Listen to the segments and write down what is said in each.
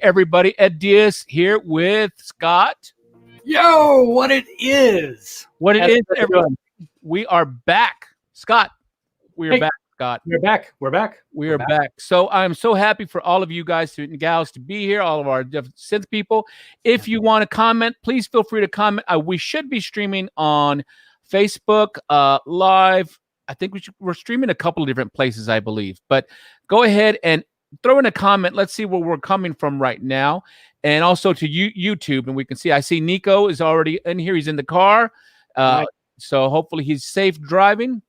everybody. Ed Diaz here with Scott. Yo, what it is. What it is, everyone. We are back. Scott, we are back, Scott. We're back. We are back. So I'm so happy for all of you guys and gals to be here, all of our different synth people. If you want to comment, please feel free to comment. We should be streaming on Facebook live. I think we're streaming a couple of different places, I believe. But go ahead and throw in a comment. Let's see where we're coming from right now. And also to YouTube. And we can see, I see Nico is already in here. He's in the car. Right. So hopefully he's safe driving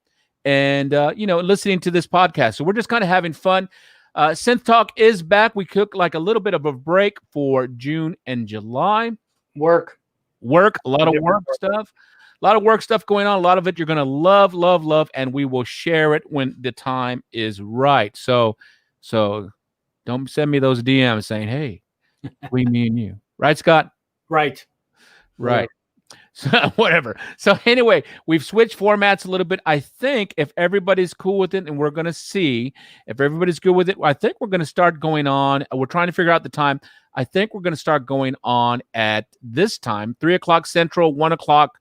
and, listening to this podcast. So we're just kind of having fun. Synth Talk is back. We took like a little bit of a break for June and July. Work. A lot of work stuff. A lot of work stuff going on. A lot of it you're going to love, and we will share it when the time is right. So don't send me those DMs saying, hey, between me and you. Right, Scott? Right. So whatever. So anyway, we've switched formats a little bit. I think if everybody's cool with it, and we're going to see if everybody's good with it, I think we're going to start going on. We're trying to figure out the time. I think we're going to start going on at this time, 3 o'clock Central, 1 o'clock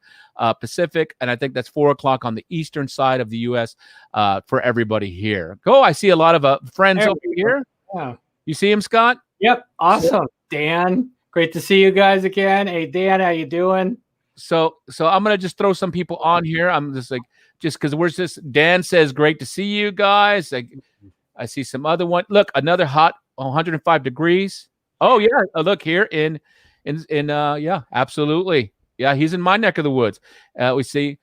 Pacific, and I think that's 4 o'clock on the eastern side of the U.S. For everybody here. I see a lot of friends over here. Yeah. You see him, Scott? Yep. Awesome. Dan, great to see you guys again. Hey, Dan, how you doing? So I'm going to just throw some people on here. I'm just because Dan says, great to see you guys. I see some other one. Look, another hot 105 degrees. Oh yeah. Look here yeah, absolutely. Yeah. He's in my neck of the woods. We see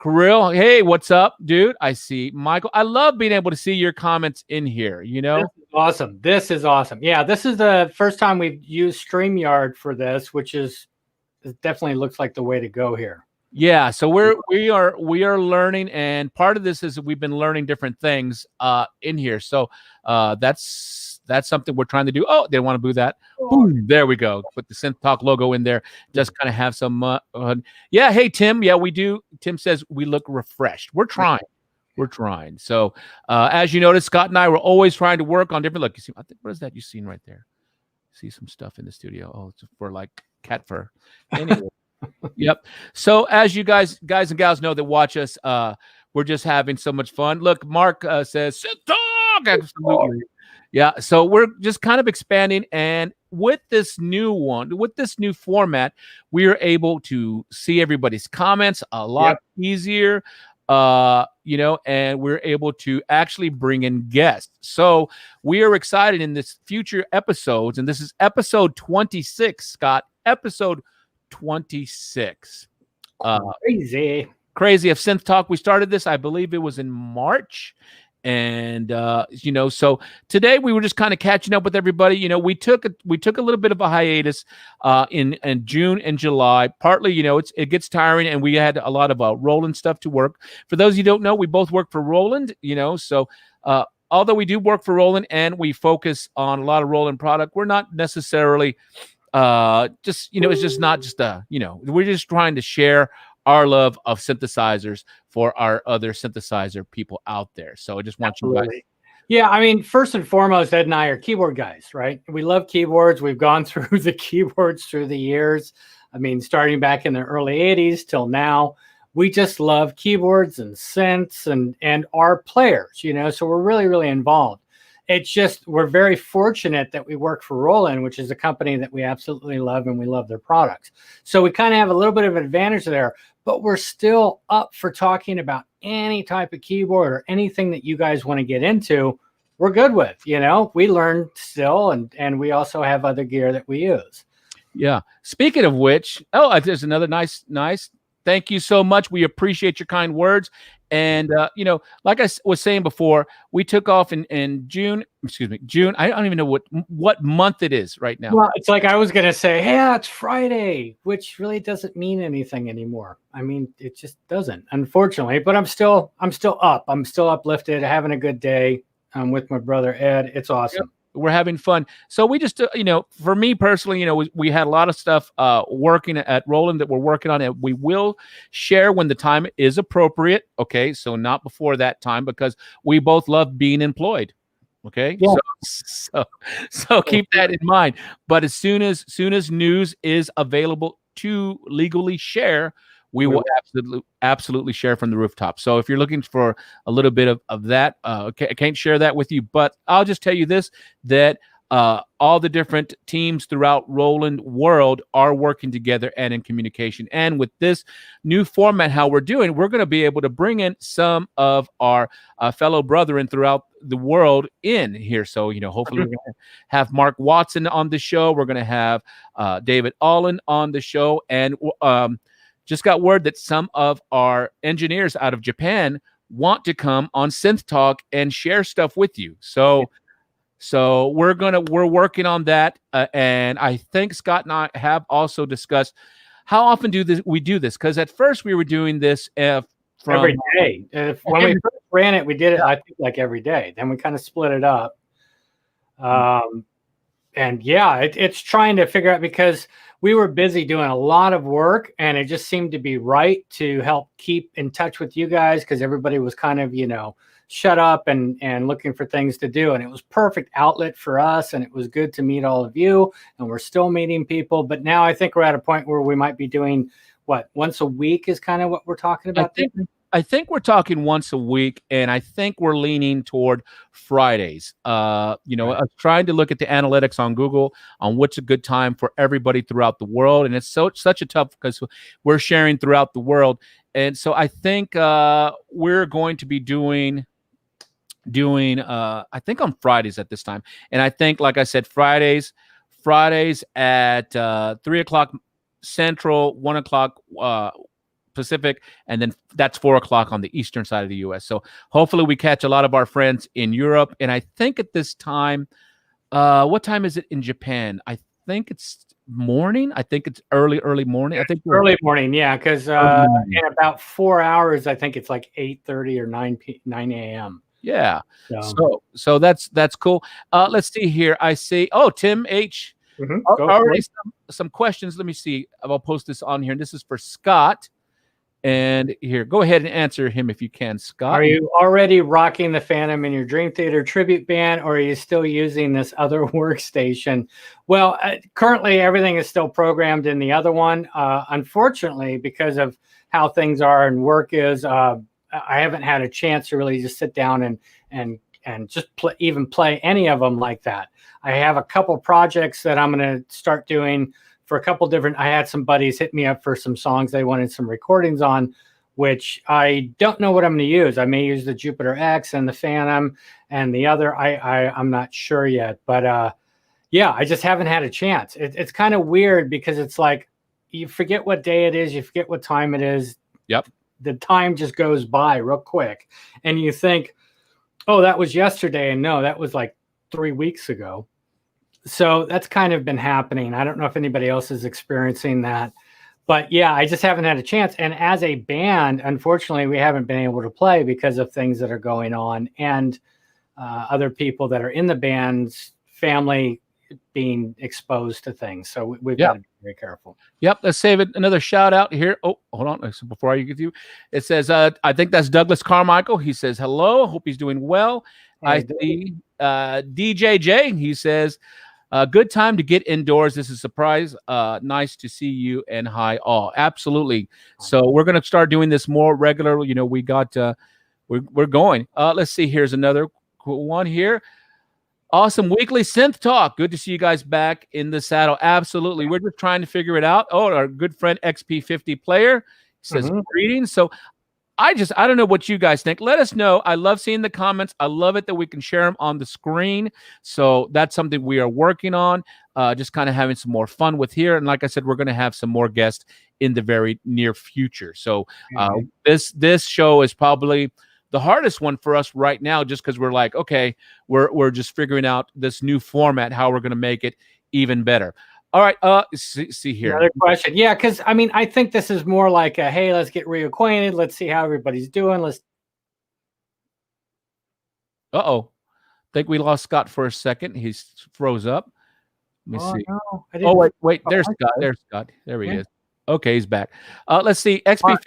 Kirill. Hey, what's up, dude? I see Michael. I love being able to see your comments in here, This is awesome. Yeah. This is the first time we've used StreamYard for this, which it definitely looks like the way to go here. Yeah, so we are learning, and part of this is we've been learning different things in here. So that's something we're trying to do. Oh, they want to boo that. Boom, there we go. Put the Synth Talk logo in there. Just kind of have some. Yeah, hey Tim. Yeah, we do. Tim says we look refreshed. We're trying. So as you notice, Scott and I were always trying to work on different. Look, you see, I think what is that you seen right there? See some stuff in the studio. Oh, it's for like cat fur. Anyway. Yep. So as you guys and gals know that watch us, we're just having so much fun. Look, Mark says Synth Talk. Absolutely. Yeah. So we're just kind of expanding, and with this new format, we are able to see everybody's comments a lot easier. And we're able to actually bring in guests. So we are excited in this future episodes, and this is episode 26, Scott. Episode 26. Crazy of Synth Talk. We started this, I believe it was in March. And so today we were just kind of catching up with everybody. We took a little bit of a hiatus in June and July. Partly, it gets tiring, and we had a lot of Roland stuff to work. For those of you who don't know, we both work for Roland, so although we do work for Roland and we focus on a lot of Roland product, we're not necessarily it's just not just we're just trying to share our love of synthesizers for our other synthesizer people out there. So I just want you guys. Yeah, I mean, first and foremost, Ed and I are keyboard guys, right? We love keyboards. We've gone through the keyboards through the years. I mean, starting back in the early 80s till now, we just love keyboards and synths and our players, so we're really, really involved. It's just, we're very fortunate that we work for Roland, which is a company that we absolutely love, and we love their products. So we kind of have a little bit of an advantage there, but we're still up for talking about any type of keyboard or anything that you guys want to get into. We're good with, we learn still, and we also have other gear that we use. Yeah. Speaking of which, there's another nice. Thank you so much. We appreciate your kind words. And, like I was saying before, we took off in June. I don't even know what month it is right now. Well, it's like I was going to say, yeah, it's Friday, which really doesn't mean anything anymore. I mean, it just doesn't, unfortunately. But I'm still up. I'm still uplifted, having a good day. I'm with my brother, Ed. It's awesome. Yep. We're having fun. So we just, for me personally, we had a lot of stuff working at Roland that we're working on, and we will share when the time is appropriate. Okay. So not before that time, because we both love being employed. Okay, Yeah. so keep that in mind. But as soon as news is available to legally share, we will absolutely share from the rooftop. So if you're looking for a little bit of that, okay, I can't share that with you, but I'll just tell you this, that all the different teams throughout Roland world are working together and in communication. And with this new format, how we're doing, we're going to be able to bring in some of our fellow brethren throughout the world in here. So, hopefully we're going to have Mark Watson on the show. We're going to have David Allen on the show. And just got word that some of our engineers out of Japan want to come on Synth Talk and share stuff with you. So we're working on that, and I think Scott and I have also discussed how often we do this, because at first we were doing this from every day. When we first ran it, we did it, I think, like every day. Then we kind of split it up, and yeah, it's trying to figure out, because we were busy doing a lot of work, and it just seemed to be right to help keep in touch with you guys, because everybody was kind of shut up and looking for things to do, and it was perfect outlet for us, and it was good to meet all of you, and we're still meeting people. But now I think we're at a point where we might be doing once a week is kind of what we're talking about. I think we're talking once a week, and I think we're leaning toward Fridays. Right. I'm trying to look at the analytics on Google on what's a good time for everybody throughout the world, and it's such a tough, because we're sharing throughout the world. And so I think we're going to be doing I think on Fridays at this time. And I think, like I said, Fridays at 3:00 Central, 1:00 Pacific, and then that's 4:00 on the eastern side of the US. So hopefully we catch a lot of our friends in Europe. And I think at this time, what time is it in Japan? I think it's morning. I think it's early morning. I think early morning, yeah, because in about 4 hours, I think it's like 8:30 or 9 a.m. Yeah. So that's cool. Let's see here. I see. Oh, Tim H. Already some questions. Let me see. I'll post this on here. And this is for Scott. And here, go ahead and answer him if you can, Scott. Are you already rocking the Fantom in your Dream Theater tribute band, or are you still using this other workstation? Well, currently everything is still programmed in the other one. Unfortunately, because of how things are and work is, I haven't had a chance to really just sit down and just play any of them like that. I have a couple projects that I'm going to start doing for a couple different. I had some buddies hit me up for some songs they wanted some recordings on, which I don't know what I'm going to use. I may use the Jupiter X and the Fantom, and the other I'm not sure yet. But yeah, I just haven't had a chance. It's kind of weird, because it's like you forget what day it is, you forget what time it is. Yep. The time just goes by real quick, and you think, oh, that was yesterday, and no, that was like 3 weeks ago. So that's kind of been happening. I don't know if anybody else is experiencing that, but yeah, I just haven't had a chance. And as a band, unfortunately, we haven't been able to play because of things that are going on, and other people that are in the band's family being exposed to things. So we've got to be very careful. Yep. Let's save it. Another shout out here. Oh, hold on. Before I get you, it says, I think that's Douglas Carmichael. He says, hello. Hope he's doing well. Hey, I see DJJ. He says, good time to get indoors. This is a surprise. Nice to see you, and hi all. Absolutely. So we're going to start doing this more regular. We got, we're going. Let's see. Here's another cool one here. Awesome weekly Synth Talk. Good to see you guys back in the saddle. Absolutely. We're just trying to figure it out. Oh, our good friend XP50 Player says greetings. So I don't know what you guys think. Let us know. I love seeing the comments. I love it that we can share them on the screen. So that's something we are working on, just kind of having some more fun with here. And like I said, we're going to have some more guests in the very near future. So this show is probably the hardest one for us right now, just because we're like, okay, we're just figuring out this new format, how we're going to make it even better. All right. See here. Another question. Yeah, because I think this is more like a, hey, let's get reacquainted. Let's see how everybody's doing. I think we lost Scott for a second. He froze up. Let me see. No, wait. There's Scott. There's Scott. There he is. Okay, he's back. Let's see. XP.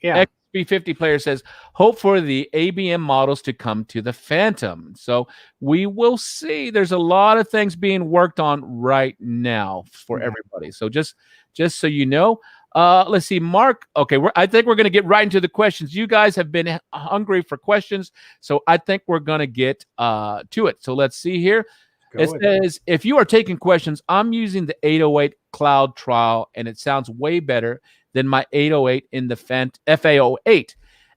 Yeah. B50 player says, hope for the ABM models to come to the Fantom. So we will see. There's a lot of things being worked on right now for everybody. So just so you know, let's see, Mark. Okay, I think we're going to get right into the questions. You guys have been hungry for questions, so I think we're going to get to it. So let's see here. It says, if you are taking questions, I'm using the 808 Cloud trial, and it sounds way better than my 808 in the FA08.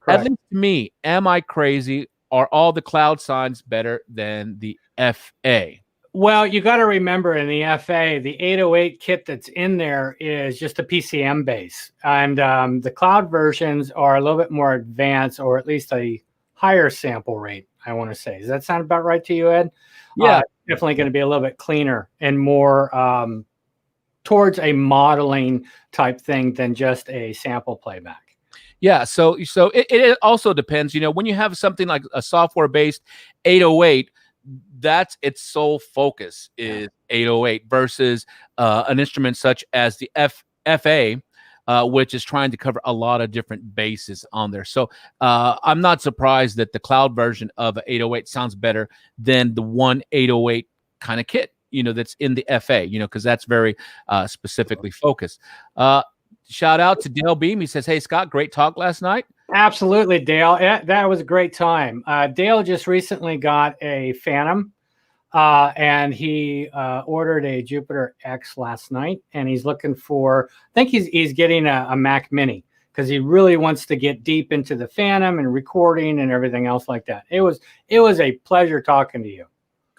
At least to me, am I crazy? Are all the Cloud signs better than the FA? Well, you got to remember in the FA, the 808 kit that's in there is just a PCM base. And the Cloud versions are a little bit more advanced, or at least a higher sample rate, I want to say. Does that sound about right to you, Ed? Yeah. Definitely going to be a little bit cleaner and more towards a modeling type thing than just a sample playback. Yeah, so it also depends. When you have something like a software-based 808, that's its sole focus is 808 versus an instrument such as the FA, which is trying to cover a lot of different bases on there. So I'm not surprised that the Cloud version of 808 sounds better than the 808 kind of kit, that's in the FA, because that's very specifically focused. Shout out to Dale Beam. He says, hey, Scott, great talk last night. Absolutely, Dale. That was a great time. Dale just recently got a Fantom, and he ordered a Jupiter X last night, and he's looking for, I think he's getting a Mac Mini because he really wants to get deep into the Fantom and recording and everything else like that. It was a pleasure talking to you.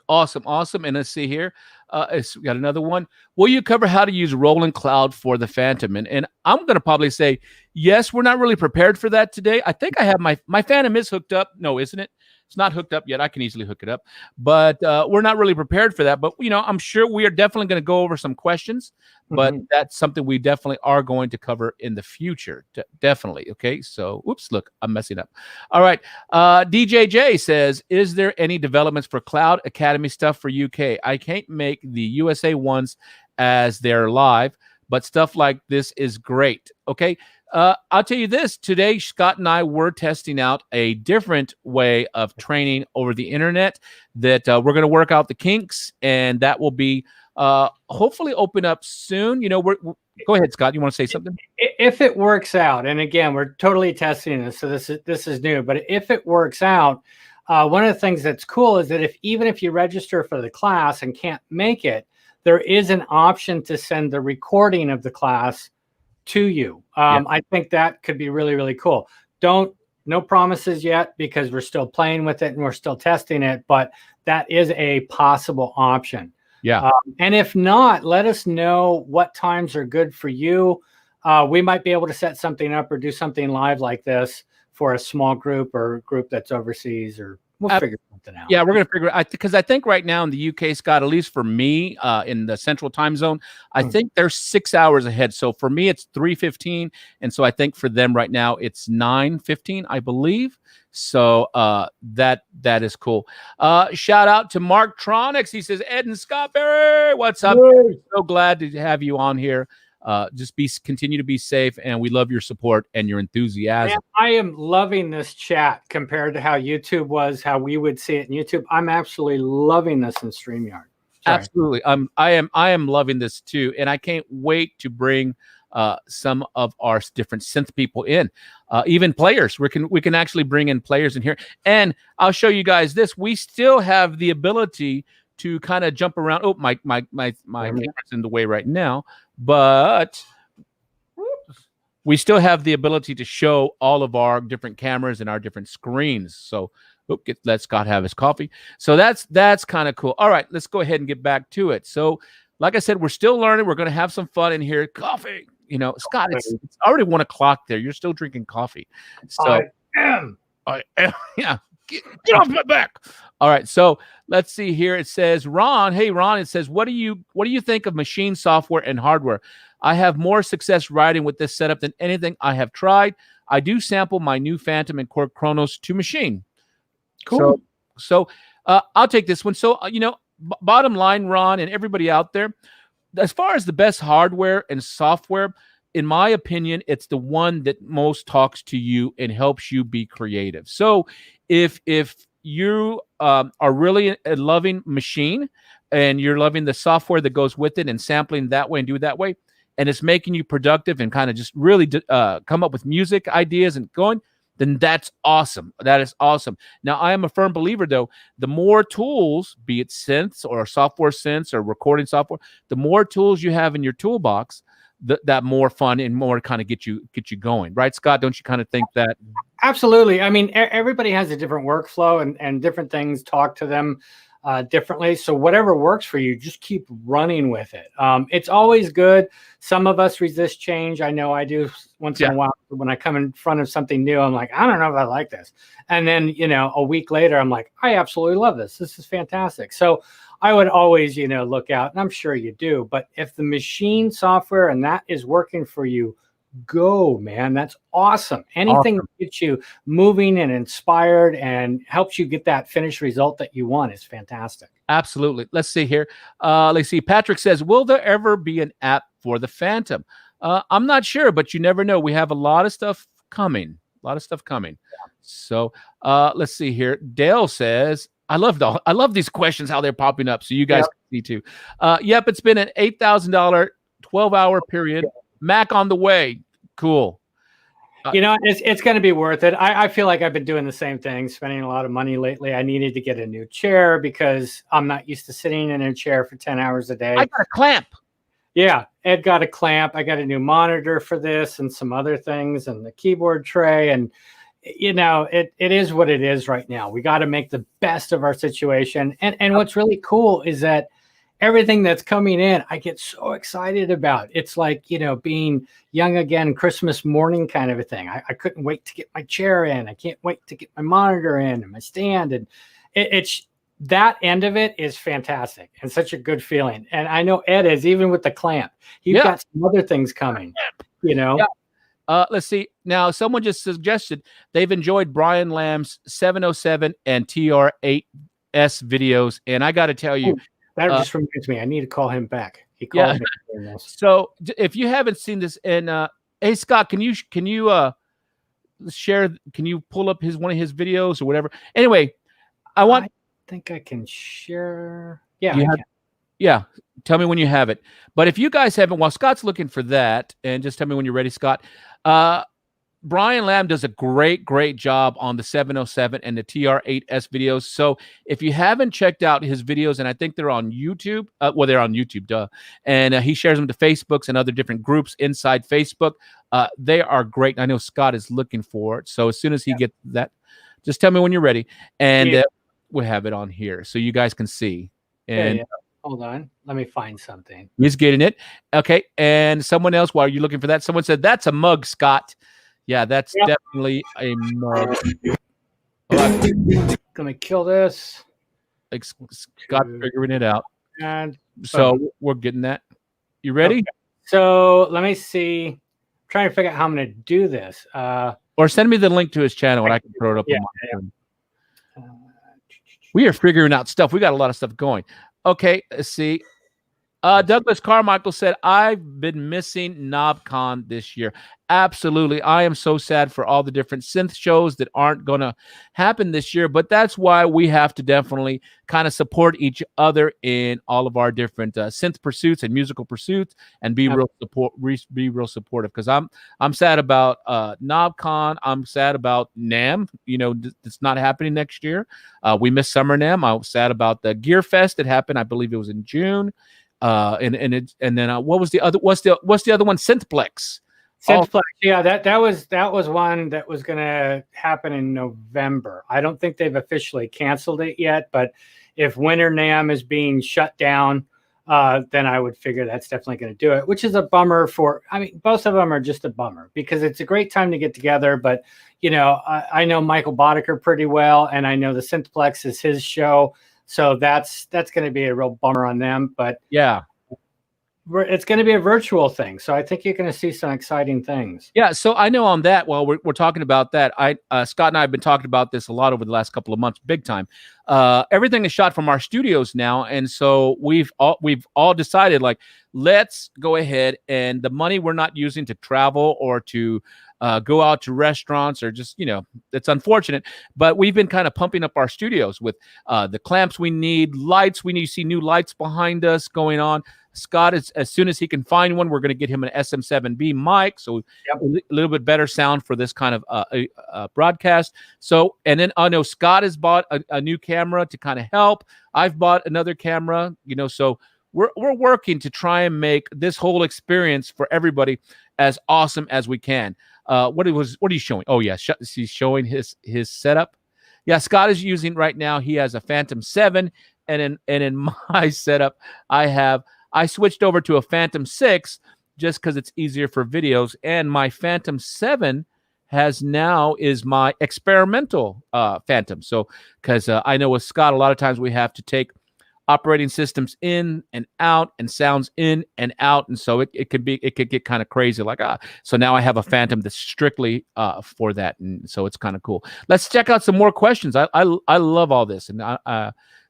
Awesome. And let's see here. It's got another one. Will you cover how to use Roland Cloud for the Fantom? And I'm going to probably say, yes, we're not really prepared for that today. I think I have my Fantom is hooked up. No, isn't it? It's not hooked up yet. I can easily hook it up. But we're not really prepared for that. But, I'm sure we are definitely going to go over some questions. But that's something we definitely are going to cover in the future. Definitely. Okay. So, oops, look, I'm messing up. All right. DJJ says, is there any developments for Cloud Academy stuff for UK? I can't make the USA ones as they're live, but stuff like this is great. Okay. I'll tell you this. Today, Scott and I were testing out a different way of training over the internet that we're going to work out the kinks, and that will be hopefully open up soon. Go ahead, Scott. You want to say something? If it works out, and again, we're totally testing this, so this is new. But if it works out, one of the things that's cool is that even if you register for the class and can't make it, there is an option to send the recording of the class to you. I think that could be really, really cool. No promises yet because we're still playing with it and we're still testing it, but that is a possible option. Yeah. And if not, let us know what times are good for you. We might be able to set something up or do something live like this for a small group or a group that's overseas, or we'll figure something out. Yeah, we're going to figure it out because I think right now in the UK, Scott, at least for me in the central time zone, I think they're 6 hours ahead. So for me, it's 3:15. And so I think for them right now, it's 9:15, I believe. So that is cool. Shout out to Mark Tronics. He says, Ed and Scott Berry, what's up? So glad to have you on here. Just continue to be safe, and we love your support and your enthusiasm. Man, I am loving this chat compared to how YouTube was, how we would see it in YouTube. I'm absolutely loving this in StreamYard. Sorry. Absolutely. I am loving this too, and I can't wait to bring some of our different synth people in, even players. We can actually bring in players in here, and I'll show you guys this. We still have the ability to kind of jump around. Oh, my camera's in the way right now, but we still have the ability to show all of our different cameras and our different screens. So let Scott have his coffee. So that's kind of cool. All right, let's go ahead and get back to it. So like I said, we're still learning. We're going to have some fun in here. Coffee, Scott, it's already 1 o'clock there. You're still drinking coffee. So I am. Yeah. Get off my back. All right. So let's see here. It says, Ron. Hey, Ron. It says, what do you think of machine software and hardware? I have more success writing with this setup than anything I have tried. I do sample my new Fantom and Core Chronos to machine. Cool. So I'll take this one. So, bottom line, Ron, and everybody out there, as far as the best hardware and software, in my opinion, it's the one that most talks to you and helps you be creative. So if you are really loving Machine and you're loving the software that goes with it and sampling that way and do it that way, and it's making you productive and kind of just really come up with music ideas and going, then that's awesome. That is awesome. Now, I am a firm believer, though, the more tools, be it synths or software synths or recording software, the more tools you have in your toolbox, that more fun and more kind of get you going. Right, Scott? Don't you kind of think that? Absolutely. I mean, everybody has a different workflow and different things talk to them differently. So whatever works for you, just keep running with it. It's always good. Some of us resist change. I know I do once in a while. When I come in front of something new, I'm like, I don't know if I like this. And then, a week later, I'm like, I absolutely love this. This is fantastic. So I would always, look out, and I'm sure you do. But if the Machine software and that is working for you, go, man. That's awesome. Anything that gets you moving and inspired and helps you get that finished result that you want is fantastic. Absolutely. Let's see here. Let's see. Patrick says, will there ever be an app for the Fantom? I'm not sure, but you never know. We have a lot of stuff coming. So let's see here. Dale says, I love these questions, how they're popping up. So you guys can see too. Yep. It's been an $8,000 12-hour period. Mac on the way. Cool. It's going to be worth it. I feel like I've been doing the same thing, spending a lot of money lately. I needed to get a new chair because I'm not used to sitting in a chair for 10 hours a day. I got a clamp. Yeah, Ed got a clamp. I got a new monitor for this and some other things and the keyboard tray. And, it is what it is right now. We got to make the best of our situation. And what's really cool is that everything that's coming in, I get so excited about. It's like, being young again, Christmas morning kind of a thing. I couldn't wait to get my chair in. I can't wait to get my monitor in and my stand. And it's that end of it is fantastic and such a good feeling. And I know Ed is, even with the clamp. He's got some other things coming, Yeah. Let's see. Now, someone just suggested they've enjoyed Brian Lamb's 707 and TR8S videos. And I got to tell you, that just reminds me, I need to call him back. He called me. So if you haven't seen this, and hey Scott, can you share? Can you pull up one of his videos or whatever? Anyway, I think I can share. Yeah. Tell me when you have it. But if you guys haven't, while Scott's looking for that, and just tell me when you're ready, Scott. Brian Lamb does a great job on the 707 and the TR8S videos. So if you haven't checked out his videos, and I think they're on YouTube, they're on YouTube, duh. And he shares them to Facebooks and other different groups inside Facebook. They are great. I know Scott is looking for it. So as soon as he gets that, just tell me when you're ready. And we'll have it on here so you guys can see. And hold on. Let me find something. He's getting it. Okay. And someone else, while you're looking for that, someone said, that's a mug, Scott. Yeah, that's definitely a mug. Gonna kill this. Like Scott figuring it out. And so we're getting that. You ready? Okay. So let me see. I'm trying to figure out how I'm gonna do this. Or send me the link to his channel and I can throw it up on my phone. We are figuring out stuff. We got a lot of stuff going. Okay, let's see. Douglas Carmichael said, I've been missing KnobCon this year. Absolutely. I am so sad for all the different synth shows that aren't going to happen this year, but that's why we have to definitely kind of support each other in all of our different synth pursuits and musical pursuits and be real supportive, because I'm sad about KnobCon. I'm sad about NAMM. It's not happening next year. We missed Summer NAMM. I was sad about the Gear Fest that happened. I believe it was in June. And then what was the other? What's the other one? Synthplex. Synthplex. Yeah, that was one that was going to happen in November. I don't think they've officially canceled it yet, but if Winter NAMM is being shut down, then I would figure that's definitely going to do it, which is a bummer both of them are just a bummer because it's a great time to get together. But, I know Michael Boddicker pretty well, and I know the Synthplex is his show. So that's going to be a real bummer on them. But yeah, it's going to be a virtual thing. So I think you're going to see some exciting things. Yeah, so I know on that, while we're talking about that, Scott and I have been talking about this a lot over the last couple of months, big time. Everything is shot from our studios now, and so we've all decided, like, let's go ahead, and the money we're not using to travel or to go out to restaurants or just, it's unfortunate, but we've been kind of pumping up our studios with the clamps we need, lights. We need to see new lights behind us going on. Scott, as soon as he can find one, we're going to get him an SM7B mic, so a little bit better sound for this kind of broadcast. So, and then I know Scott has bought a new camera to kind of help. I've bought another camera, so we're working to try and make this whole experience for everybody as awesome as we can. What are you showing? Oh yeah, he's showing his setup. Yeah, Scott is using right now. He has a Fantom 7, and in my setup, I switched over to a Fantom 6 just because it's easier for videos, and my Fantom 7 is my experimental Fantom. So, because I know with Scott, a lot of times we have to take operating systems in and out and sounds in and out, and so it could get kind of crazy. Like so now I have a Fantom that's strictly for that, and so it's kind of cool. Let's check out some more questions. I love all this, and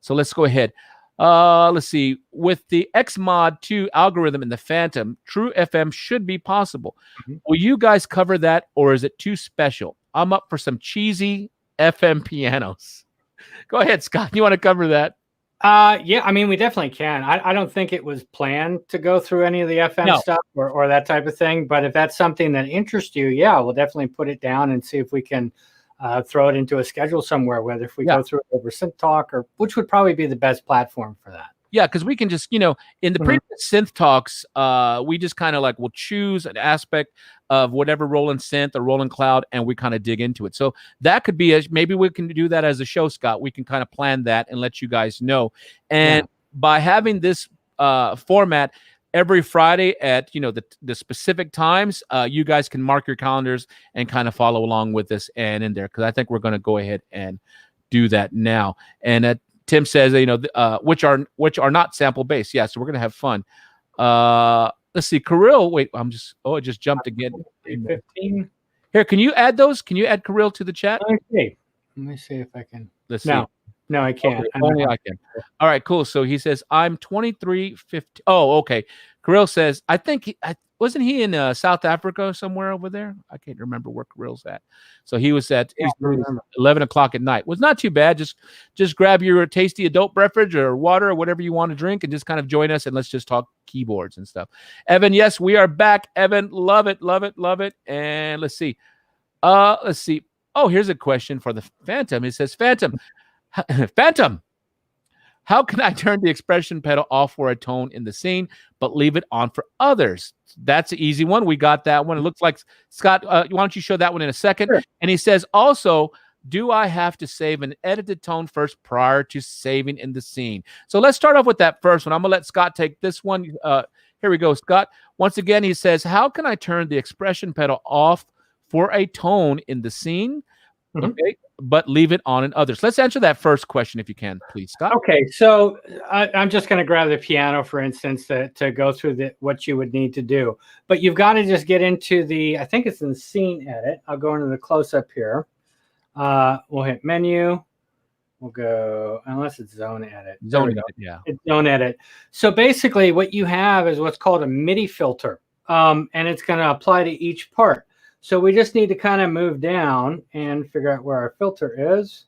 so let's go ahead. Let's see. With the XMod 2 algorithm in the Fantom, true FM should be possible. Will you guys cover that, or is it too special? I'm up for some cheesy FM pianos. Go ahead, Scott. You want to cover that? Yeah, I mean, we definitely can. I don't think it was planned to go through any of the FM stuff or that type of thing. But if that's something that interests you, yeah, we'll definitely put it down and see if we can throw it into a schedule somewhere, whether if we go through it over Synth Talk, or which would probably be the best platform for that. Yeah, because we can just, in the previous Synth Talks, we just kind of like will choose an aspect of whatever Roland Synth or Roland Cloud, and we kind of dig into it. So that could be maybe we can do that as a show, Scott. We can kind of plan that and let you guys know. And by having this format every Friday at the specific times, you guys can mark your calendars and kind of follow along with this and in there, because I think we're going to go ahead and do that now. And Tim says, which are not sample based. Yeah, so we're gonna have fun. Let's see, Kirill. Wait, it just jumped again. 15. Here, can you add those? Can you add Kirill to the chat? Okay. Let me see if I can. Let's see. No, I can't. Okay, only I can. All right, cool. So he says, I'm 2350. Oh, okay. Kirill says, I think wasn't he in South Africa somewhere over there? I can't remember where Kirill's at. So he was at 11 o'clock at night. Was not too bad. Just grab your tasty adult beverage or water or whatever you want to drink and just kind of join us, and let's just talk keyboards and stuff. Evan, yes, we are back. Evan, love it, love it, love it. And let's see. Oh, here's a question for the Fantom. It says, Fantom, how can I turn the expression pedal off for a tone in the scene, but leave it on for others? That's an easy one. We got that one. It looks like, Scott, why don't you show that one in a second? Sure. And he says, also, do I have to save an edited tone first prior to saving in the scene? So let's start off with that first one. I'm going to let Scott take this one. Here we go, Scott. Once again, he says, how can I turn the expression pedal off for a tone in the scene? Okay, but leave it on in others. Let's answer that first question if you can, please, Scott. Okay, so I'm just going to grab the piano, for instance, to go through what you would need to do. But you've got to just get into I think it's in scene edit. I'll go into the close-up here. We'll hit menu. We'll go, unless it's zone edit. Zone edit, yeah. It's zone edit. So basically what you have is what's called a MIDI filter, and it's going to apply to each part. So we just need to kind of move down and figure out where our filter is.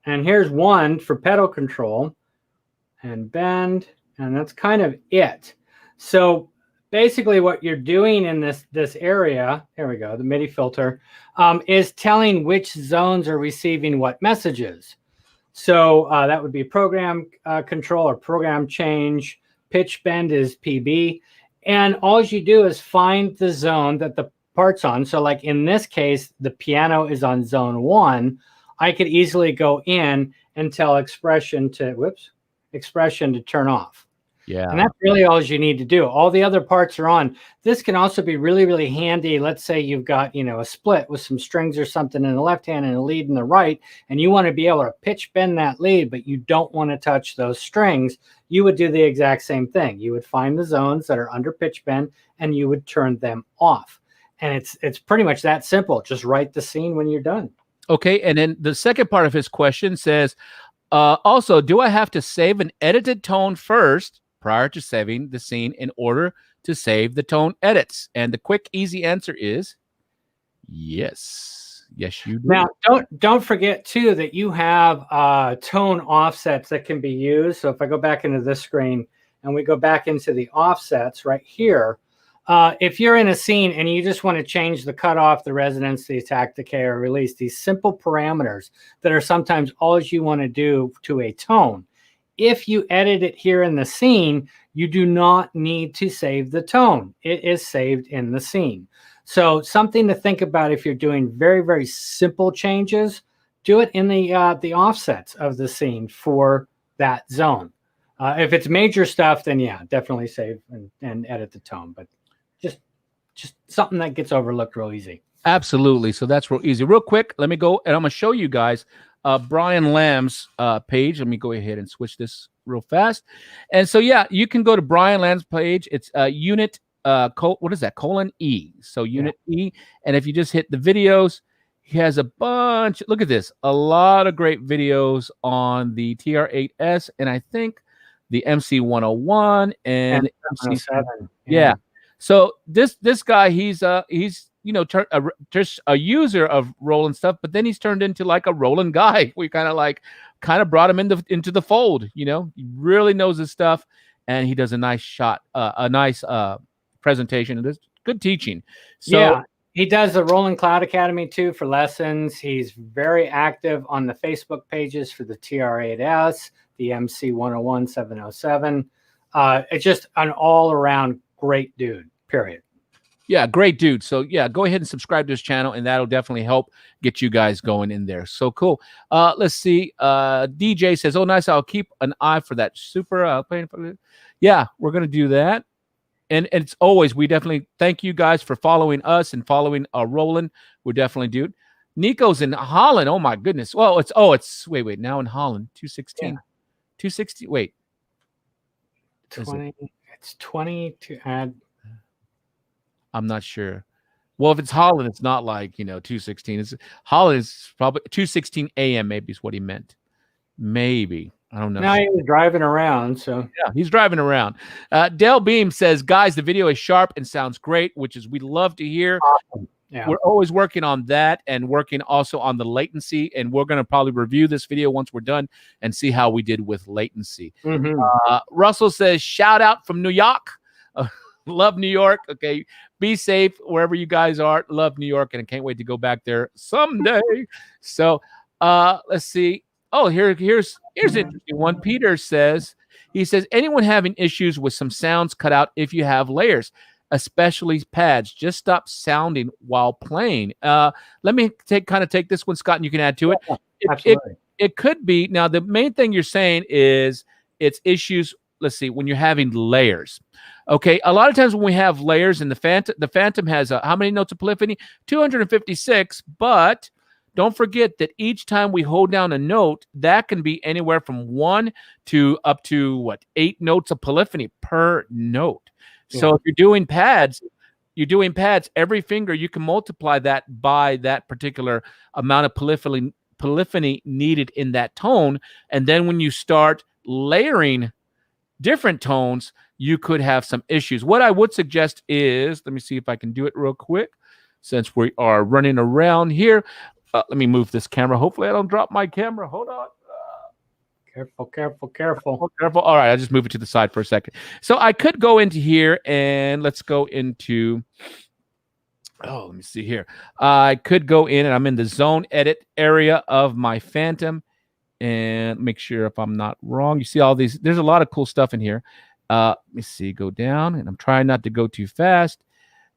And here's one for pedal control and bend, and that's kind of it. So basically what you're doing in this area, here we go, the MIDI filter, is telling which zones are receiving what messages. So that would be program control or program change. Pitch bend is PB. And all you do is find the zone that the part's on. So like in this case, the piano is on zone 1. I could easily go in and tell expression to turn off. Yeah. And that's really all you need to do. All the other parts are on. This can also be really, really handy. Let's say you've got, a split with some strings or something in the left hand and a lead in the right, and you want to be able to pitch bend that lead, but you don't want to touch those strings. You would do the exact same thing. You would find the zones that are under pitch bend and you would turn them off. And it's pretty much that simple. Just write the scene when you're done. Okay. And then the second part of his question says, also, do I have to save an edited tone first prior to saving the scene in order to save the tone edits? And the quick, easy answer is yes. Yes, you do. Now, don't forget, too, that you have tone offsets that can be used. So if I go back into this screen and we go back into the offsets right here, if you're in a scene and you just want to change the cutoff, the resonance, the attack, decay, or release, these simple parameters that are sometimes all you want to do to a tone, if you edit it here in the scene, you do not need to save the tone. It is saved in the scene. So something to think about if you're doing very, very simple changes, do it in the offsets of the scene for that zone. If it's major stuff, then yeah, definitely save and edit the tone. But just something that gets overlooked real easy. Absolutely. So that's real easy. Real quick, let me go and I'm going to show you guys Brian Lamb's page. Let me go ahead and switch this real fast. And so, yeah, you can go to Brian Lamb's page. It's unit, what is that? :E. So unit E. And if you just hit the videos, he has a bunch. Look at this. A lot of great videos on the TR-8S. And I think the MC-101 and MC-7. Yeah. So this guy, he's just a user of Roland stuff, but then he's turned into like a Roland guy. We kind of brought him into the fold. He really knows his stuff, and he does a nice presentation. It's good teaching. So yeah, he does the Roland Cloud Academy too for lessons. He's very active on the Facebook pages for the TR-8S, the MC-101 707. It's just an all-around great dude, period. Yeah, great dude. So yeah, go ahead and subscribe to his channel, and that'll definitely help get you guys going in there. So cool. Let's see. DJ says, "Oh, nice. I'll keep an eye for that super." Yeah, we're gonna do that. And it's always, we definitely thank you guys for following us and following Roland. We're definitely dude. Nico's in Holland. Oh my goodness. Well, it's wait now in Holland. 216. Yeah. 260. Wait. 20. It's 20 to add. I'm not sure. Well, if it's Holland, it's not like 216. It's Holland is probably 2:16 a.m. Maybe is what he meant. Maybe. I don't know. Now he was driving around, so yeah, he's driving around. Dale Beam says, "Guys, the video is sharp and sounds great," which is we love to hear. Awesome. Yeah. We're always working on that and working also on the latency, and we're going to probably review this video once we're done and see how we did with latency. Mm-hmm. Russell says, "Shout out from New York." Love New York. Okay, be safe wherever you guys are. Love New York, and I can't wait to go back there someday. So let's see. Oh, here's an interesting one. Peter says, anyone having issues with some sounds cut out if you have layers, especially pads, just stop sounding while playing. Let me take this one, Scott, and you can add to it. Absolutely. It could be. Now, the main thing you're saying is it's issues. Let's see, when you're having layers. Okay, a lot of times when we have layers, and the Fantom has how many notes of polyphony? 256, but don't forget that each time we hold down a note, that can be anywhere from 1 to up to 8 notes of polyphony per note. Yeah. So if you're doing pads, every finger, you can multiply that by that particular amount of polyphony needed in that tone. And then when you start layering different tones, you could have some issues. What I would suggest is, let me see if I can do it real quick, since we are running around here. Let me move this camera. Hopefully I don't drop my camera. Hold on. Careful. All right, I'll just move it to the side for a second. So I could go into here, and let's go into, let me see here. I could go in, and I'm in the zone edit area of my Fantom, and make sure if I'm not wrong. You see all these, there's a lot of cool stuff in here. Let me see, go down, and I'm trying not to go too fast.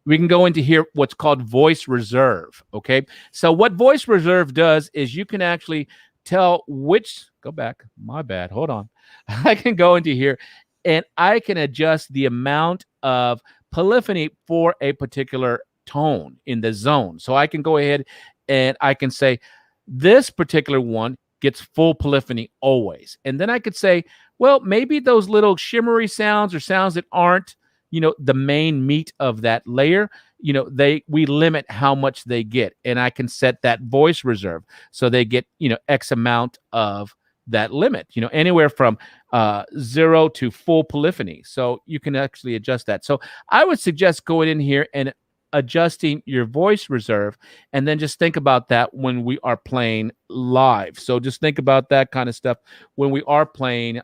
We can go into here what's called voice reserve, okay? So what voice reserve does is you can actually tell which, go back, my bad, hold on. I can go into here, and I can adjust the amount of polyphony for a particular tone in the zone. So I can go ahead and I can say this particular one gets full polyphony always. And then I could say, well, maybe those little shimmery sounds or sounds that aren't, the main meat of that layer, we limit how much they get. And I can set that voice reserve so they get, X amount of that limit, anywhere from 0 to full polyphony. So you can actually adjust that. So I would suggest going in here and adjusting your voice reserve, and then just think about that when we are playing live. So just think about that kind of stuff when we are playing,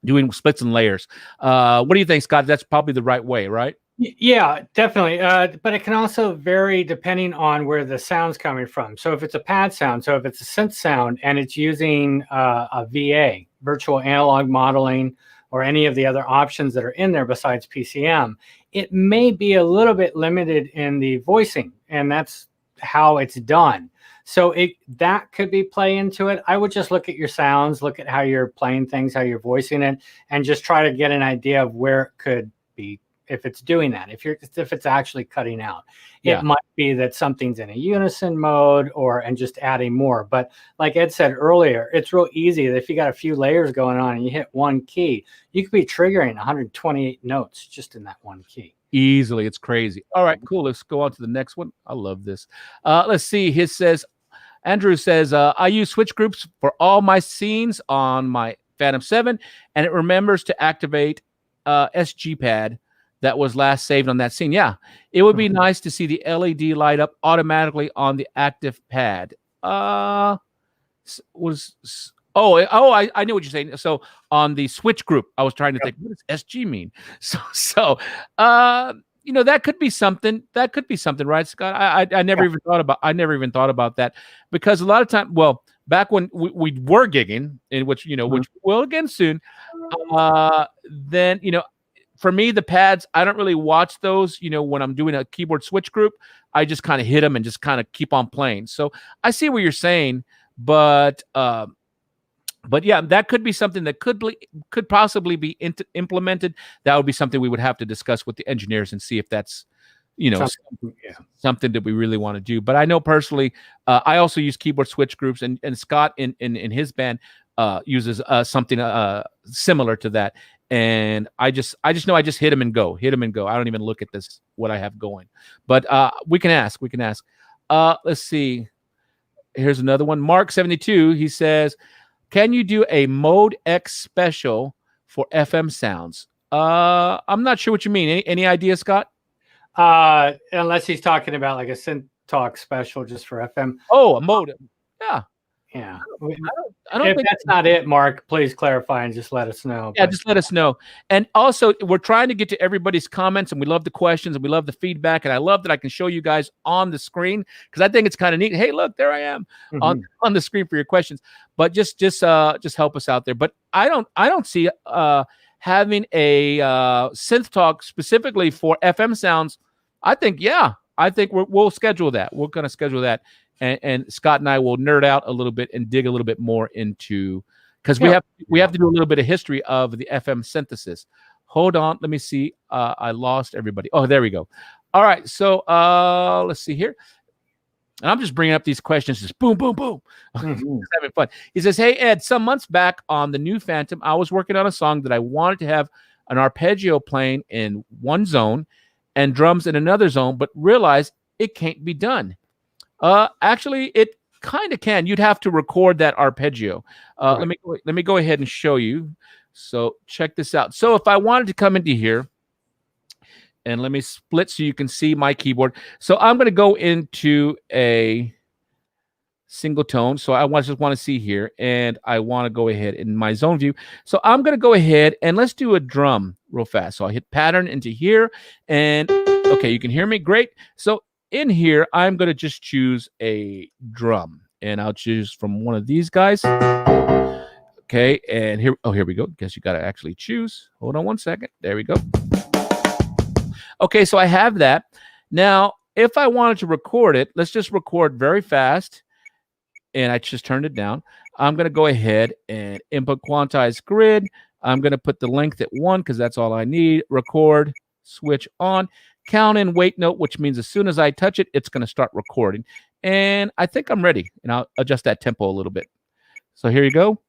doing splits and layers. What do you think, Scott? That's probably the right way, right? Yeah, definitely. But it can also vary depending on where the sound's coming from. So if it's a pad sound, so if it's a synth sound and it's using a VA, virtual analog modeling, or any of the other options that are in there besides PCM, it may be a little bit limited in the voicing, and that's how it's done. So that could be play into it. I would just look at your sounds, look at how you're playing things, how you're voicing it, and just try to get an idea of where it could be if it's doing that, if it's actually cutting out. Yeah. It might be that something's in a unison mode and just adding more. But like Ed said earlier, it's real easy that if you got a few layers going on and you hit one key, you could be triggering 128 notes just in that one key. Easily. It's crazy. All right, cool. Let's go on to the next one. I love this. Let's see. Andrew says, I use switch groups for all my scenes on my Fantom 7, and it remembers to activate SG pad that was last saved on that scene. Yeah, it would be nice to see the LED light up automatically on the active pad. I knew what you're saying. So on the switch group, I was trying to think, what does SG mean? So that could be something. That could be something, right, Scott? I never even thought about that, because a lot of time, back when we were gigging, in which which we'll again soon, then for me, the pads, I don't really watch those, when I'm doing a keyboard switch group. I just kind of hit them and just kind of keep on playing. So I see what you're saying, but yeah, that could be something that could possibly be implemented. That would be something we would have to discuss with the engineers and see if that's, something that we really want to do. But I know personally, I also use keyboard switch groups, and Scott in his band uses something similar to that. And I just know I just hit him and go. I don't even look at what I have going. But we can ask. Let's see. Here's another one. Mark 72. He says, can you do a Mode X special for FM sounds? I'm not sure what you mean. Any idea, Scott? Unless he's talking about like a Synth Talk special just for FM. Oh, a mode. Yeah. Yeah. I don't if think that's not it, Mark, please clarify and just let us know. Yeah, just let us know. And also, we're trying to get to everybody's comments, and we love the questions, and we love the feedback, and I love that I can show you guys on the screen, because I think it's kind of neat. Hey, look, there I am on the screen for your questions. But just help us out there. But I don't see having a Synth Talk specifically for FM sounds. I think we'll schedule that. We're going to schedule that. And Scott and I will nerd out a little bit and dig a little bit more into, because we have to do a little bit of history of the FM synthesis. Hold on, let me see. I lost everybody. Oh, there we go. All right, so let's see here. And I'm just bringing up these questions, just boom, boom, boom. Just having fun. He says, "Hey Ed, some months back on the new Fantom, I was working on a song that I wanted to have an arpeggio playing in one zone and drums in another zone, but realized it can't be done." Actually, it kind of can. You'd have to record that arpeggio. Right. Let me go ahead and show you. So check this out. So if I wanted to come into here, and let me split so you can see my keyboard. So I'm going to go into a single tone. So I just want to see here, and I want to go ahead in my zone view. So I'm going to go ahead and let's do a drum real fast. So I hit pattern into here, and okay, you can hear me. Great. So in here, I'm going to just choose a drum, and I'll choose from one of these guys. Okay, and here we go. Guess you got to actually choose. Hold on one second. There we go. Okay, so I have that. Now, if I wanted to record it, let's just record very fast, and I just turned it down. I'm going to go ahead and input quantize grid. I'm going to put the length at 1 because that's all I need. Record, switch on, count in wait note, which means as soon as I touch it, it's going to start recording. And I think I'm ready. And I'll adjust that tempo a little bit. So here you go.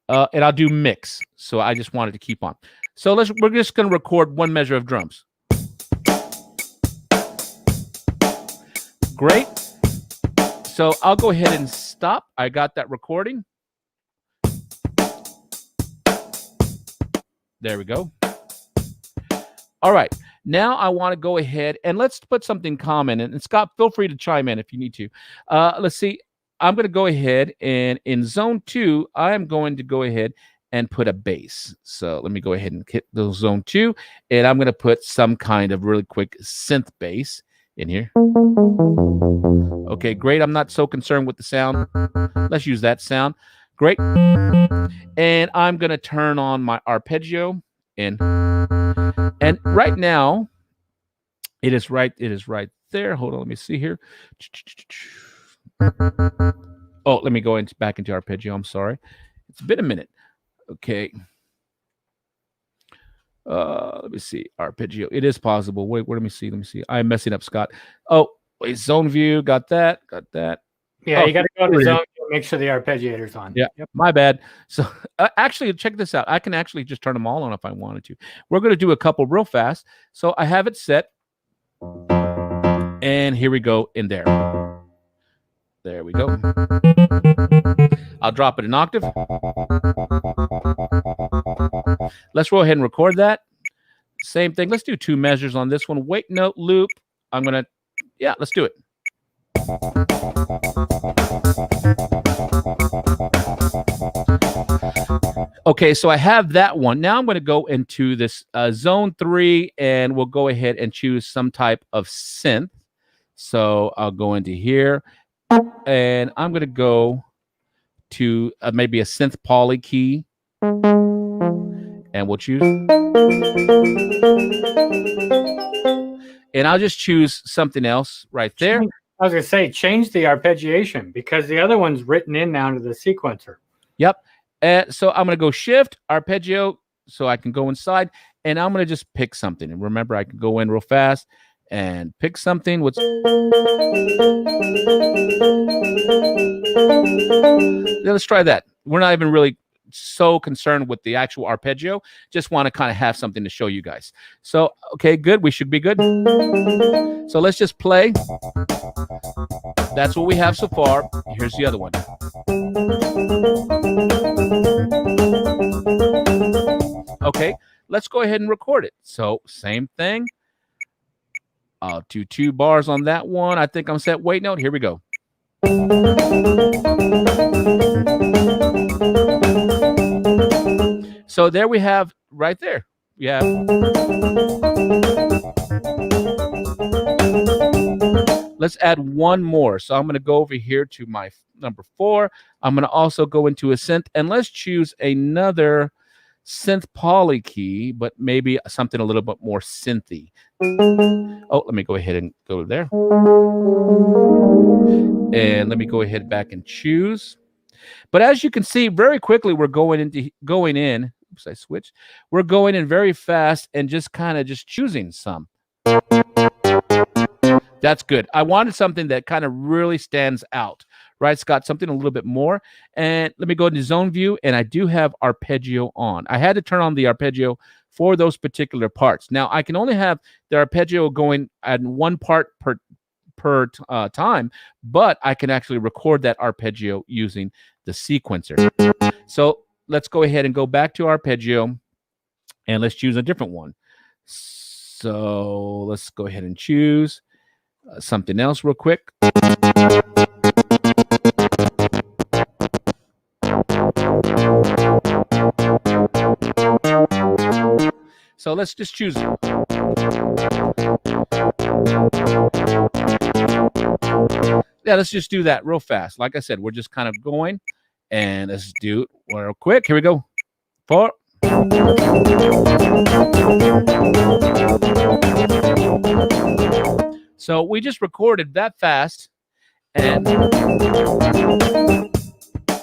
And I'll do mix. So I just wanted to keep on. So we're just going to record one measure of drums. Great. So I'll go ahead and stop. I got that recording. There we go. All right. Now I want to go ahead and let's put something common. And Scott, feel free to chime in if you need to. Let's see. I'm going to go ahead and in zone 2, I'm going to go ahead and put a bass. So let me go ahead and hit the zone 2. And I'm going to put some kind of really quick synth bass in here. Okay, great. I'm not so concerned with the sound. Let's use that sound. Great. And I'm going to turn on my arpeggio in. And right now, it is right there. Hold on, let me see here. Oh, let me go back into arpeggio. I'm sorry. It's been a minute. Okay. Let me see. Arpeggio. It is possible. Wait, let me see. I'm messing up, Scott. Oh, wait, zone view. Got that. Yeah, you got to go to zone view, make sure the arpeggiator's on. Yeah, yep. My bad. So actually, check this out. I can actually just turn them all on if I wanted to. We're going to do a couple real fast. So I have it set. And here we go in there. There we go. I'll drop it an octave. Let's go ahead and record that. Same thing. Let's do 2 measures on this one. Wait note loop. I'm going to, let's do it. Okay, so I have that one. Now I'm going to go into this zone 3, and we'll go ahead and choose some type of synth. So I'll go into here, and I'm going to go to maybe a synth poly key, and we'll choose. And I'll just choose something else right there. I was going to say, change the arpeggiation because the other one's written in now to the sequencer. Yep. So I'm going to go shift, arpeggio, so I can go inside, and I'm going to just pick something. And remember, I can go in real fast and pick something. Let's try that. We're not even really so concerned with the actual arpeggio. Just want to kind of have something to show you guys. So, okay, good. We should be good. So let's just play. That's what we have so far. Here's the other one. Okay, let's go ahead and record it. So same thing. I'll do 2 bars on that one. I think I'm set. Wait note. Here we go. So there we have right there. We have. Let's add one more. So I'm going to go over here to my number 4. I'm going to also go into a synth, and let's choose another synth poly key, but maybe something a little bit more synthy. Oh, let me go ahead and go there. And let me go ahead back and choose. But as you can see, very quickly we're going in. Oops, I switched. We're going in very fast and just kind of just choosing some. That's good. I wanted something that kind of really stands out, right, Scott? Something a little bit more. And let me go into zone view, and I do have arpeggio on. I had to turn on the arpeggio for those particular parts. Now, I can only have the arpeggio going at 1 part per time, but I can actually record that arpeggio using the sequencer. So let's go ahead and go back to arpeggio, and let's choose a different one. So let's go ahead and choose something else real quick. So let's just choose it. Yeah, let's just do that real fast. Like I said, we're just kind of going, and let's do it real quick. Here we go. 4. So we just recorded that fast, and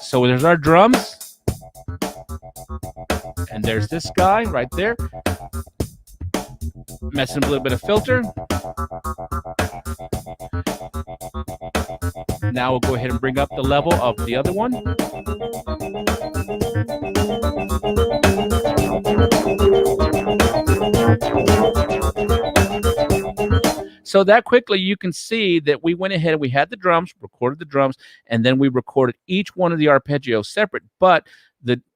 so there's our drums. And there's this guy right there. Messing a little bit of filter. Now we'll go ahead and bring up the level of the other one. So that quickly you can see that we went ahead and we had the drums, recorded the drums, and then we recorded each one of the arpeggios separate. But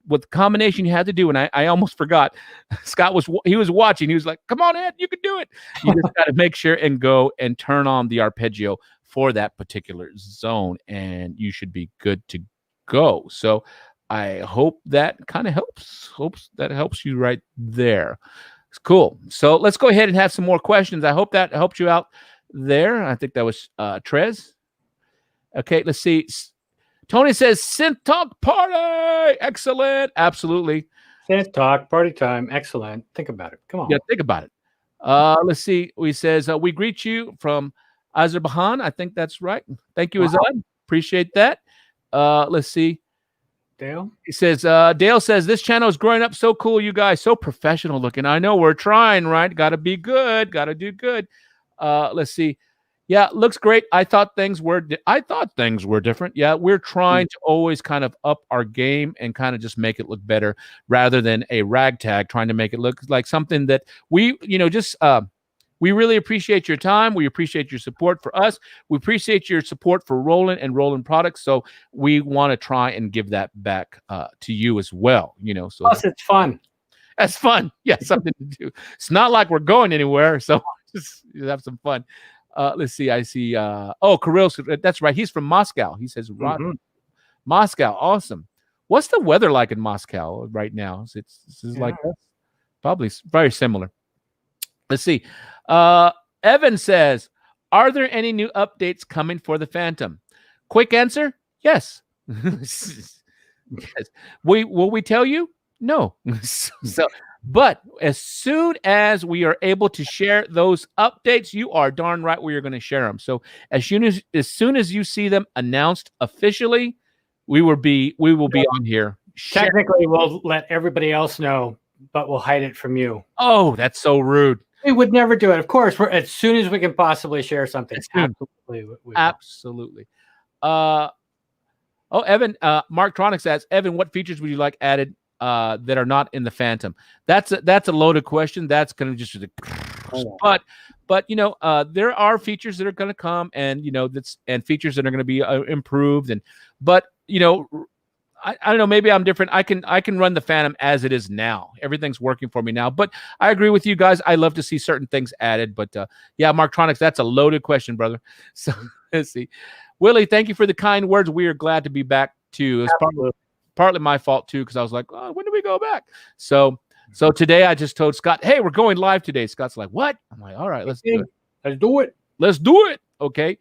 with the combination you had to do, and I almost forgot, Scott was watching. He was like, "Come on, Ed, you can do it." You just got to make sure and go and turn on the arpeggio for that particular zone, and you should be good to go. So I hope that kind of helps. Hopes that helps you right there. It's cool. So let's go ahead and have some more questions. I hope that helped you out there. I think that was Trez. Okay, let's see. Tony says, Synth Talk party. Excellent. Absolutely. Synth Talk party time. Excellent. Think about it. Come on. Yeah, think about it. Let's see. He says, we greet you from Azerbaijan. I think that's right. Thank you, Azad. Appreciate that. Let's see. Dale? He says, Dale says, this channel is growing up so cool, you guys. So professional looking. I know we're trying, right? Got to be good. Got to do good. Let's see. Yeah, looks great. I thought things were different. Yeah, we're trying to always kind of up our game and kind of just make it look better rather than a ragtag, trying to make it look like something that we, we really appreciate your time. We appreciate your support for us. We appreciate your support for Roland and Roland products. So we want to try and give that back to you as well. So plus it's fun. That's fun. Yeah, something to do. It's not like we're going anywhere. So just have some fun. Let's see. I see. Kirill. That's right. He's from Moscow. He says, Moscow. Awesome. What's the weather like in Moscow right now? It's like probably very similar. Let's see. Evan says, are there any new updates coming for the Fantom? Quick answer. Yes. Yes. Will we tell you? No. But as soon as we are able to share those updates, you are darn right we are going to share them. So as soon as you see them announced officially, we will be on here. Technically, we'll let everybody else know, but we'll hide it from you. Oh, that's so rude. We would never do it. Of course, as soon as we can possibly share something. Absolutely. Evan, Mark Tronic says, Evan, what features would you like added that are not in the Fantom? That's a loaded question. That's going to just but there are features that are going to come, and and features that are going to be improved, but I don't know, maybe I'm different. I can run the Fantom as it is now. Everything's working for me now, but I agree with you guys. I love to see certain things added, but yeah, Marktronics, that's a loaded question, brother. So let's see. Willie, thank you for the kind words. We are glad to be back too. It's partly my fault too, because I was like, oh, when do we go back? So today I just told Scott, hey, we're going live today. Scott's like, what? I'm like, all right, let's do it. Let's do it. Okay.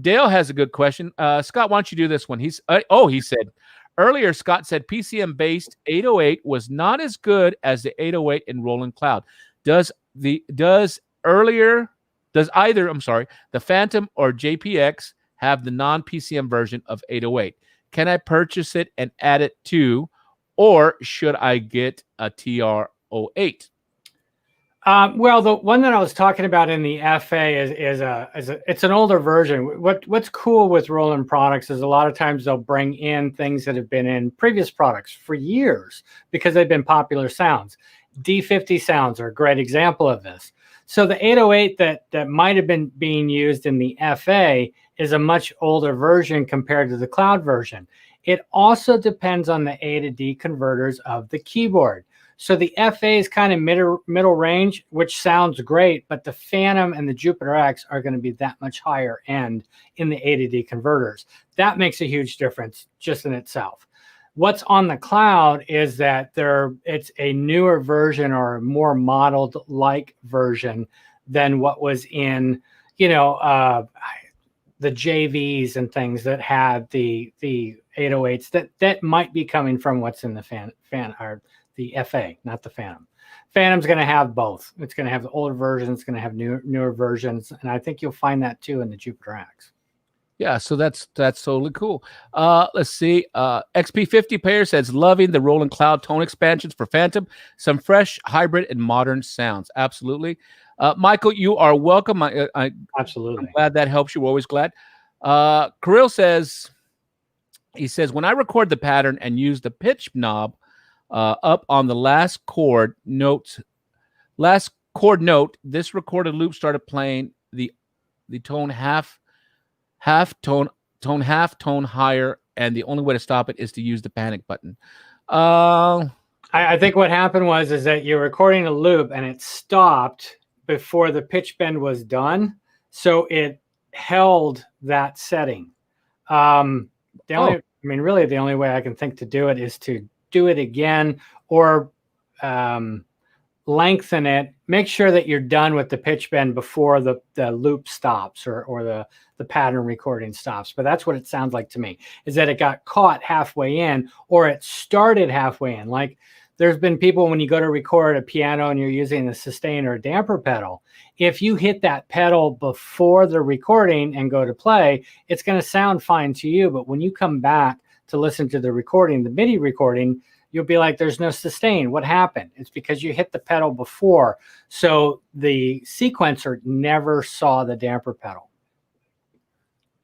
Dale has a good question. Scott, why don't you do this one? He said earlier, Scott said PCM based 808 was not as good as the 808 in Roland Cloud. Does either the Fantom or JPX have the non-PCM version of 808? Can I purchase it and add it to, or should I get a TR-08? Well, the one that I was talking about in the FA it's an older version. What's cool with Roland products is a lot of times they'll bring in things that have been in previous products for years because they've been popular sounds. D50 sounds are a great example of this. So the 808 that might have been being used in the FA is a much older version compared to the cloud version. It also depends on the A to D converters of the keyboard. So the FA is kind of middle range, which sounds great, but the Fantom and the Jupiter X are going to be that much higher end in the A to D converters. That makes a huge difference just in itself. What's on the cloud is that it's a newer version or a more modeled like version than what was in, the JVs and things that had the 808s that might be coming from what's in the the FA, not the Fantom. Fantom's going to have both. It's going to have the older versions. It's going to have newer versions. And I think you'll find that too in the Jupiter X. Yeah, so that's totally cool. Let's see. XP50 player says loving the Roland Cloud tone expansions for Fantom. Some fresh, hybrid, and modern sounds. Absolutely. Michael, you are welcome. I'm Absolutely. glad that helps you. We're always glad. Kirill says, he says, when I record the pattern and use the pitch knob up on the last chord note, this recorded loop started playing the tone half tone higher, and the only way to stop it is to use the panic button. I think what happened is that you're recording a loop and it stopped before the pitch bend was done, so it held that setting. Really the only way I can think to do it is to do it again, or lengthen it. Make sure that you're done with the pitch bend before the loop stops, or the pattern recording stops. But that's what it sounds like to me, is that it got caught halfway in, or it started halfway in. Like, there's been people, when you go to record a piano and you're using a sustain or a damper pedal, if you hit that pedal before the recording and go to play, it's going to sound fine to you. But when you come back to listen to the recording, the MIDI recording, you'll be like, there's no sustain. What happened? It's because you hit the pedal before. So the sequencer never saw the damper pedal.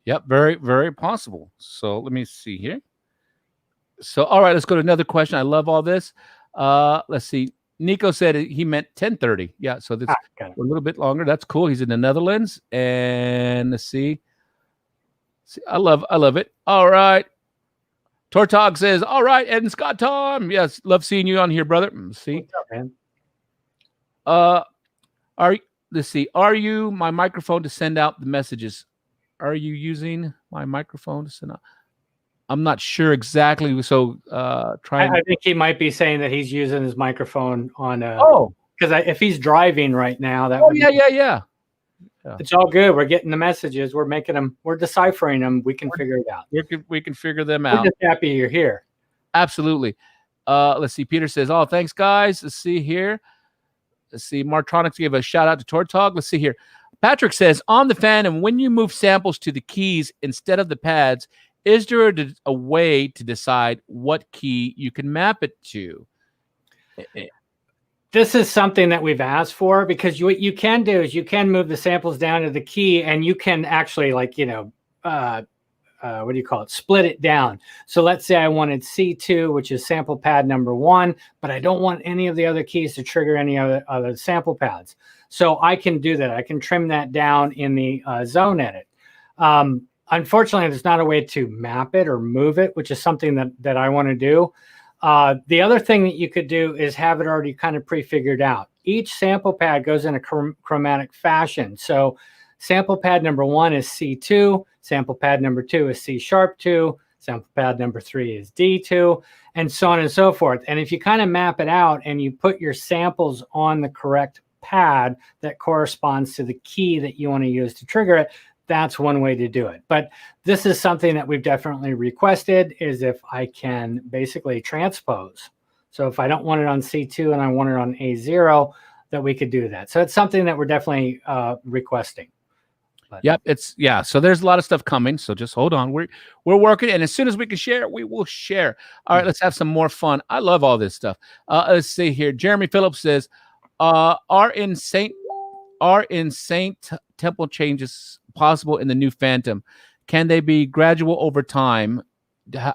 Yep, very, very possible. So let me see here. So, all right, let's go to another question. I love all this. Let's see. Nico said he meant 10:30. Yeah, so that's a little bit longer. That's cool. He's in the Netherlands. And let's see. I love it. All right. Tortog says, all right, Ed and Scott Tom. Yes, love seeing you on here, brother. See. What's up, man? Let's see. Are you my microphone to send out the messages? Are you using my microphone to send out? I'm not sure exactly. So I think he might be saying that he's using his microphone on because if he's driving right now, that yeah. It's all good. We're getting the messages. We're making them. We're deciphering them. We can figure it out. We can figure them out. We're just happy you're here. Absolutely. Let's see. Peter says, oh, thanks, guys. Let's see here. Let's see. Martronics gave a shout out to Tortog. Let's see here. Patrick says, on the Fantom, when you move samples to the keys instead of the pads, is there a way to decide what key you can map it to? This is something that we've asked for, because what you can do is you can move the samples down to the key, and you can actually, like, what do you call it? Split it down. So let's say I wanted C2, which is sample pad number 1, but I don't want any of the other keys to trigger any other sample pads. So I can do that. I can trim that down in the zone edit. Unfortunately, there's not a way to map it or move it, which is something that I want to do. The other thing that you could do is have it already kind of pre-figured out. Each sample pad goes in a chromatic fashion. So sample pad number 1 is C2, sample pad number 2 is C#2, sample pad number 3 is D2, and so on and so forth. And if you kind of map it out and you put your samples on the correct pad that corresponds to the key that you want to use to trigger it, that's one way to do it. But this is something that we've definitely requested, is if I can basically transpose. So if I don't want it on C2 and I want it on A0, that we could do that. So it's something that we're definitely requesting. But. Yep, so there's a lot of stuff coming. So just hold on. We're working, and as soon as we can share, we will share. All right, let's have some more fun. I love all this stuff. Let's see here. Jeremy Phillips says, are in Saint Temple changes possible in the new Fantom? Can they be gradual over time?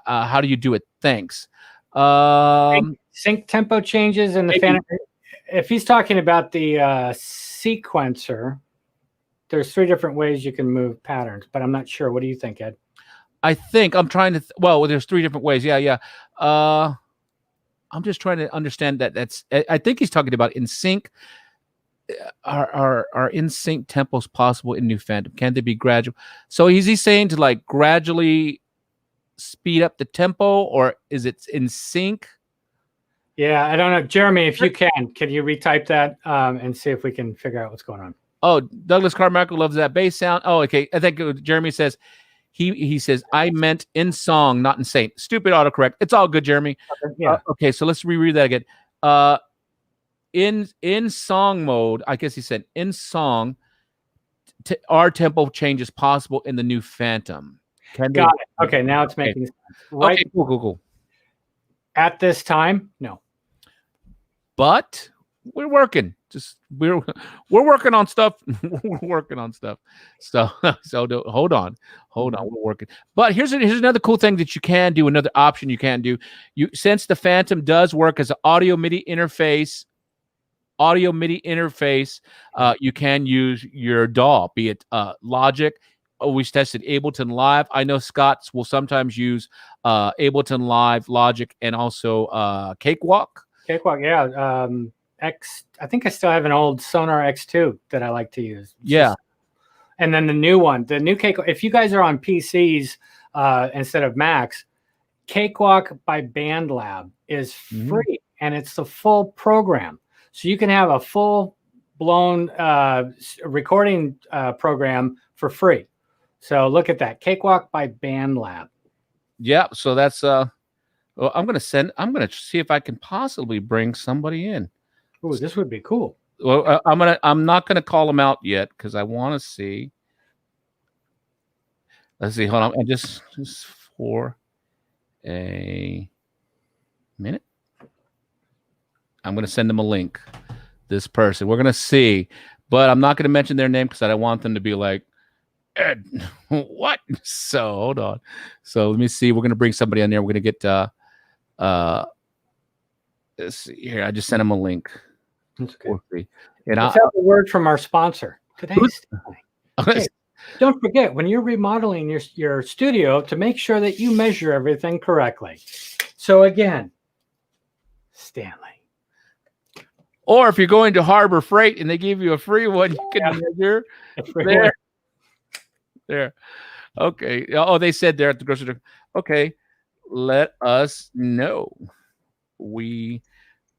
How do you do it? Thanks. Sync tempo changes in the Fantom. If he's talking about the sequencer, there's 3 different ways you can move patterns, but I'm not sure. What do you think, Ed? I think I'm trying to. Well, there's 3 different ways. Yeah. I'm just trying to understand that. I think he's talking about in sync. Are in sync tempos possible in new Fantom? Can they be gradual? So is he saying to like gradually speed up the tempo, or is it in sync? Yeah, I don't know. Jeremy, if you can you retype that and see if we can figure out what's going on? Oh, Douglas Carmichael loves that bass sound. Oh, okay. I think Jeremy says he says I meant in song, not in sync. Stupid autocorrect. It's all good, Jeremy. Yeah. Okay, so let's reread that again. In song mode, I guess he said in song are tempo changes possible in the new Fantom? Got it. Okay, now it's making sense. Right. Okay, cool. At this time, no. But we're working. We're working on stuff. We're working on stuff. So hold on. We're working. But here's another cool thing that you can do. Another option you can do. Since the Fantom does work as an audio MIDI interface, you can use your DAW, be it Logic. Always tested Ableton Live. I know Scott's will sometimes use Ableton Live, Logic, and also Cakewalk. Cakewalk, yeah. I think I still have an old Sonar X2 that I like to use. And then the new one, the new Cakewalk. If you guys are on PCs instead of Macs, Cakewalk by BandLab is free, and it's the full program. So you can have a full-blown recording program for free. So look at that, Cakewalk by BandLab. Yeah, so that's well, I'm gonna see if I can possibly bring somebody in. Oh, this would be cool. Well, I'm not gonna call them out yet because I want to see. Let's see. Hold on, and just for a minute, I'm gonna send them a link. This person, we're gonna see, but I'm not gonna mention their name because I don't want them to be like, Ed, what? So hold on. So let me see. We're gonna bring somebody on there. We're gonna get let's see here. I just sent him a link. That's good. And let's have a word from our sponsor today. Okay. Don't forget, when you're remodeling your studio, to make sure that you measure everything correctly. So again, Stanley. Or if you're going to Harbor Freight and they give you a free one, you can measure there. Okay. Oh, they said there at the grocery store. Okay. Let us know. We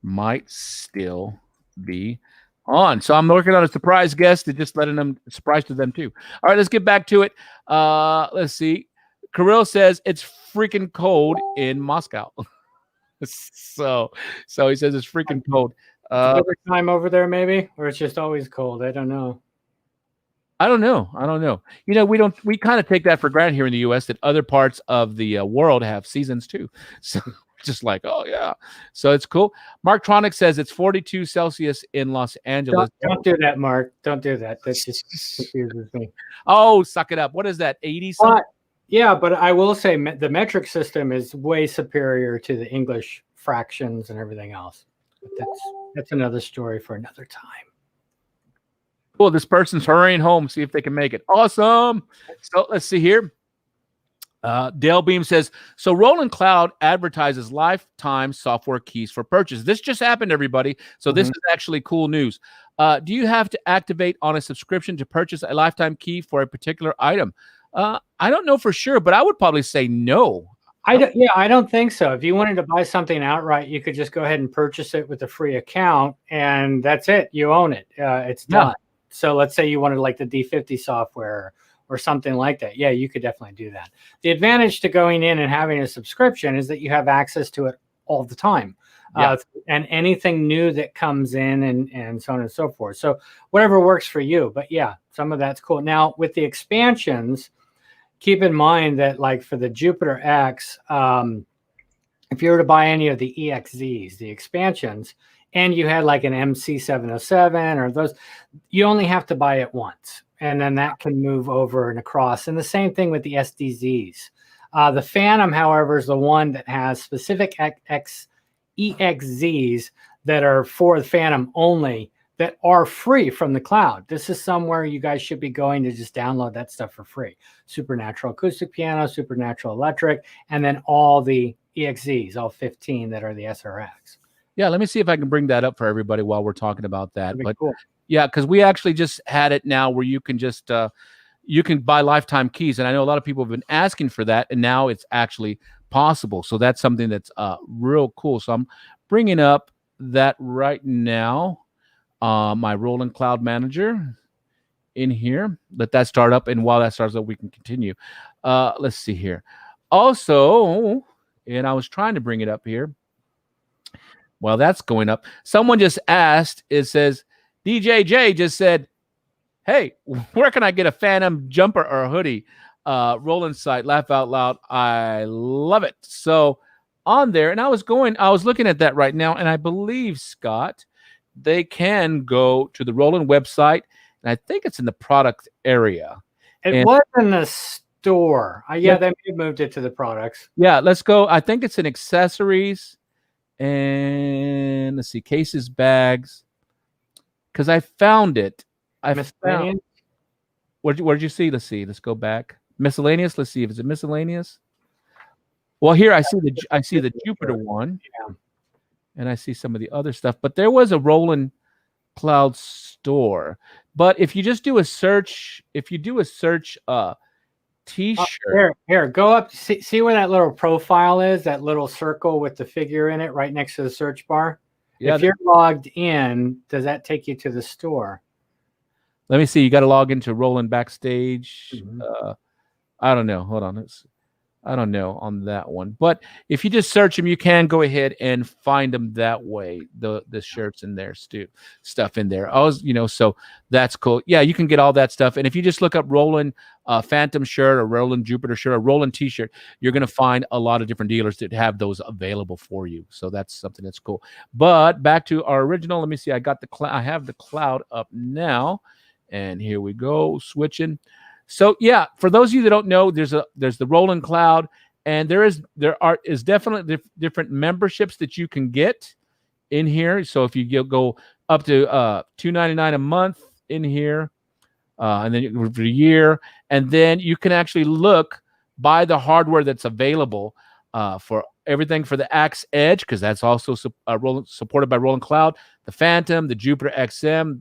might still be on. So I'm working on a surprise guest and just letting them surprise to them too. All right, let's get back to it. Let's see. Kirill says it's freaking cold in Moscow. so he says it's freaking cold. Time over there, maybe, or it's just always cold. I don't know. You know, we kind of take that for granted here in the U.S. that other parts of the world have seasons too. So just like, oh yeah. So it's cool. Mark Tronic says it's 42 Celsius in Los Angeles. Don't do that, Mark. Don't do that. That just confuses me. Oh, suck it up. What is that? 80 something? Yeah, but I will say the metric system is way superior to the English fractions and everything else. But that's another story for another time. Cool. This person's hurrying home. See if they can make it. Awesome. So let's see here. Dale Beam says, so Roland Cloud advertises lifetime software keys for purchase. This just happened, everybody. So this is actually cool news. Do you have to activate on a subscription to purchase a lifetime key for a particular item? I don't know for sure, but I would probably say no. I don't think so. If you wanted to buy something outright, you could just go ahead and purchase it with a free account, and that's it. You own it. It's done. So let's say you wanted like the D50 software or something like that. Yeah, you could definitely do that. The advantage to going in and having a subscription is that you have access to it all the time. And anything new that comes in and so on and so forth. So whatever works for you. But yeah, some of that's cool. Now with the expansions, keep in mind that like for the Jupiter X, if you were to buy any of the EXZs, the expansions, and you had like an MC707 or those, you only have to buy it once. And then that can move over and across. And the same thing with the SDZs. The Fantom, however, is the one that has specific EXZs that are for the Fantom only that are free from the cloud. This is somewhere you guys should be going to just download that stuff for free. Supernatural acoustic piano, Supernatural electric, and then all the EXZs, all 15 that are the SRX. Yeah, let me see if I can bring that up for everybody while we're talking about that. But cool. Yeah, because we actually just had it now where you can just you can buy lifetime keys, and I know a lot of people have been asking for that, and now it's actually possible. So that's something that's real cool. So I'm bringing up that right now. My Roland Cloud Manager in here. Let that start up, and while that starts up, we can continue. Let's see here. Also, and I was trying to bring it up here. While that's going up, someone just asked. It says DJ J just said, hey, where can I get a Fantom jumper or a hoodie? Roland site, laugh out loud. I love it. So on there, and I was looking at that right now, and I believe, Scott, they can go to the Roland website, and I think it's in the product area. It was in the store. Yeah, they moved it to the products. Yeah, let's go. I think it's in accessories, and let's see, cases, bags, because I found it. Where'd you see? Let's see. Let's go back. Miscellaneous. Let's see if it's miscellaneous. Well, here I see the Jupiter one, and I see some of the other stuff. But there was a Roland Cloud store. But if you just do a search, T-shirt. Here, go up. See where that little profile is? That little circle with the figure in it, right next to the search bar. Yeah, if you're logged in, does that take you to the store? Let me see. You got to log into Roland Backstage. I don't know. Hold on. I don't know on that one. But if you just search them, you can go ahead and find them that way. The shirts in there, stuff in there. So that's cool. Yeah, you can get all that stuff. And if you just look up Roland Fantom shirt or Roland Jupiter shirt or Roland T-shirt, you're going to find a lot of different dealers that have those available for you. So that's something that's cool. But back to our original. Let me see. I have the Cloud up now. And here we go, switching. So yeah, for those of you that don't know, there's the Roland Cloud, and there is definitely different memberships that you can get in here. So if you go up to $2.99 a month in here, and then for a year, and then you can actually buy the hardware that's available for everything for the Axe Edge, because that's also supported by Roland Cloud, the Fantom, the Jupiter XM,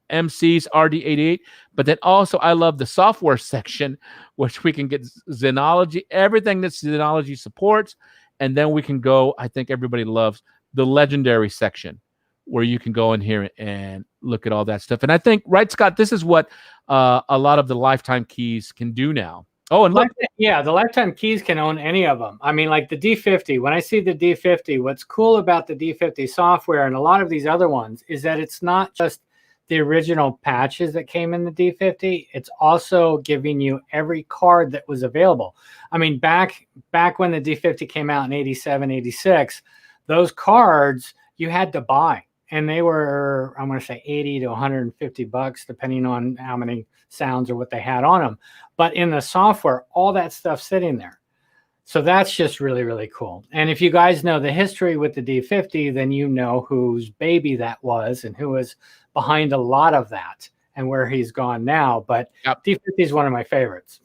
MC's RD88, but then also I love the software section, which we can get Xenology, everything that Xenology supports, and then we can go, I think everybody loves the Legendary section, where you can go in here and look at all that stuff. And I think, right, Scott, this is what a lot of the lifetime keys can do now. Oh, and look, the lifetime keys can own any of them. I mean, like the D50, when I see the D50, what's cool about the D50 software and a lot of these other ones is that it's not just the original patches that came in the D50, it's also giving you every card that was available. I mean, back when the D50 came out in 87, 86, those cards you had to buy. And they were, I'm going to say 80 to 150 bucks, depending on how many sounds or what they had on them. But in the software, all that stuff's sitting there. So that's just really, really cool. And if you guys know the history with the D50, then you know whose baby that was and who was behind a lot of that and where he's gone now. But D50 is one of my favorites,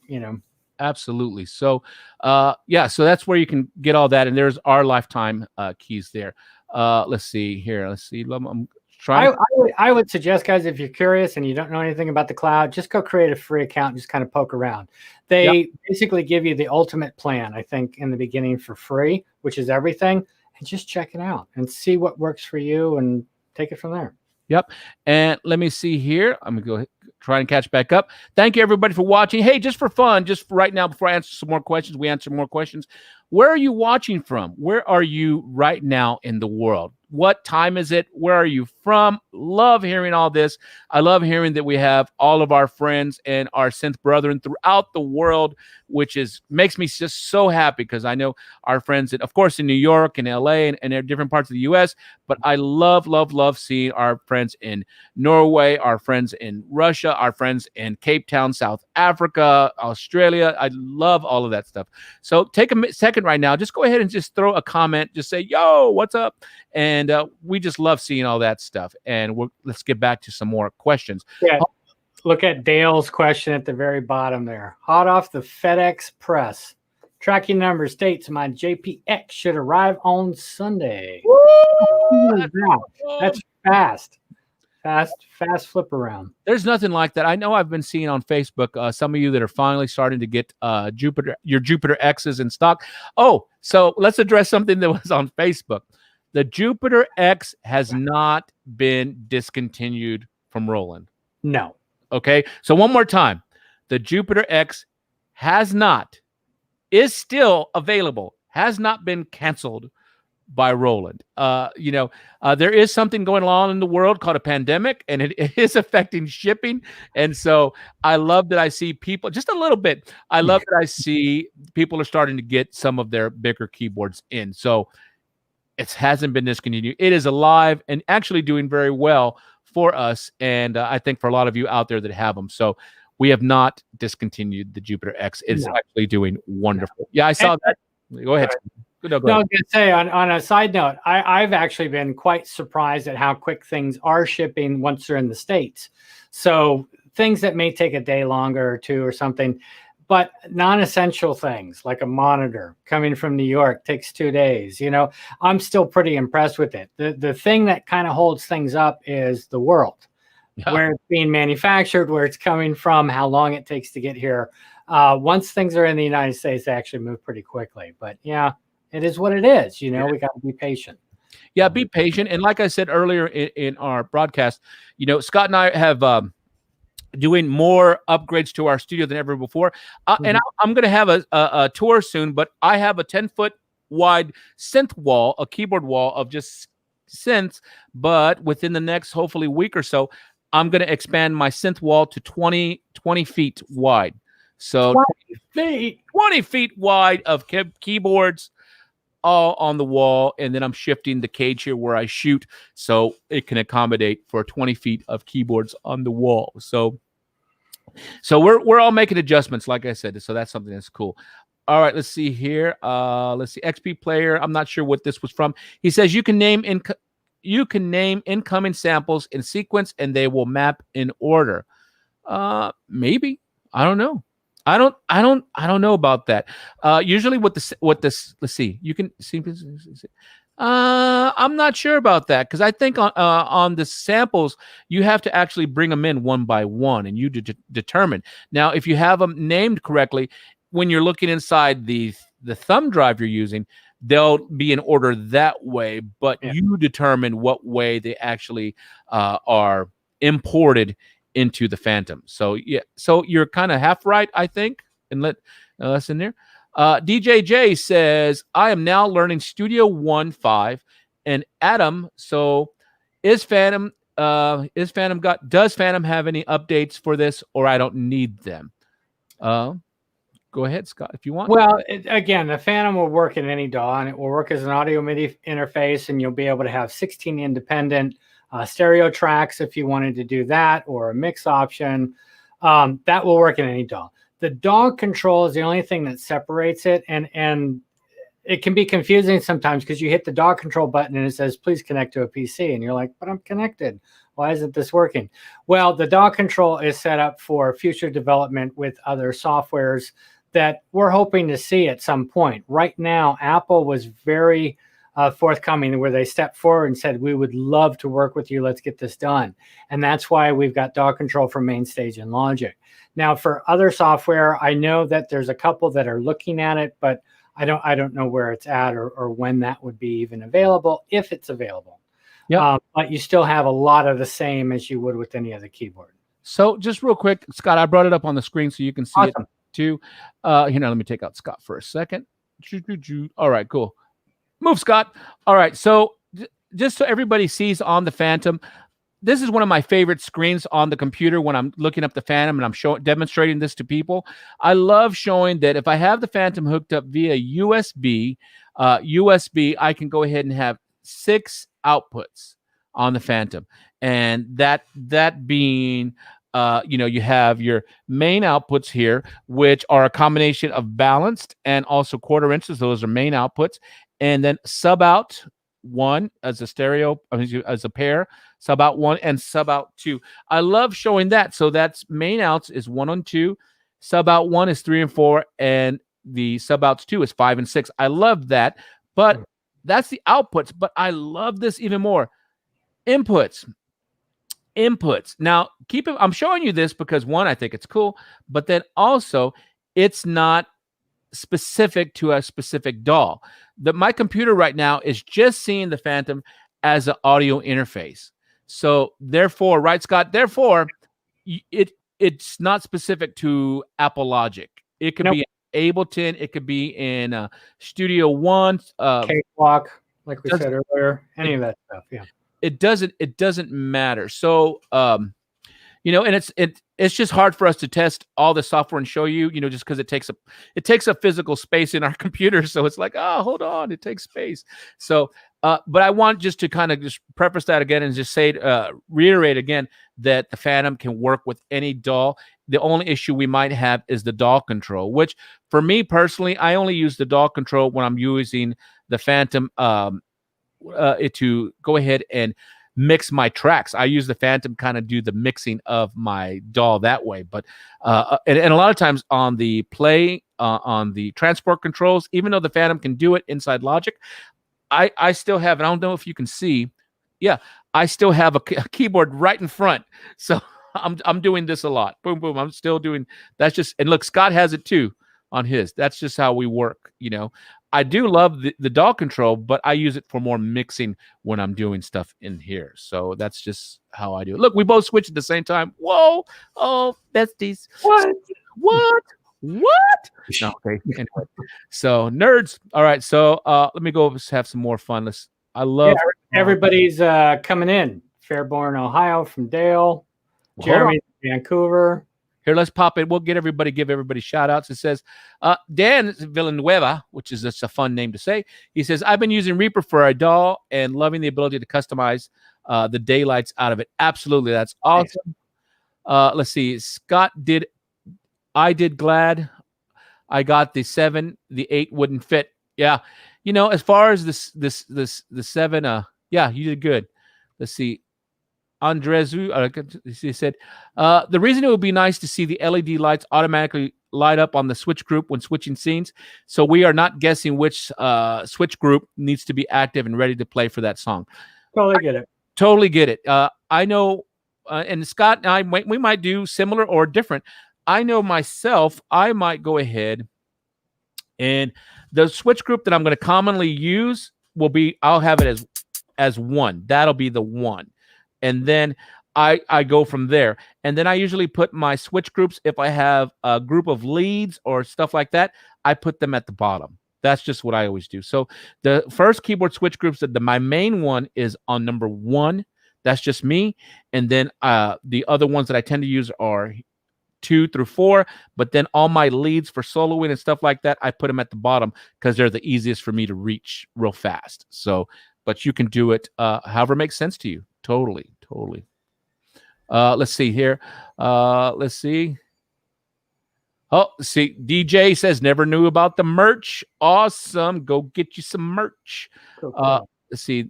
Absolutely. So, so that's where you can get all that. And there's our lifetime keys there. Let's see here. Let's see. I'm trying. I would suggest, guys, if you're curious and you don't know anything about the cloud, just go create a free account and just kind of poke around. They basically give you the ultimate plan, I think, in the beginning for free, which is everything. And just check it out and see what works for you and take it from there. Yep. And let me see here. I'm going to go ahead, try and catch back up. Thank you, everybody, for watching. Hey, just for fun, just right now, before I answer some more questions, we answer more questions. Where are you watching from? Where are you right now in the world? What time is it? Where are you from? Love hearing all this. I love hearing that we have all of our friends and our synth brethren throughout the world, which makes me just so happy, because I know our friends, of course, in New York and LA and different parts of the US, but I love, love, love seeing our friends in Norway, our friends in Russia, our friends in Cape Town, South Africa, Australia. I love all of that stuff. So take a second right now. Just go ahead and just throw a comment. Just say, yo, what's up? And we just love seeing all that stuff. And let's get back to some more questions. Yeah. Look at Dale's question at the very bottom there. Hot off the FedEx press. Tracking number states my JPX should arrive on Sunday. Woo! That's fast. Fast flip around. There's nothing like that. I know I've been seeing on Facebook some of you that are finally starting to get your Jupiter X's in stock. Oh, so let's address something that was on Facebook. The Jupiter X has not been discontinued from Roland. No. Okay, so one more time. The Jupiter X is still available, has not been canceled by Roland. There is something going on in the world called a pandemic, and it is affecting shipping. And so I love that I see people just a little bit. I love that I see people are starting to get some of their bigger keyboards in. So it hasn't been discontinued. It is alive and actually doing very well for us. And I think for a lot of you out there that have them. So we have not discontinued the Jupiter X. It's actually doing wonderful. Yeah, I saw that. Go ahead. No, I was going to say, on a side note, I've actually been quite surprised at how quick things are shipping once they're in the States. So things that may take a day longer or two or something, but non-essential things like a monitor coming from New York takes 2 days. I'm still pretty impressed with it. The thing that kind of holds things up is the world, where it's being manufactured, where it's coming from, how long it takes to get here. Once things are in the United States, they actually move pretty quickly. But yeah, it is what it is. We got to be patient. Yeah, be patient. And like I said earlier in our broadcast, Scott and I have doing more upgrades to our studio than ever before. And I'm going to have a tour soon, but I have a 10-foot wide synth wall, a keyboard wall of just synths. But within the next, hopefully, week or so, I'm going to expand my synth wall to 20 feet wide. So 20 feet wide of keyboards all on the wall, and then I'm shifting the cage here where I shoot so it can accommodate for 20 feet of keyboards on the wall. So we're all making adjustments, like I said. So that's something that's cool. All right, let's see here. Let's see, XP Player. I'm not sure what this was from. He says you can name incoming samples in sequence, and they will map in order. Maybe, I don't know. I don't know about that. Usually with this, let's see. You can see. I'm not sure about that, because I think on the samples you have to actually bring them in one by one, and you determine. Now, if you have them named correctly, when you're looking inside the thumb drive you're using, they'll be in order that way. But you determine what way they actually are imported into the Fantom. So so you're kind of half right, I think, and let us in there. DJJ says, I am now learning Studio 1.5 and Atom. So does Fantom have any updates for this, or I don't need them? Go ahead, Scott, if you want. Well, again, the Fantom will work in any DAW, and it will work as an audio MIDI interface, and you'll be able to have 16 independent stereo tracks if you wanted to do that, or a mix option. That will work in any DAW. The DAW control is the only thing that separates it, and it can be confusing sometimes because you hit the DAW control button and it says, please connect to a PC, and you're like, but I'm connected. Why isn't this working? Well, the DAW control is set up for future development with other softwares that we're hoping to see at some point. Right now, Apple was very forthcoming, where they stepped forward and said, we would love to work with you. Let's get this done. And that's why we've got DAW control for MainStage and Logic. Now, for other software, I know that there's a couple that are looking at it, but I don't know where it's at or when that would be even available, if it's available. Yeah. But you still have a lot of the same as you would with any other keyboard. So just real quick, Scott, I brought it up on the screen so you can see it too. Here, now let me take out Scott for a second. All right, cool. Move, Scott. All right, so just so everybody sees on the Fantom, this is one of my favorite screens on the computer when I'm looking up the Fantom and I'm demonstrating this to people. I love showing that if I have the Fantom hooked up via USB, I can go ahead and have 6 outputs on the Fantom, and that being you have your main outputs here, which are a combination of balanced and also quarter inches. Those are main outputs. And then sub out 1 as a stereo, as a pair, sub out 1 and sub out 2. I love showing that. So that's main outs is 1 and 2, sub out 1 is 3 and 4, and the sub outs 2 is 5 and 6. I love that. But that's the outputs. But I love this even more. Inputs. Now, I'm showing you this because, one, I think it's cool, but then also it's not specific to a specific DAW. My computer right now is just seeing the Fantom as an audio interface. So therefore, right, Scott? Therefore, it's not specific to Apple Logic. It could be in Ableton. It could be in Studio One. Cakewalk. like we said earlier, any of that stuff. Yeah. It doesn't matter. So, and it's just hard for us to test all the software and show you, just because it takes a physical space in our computer. So it's like, oh, hold on, it takes space. So, but I want just to kind of just preface that again and just say, reiterate again that the Fantom can work with any DAW. The only issue we might have is the DAW control, which for me personally, I only use the DAW control when I'm using the Fantom to go ahead and mix my tracks. I use the Fantom kind of do the mixing of my DAW that way. But and a lot of times on the play on the transport controls, even though the Fantom can do it inside Logic, I still have, and I don't know if you can see, I still have a keyboard right in front. So I'm doing this a lot. Boom, boom. I'm still doing, that's just, and look, Scott has it too on his. That's just how we work, I do love the DAW control, but I use it for more mixing when I'm doing stuff in here. So that's just how I do it. Look, we both switched at the same time. Whoa. Oh, besties. What? No, okay. Anyway. So nerds. All right. So let me go have some more fun. I love everybody's coming in. Fairborn, Ohio from Dale. Jeremy, Vancouver. Here, let's pop it. We'll give everybody shout outs. It says, Dan Villanueva, which is just a fun name to say. He says, I've been using Reaper for a DAW and loving the ability to customize the daylights out of it. Absolutely. That's awesome. Let's see. Scott did glad I got the 7, the 8 wouldn't fit. Yeah. As far as the 7, yeah, you did good. Let's see. Andrezu, he said, the reason it would be nice to see the LED lights automatically light up on the switch group when switching scenes, so we are not guessing which switch group needs to be active and ready to play for that song. Totally get it. I know, and Scott and I, we might do similar or different. I know myself, I might go ahead and the switch group that I'm going to commonly use will be, I'll have it as 1. That'll be the 1. And then I go from there. And then I usually put my switch groups, if I have a group of leads or stuff like that, I put them at the bottom. That's just what I always do. So the first keyboard switch groups, my main one is on number 1. That's just me. And then the other ones that I tend to use are 2 through 4. But then all my leads for soloing and stuff like that, I put them at the bottom because they're the easiest for me to reach real fast. So, but you can do it however makes sense to you. Totally. Let's see here. Let's see. Oh, see, DJ says never knew about the merch. Awesome. Go get you some merch. Cool. Let's see.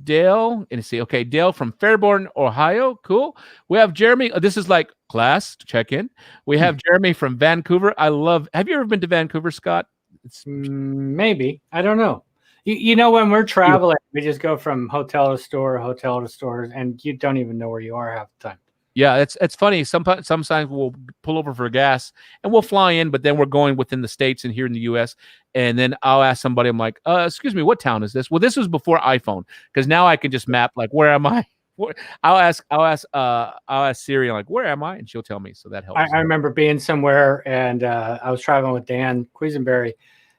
Dale, and see, okay, Dale from Fairborn, Ohio. Cool. We have Jeremy. This is like class to check in. We have Jeremy from Vancouver. Have you ever been to Vancouver, Scott? Maybe. I don't know. When we're traveling, we just go from hotel to store, and you don't even know where you are half the time. Yeah, it's funny. Sometimes we'll pull over for gas and we'll fly in, but then we're going within the States and here in the U.S. And then I'll ask somebody, I'm like, excuse me, what town is this? Well, this was before iPhone, because now I can just map, like, where am I? I'll ask Siri, like, where am I? And she'll tell me. So that helps. I remember being somewhere and I was traveling with Dan Quisenberry.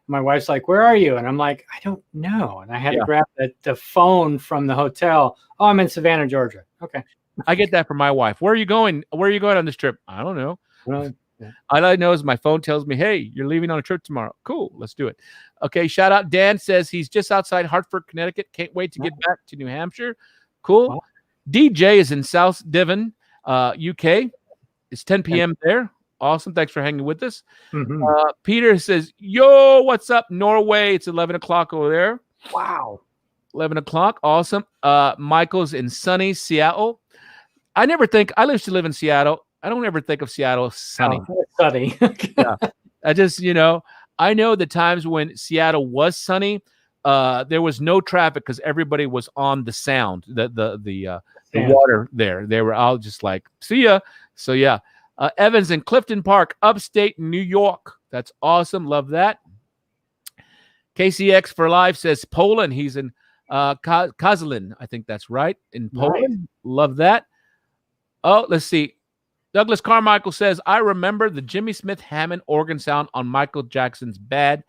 My wife's like, where are you? And I'm like, I don't know. And I had to grab the phone from the hotel. Oh, I'm in Savannah, Georgia. Okay. I get that from my wife. Where are you going? Where are you going on this trip? I don't know. All I know is my phone tells me, hey, you're leaving on a trip tomorrow. Cool. Let's do it. Okay. Shout out. Dan says he's just outside Hartford, Connecticut. Can't wait to get back to New Hampshire. Cool. Wow. DJ is in South Devon, UK. It's 10 p.m. there. Awesome. Thanks for hanging with us. Mm-hmm. Peter says, yo, what's up, Norway? It's 11 o'clock over there. Wow. 11 o'clock. Awesome. Michael's in sunny Seattle. I used to live in Seattle. I don't ever think of Seattle sunny. Sunny. Yeah. I just, I know the times when Seattle was sunny, there was no traffic because everybody was on the sound, the water there. They were all just like, see ya. So yeah. Evans in Clifton Park, upstate New York. That's awesome. Love that. KCX for Life says Poland. He's in Kozlin. I think that's right. In Poland. Nice. Love that. Oh, let's see. Douglas Carmichael says, I remember the Jimmy Smith Hammond organ sound on Michael Jackson's Bad.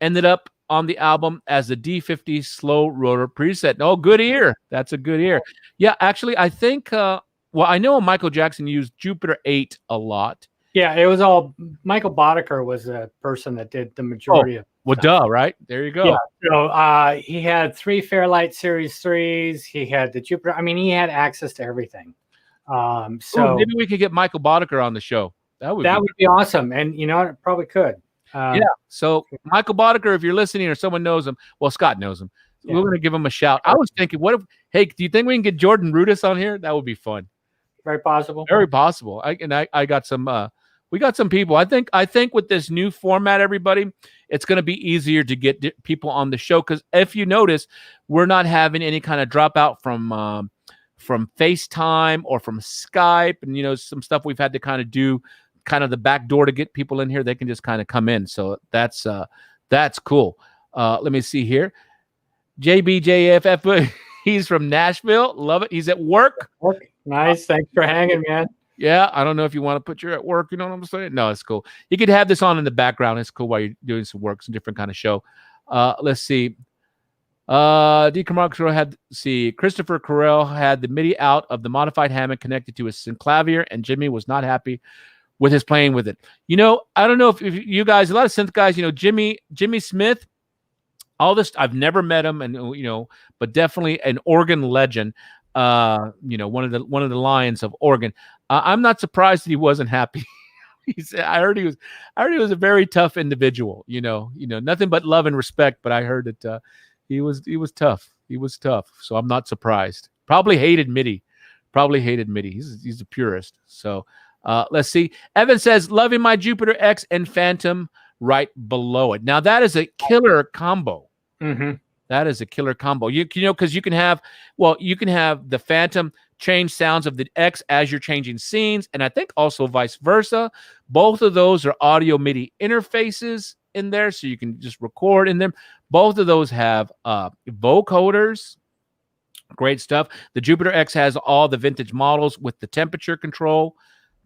Ended up on the album as the D50 slow rotor preset. Oh, good ear. That's a good ear. Yeah, actually, I think. Well, I know Michael Jackson used Jupiter 8 a lot. Yeah, it was all Michael Boddicker was the person that did the majority of well, stuff. duh, right? There you go. Yeah. So he had 3 Fairlight Series 3s. He had the Jupiter. I mean, he had access to everything. So maybe we could get Michael Boddicker on the show. That would be awesome. And you know, it probably could. Yeah. So Michael Boddicker, if you're listening or someone knows him, well, Scott knows him. Yeah. We're going to give him a shout. I was thinking, what if? Hey, do you think we can get Jordan Rudess on here? That would be fun. Very possible. Very possible. I got some. We got some people. I think with this new format, everybody, it's going to be easier to get people on the show because if you notice, we're not having any kind of dropout from FaceTime or from Skype, and you know some stuff we've had to kind of do, kind of the back door to get people in here. They can just kind of come in. So that's cool. Let me see here. JBJFF. He's from Nashville. Love it. He's at work. Nice. Thanks for hanging, man. Yeah, I don't know if you want to put you at work. You know what I'm saying? No, it's cool. You could have this on in the background. It's cool while you're doing some work, some different kind of show. Let's see. Christopher Carell had the MIDI out of the modified Hammond connected to his synclavier, and Jimmy was not happy with his playing with it. You know, I don't know if you guys, a lot of synth guys, you know, Jimmy Smith, all this, I've never met him, and you know, but definitely an organ legend. You know, one of the lions of Oregon. I'm not surprised that he wasn't happy. He said, I heard he was a very tough individual. You know, nothing but love and respect. But I heard that he was tough. He was tough. So I'm not surprised. Probably hated MIDI. He's a purist. So let's see. Evan says, loving my Jupiter X and Fantom right below it. Now that is a killer combo. Mm-hmm. That is a killer combo. You know, because you can have the Fantom change sounds of the X as you're changing scenes, and I think also vice versa. Both of those are audio MIDI interfaces in there, so you can just record in them. Both of those have vocoders. Great stuff. The Jupiter X has all the vintage models with the temperature control.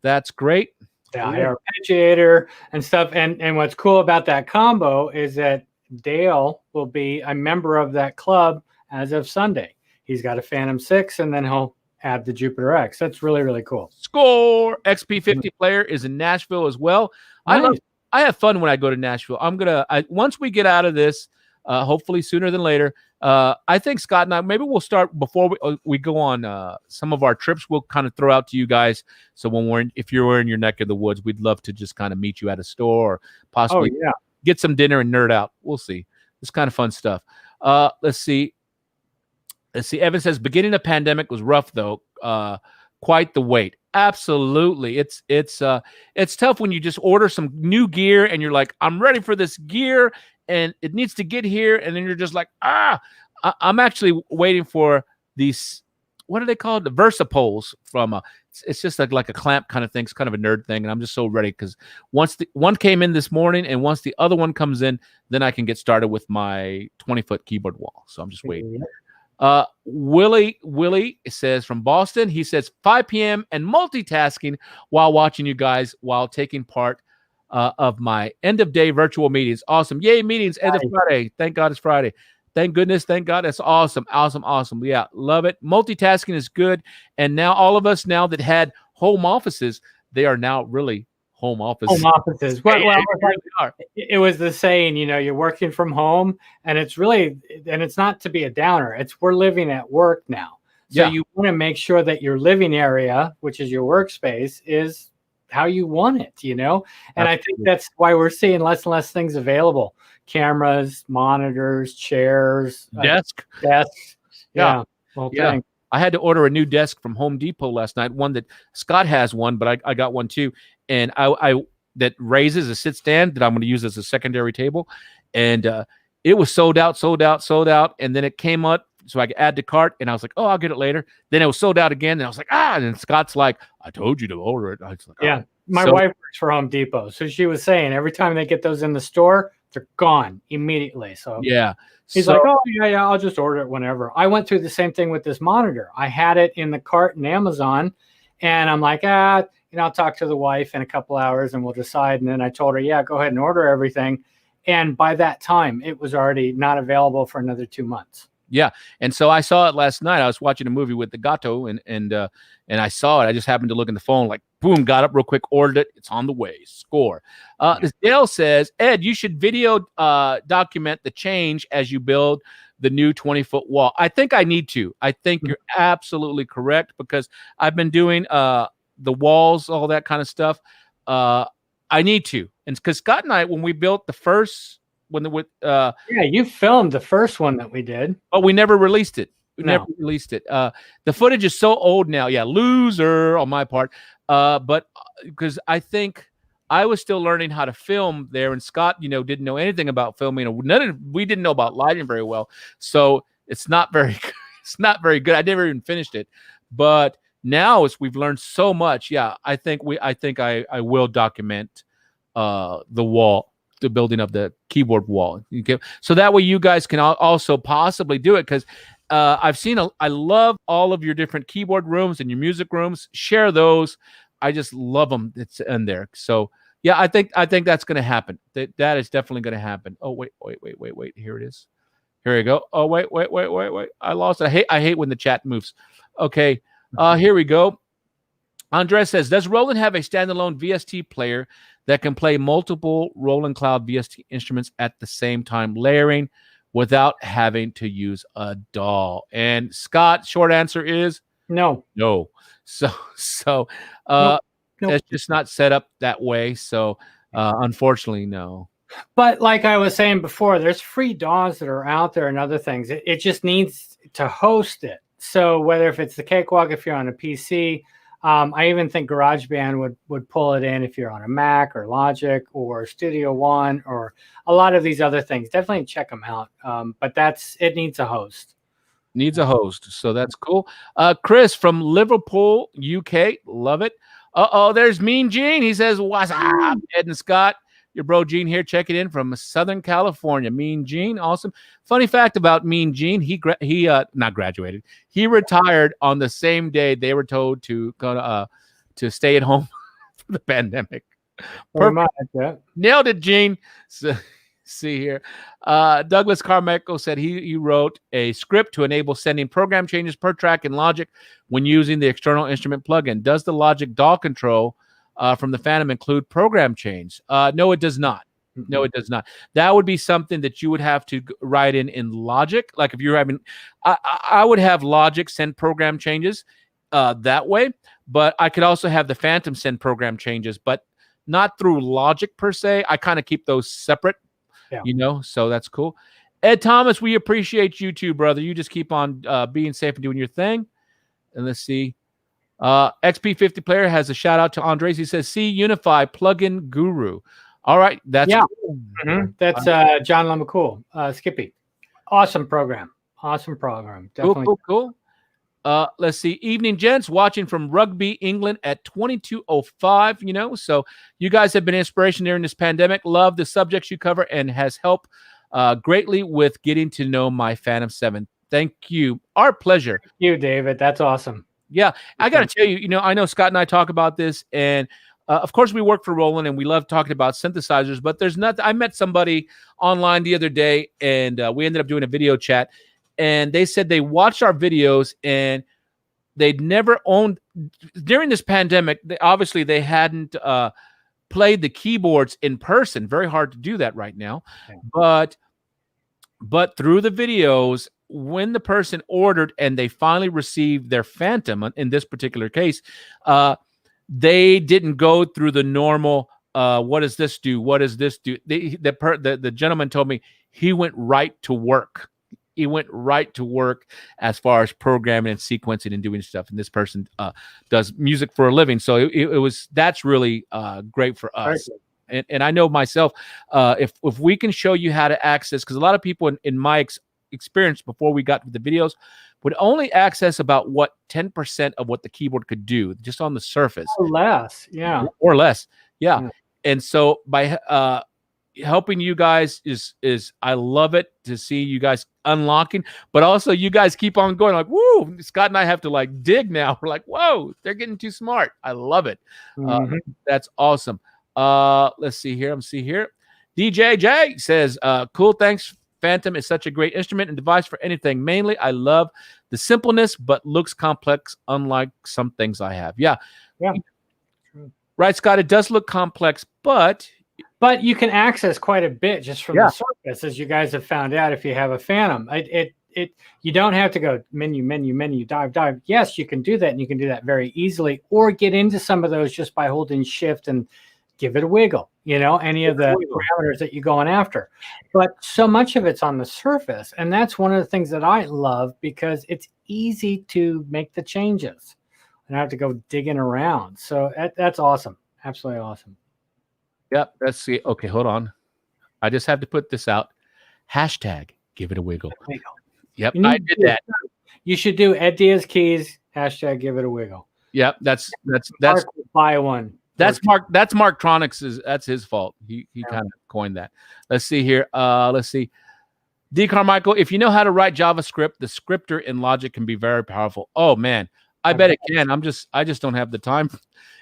That's great. Yeah, arpeggiator and stuff. And what's cool about that combo is that Dale will be a member of that club as of Sunday. He's got a Fantom 6, and then he'll add the Jupiter X. That's really, really cool. Score! XP50 player is in Nashville as well. Nice. I have fun when I go to Nashville. Once we get out of this, hopefully sooner than later, I think Scott and I, maybe we'll start before we go on some of our trips. We'll kind of throw out to you guys. So if you're in your neck of the woods, we'd love to just kind of meet you at a store or possibly get some dinner and nerd out. We'll see. It's kind of fun stuff. Let's see. Evan says, beginning of pandemic was rough though. Quite the wait. Absolutely. It's tough when you just order some new gear and you're like, I'm ready for this gear and it needs to get here. And then you're just like, I'm actually waiting for these, what are they called? The Versapoles from it's just like a clamp kind of thing. It's kind of a nerd thing. And I'm just so ready because once the one came in this morning and once the other one comes in, then I can get started with my 20-foot keyboard wall. So I'm just waiting. Willie says from Boston, he says 5 p.m. and multitasking while watching you guys while taking part of my end of day virtual meetings. Awesome. Yay, meetings end of Friday. Thank God it's Friday. Thank goodness. Thank God. That's awesome. Awesome. Yeah, love it. Multitasking is good. And now all of us now that had home offices, they are now really home offices. Well, it was the saying, you know, you're working from home and it's not to be a downer. We're living at work now. So you want to make sure that your living area, which is your workspace, is how you want it, you know? And I think that's why we're seeing less and less things available. Cameras, monitors, chairs, desks. Yeah. I had to order a new desk from Home Depot last night. One that Scott has one, but I got one too. And I that raises a sit stand that I'm going to use as a secondary table. And it was sold out. And then it came up so I could add to cart. And I was like, oh, I'll get it later. Then it was sold out again. And I was like, And then Scott's like, I told you to order it. I was like, My wife works for Home Depot. So she was saying every time they get those in the store, they're gone immediately. So he's like, oh, yeah, I'll just order it whenever. I went through the same thing with this monitor. I had it in the cart in Amazon. And I'm like, I'll talk to the wife in a couple hours and we'll decide. And then I told her, go ahead and order everything. And by that time, it was already not available for another 2 months. Yeah, and so I saw it last night. I was watching a movie with the gato, and I saw it. I just happened to look in the phone, like boom, got up real quick, ordered it. It's on the way. Score. This Dale says, Ed, you should video document the change as you build the new 20-foot wall. I think I need to. I think you're absolutely correct, because I've been doing the walls, all that kind of stuff. I need to, and because Scott and I, when we built the first. Yeah, you filmed the first one that we did, but we never released it. Never released it. The footage is so old now. Yeah, loser on my part. But because I think I was still learning how to film there, and Scott, didn't know anything about filming. We didn't know about lighting very well, so it's not very good. I never even finished it. But now, as we've learned so much, yeah, I think I will document the wall. The building of the keyboard wall. So that way you guys can also possibly do it, because I love all of your different keyboard rooms and your music rooms. Share those. I just love them. It's in there. So yeah, I think that's going to happen. That is definitely going to happen. Oh, wait. Here it is. Here we go. Oh, wait. I lost it. I hate when the chat moves. Okay. Here we go. Andres says, does Roland have a standalone VST player that can play multiple Roland Cloud VST instruments at the same time, layering without having to use a DAW? And Scott, short answer is no. So Nope. It's just not set up that way. So unfortunately, no. But like I was saying before, there's free DAWs that are out there and other things. It just needs to host it. So whether if it's the Cakewalk, if you're on a PC, I even think GarageBand would pull it in if you're on a Mac or Logic or Studio One or a lot of these other things. Definitely check them out. But it needs a host. So that's cool. Chris from Liverpool, UK, love it. There's Mean Gene. He says, what's up, Ed and Scott? Your bro Gene here, checking in from Southern California. Mean Gene, awesome. Funny fact about Mean Gene, he not graduated. He retired on the same day they were told to go to stay at home for the pandemic. Perfect. Nailed it, Gene. So, see here. Douglas Carmichael said he wrote a script to enable sending program changes per track in Logic when using the external instrument plugin. Does the Logic DAW control from the Fantom include program change? No, it does not. No, it does not. That would be something that you would have to write in Logic. Like if you're having, I would have Logic send program changes that way, but I could also have the Fantom send program changes, but not through Logic per se. I kind of keep those separate, so that's cool. Ed Thomas, we appreciate you too, brother. You just keep on being safe and doing your thing. And let's see. XP50 player has a shout out to Andres. He says, "See Unify plugin guru." All right, that's cool. That's John Lamacool, Skippy. Awesome program. Definitely cool. Let's see. Evening, gents. Watching from Rugby, England at 22:05. So you guys have been inspiration during this pandemic. Love the subjects you cover and has helped greatly with getting to know my Fantom 7. Thank you. Our pleasure. Thank you, David. That's awesome. Yeah, I got to tell you, I know Scott and I talk about this, and of course we work for Roland, and we love talking about synthesizers, but there's nothing. I met somebody online the other day, and we ended up doing a video chat, and they said they watched our videos, and they'd never owned, during this pandemic, they hadn't played the keyboards in person. Very hard to do that right now, but through the videos, when the person ordered and they finally received their Fantom, in this particular case, they didn't go through the normal, what does this do? What does this do? The gentleman told me he went right to work. He went right to work as far as programming and sequencing and doing stuff. And this person does music for a living. So that's really great for us. And I know myself, if we can show you how to access, because a lot of people in my experience before we got to the videos would only access about 10% of what the keyboard could do just on the surface, or less. And so by helping you guys is I love it to see you guys unlocking, but also you guys keep on going like, woo, Scott and I have to like dig now. We're like, whoa, they're getting too smart. I love it. That's awesome. Let's see here. DJJ says, cool, thanks. Fantom is such a great instrument and device for anything. Mainly, I love the simpleness, but looks complex, unlike some things I have. Yeah. Right, Scott, it does look complex, but you can access quite a bit just from the surface, as you guys have found out if you have a Fantom. You don't have to go menu, dive. Yes, you can do that, and you can do that very easily, or get into some of those just by holding shift and give it a wiggle, any of the parameters that you're going after. But so much of it's on the surface, and that's one of the things that I love, because it's easy to make the changes and I have to go digging around. So that's awesome. Absolutely awesome. Yep. Let's see. Okay, hold on. I just have to put this out. Hashtag give it a wiggle. Yep, I did that. You should do Ed Diaz keys. Hashtag give it a wiggle. Yep, that's buy one. That's Marktronics. That's his fault. He kind of coined that. Let's see here. Let's see. D. Carmichael, if you know how to write JavaScript, the scripter in Logic can be very powerful. Oh man, I bet it can. I just don't have the time.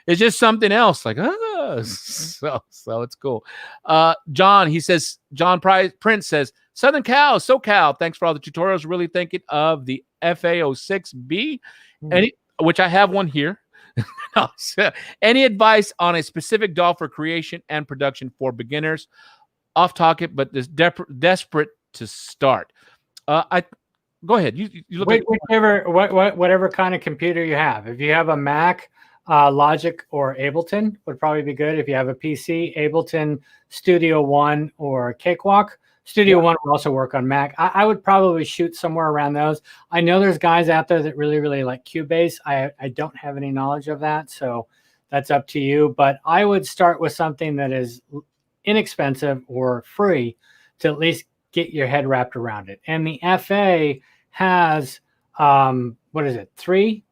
It's just something else. Like, so it's cool. John, he says, Prince says, Southern Cal, SoCal, thanks for all the tutorials. Really thinking of the FA06B, which I have one here. Any advice on a specific DAW for creation and production for beginners? Off topic, but this desperate to start. Go ahead. You look whatever kind of computer you have. If you have a Mac, Logic or Ableton would probably be good. If you have a PC, Ableton, Studio One, or Cakewalk. Studio One will also work on Mac. I would probably shoot somewhere around those. I know there's guys out there that really, really like Cubase. I don't have any knowledge of that, so that's up to you. But I would start with something that is inexpensive or free to at least get your head wrapped around it. And the FA has, what is it, three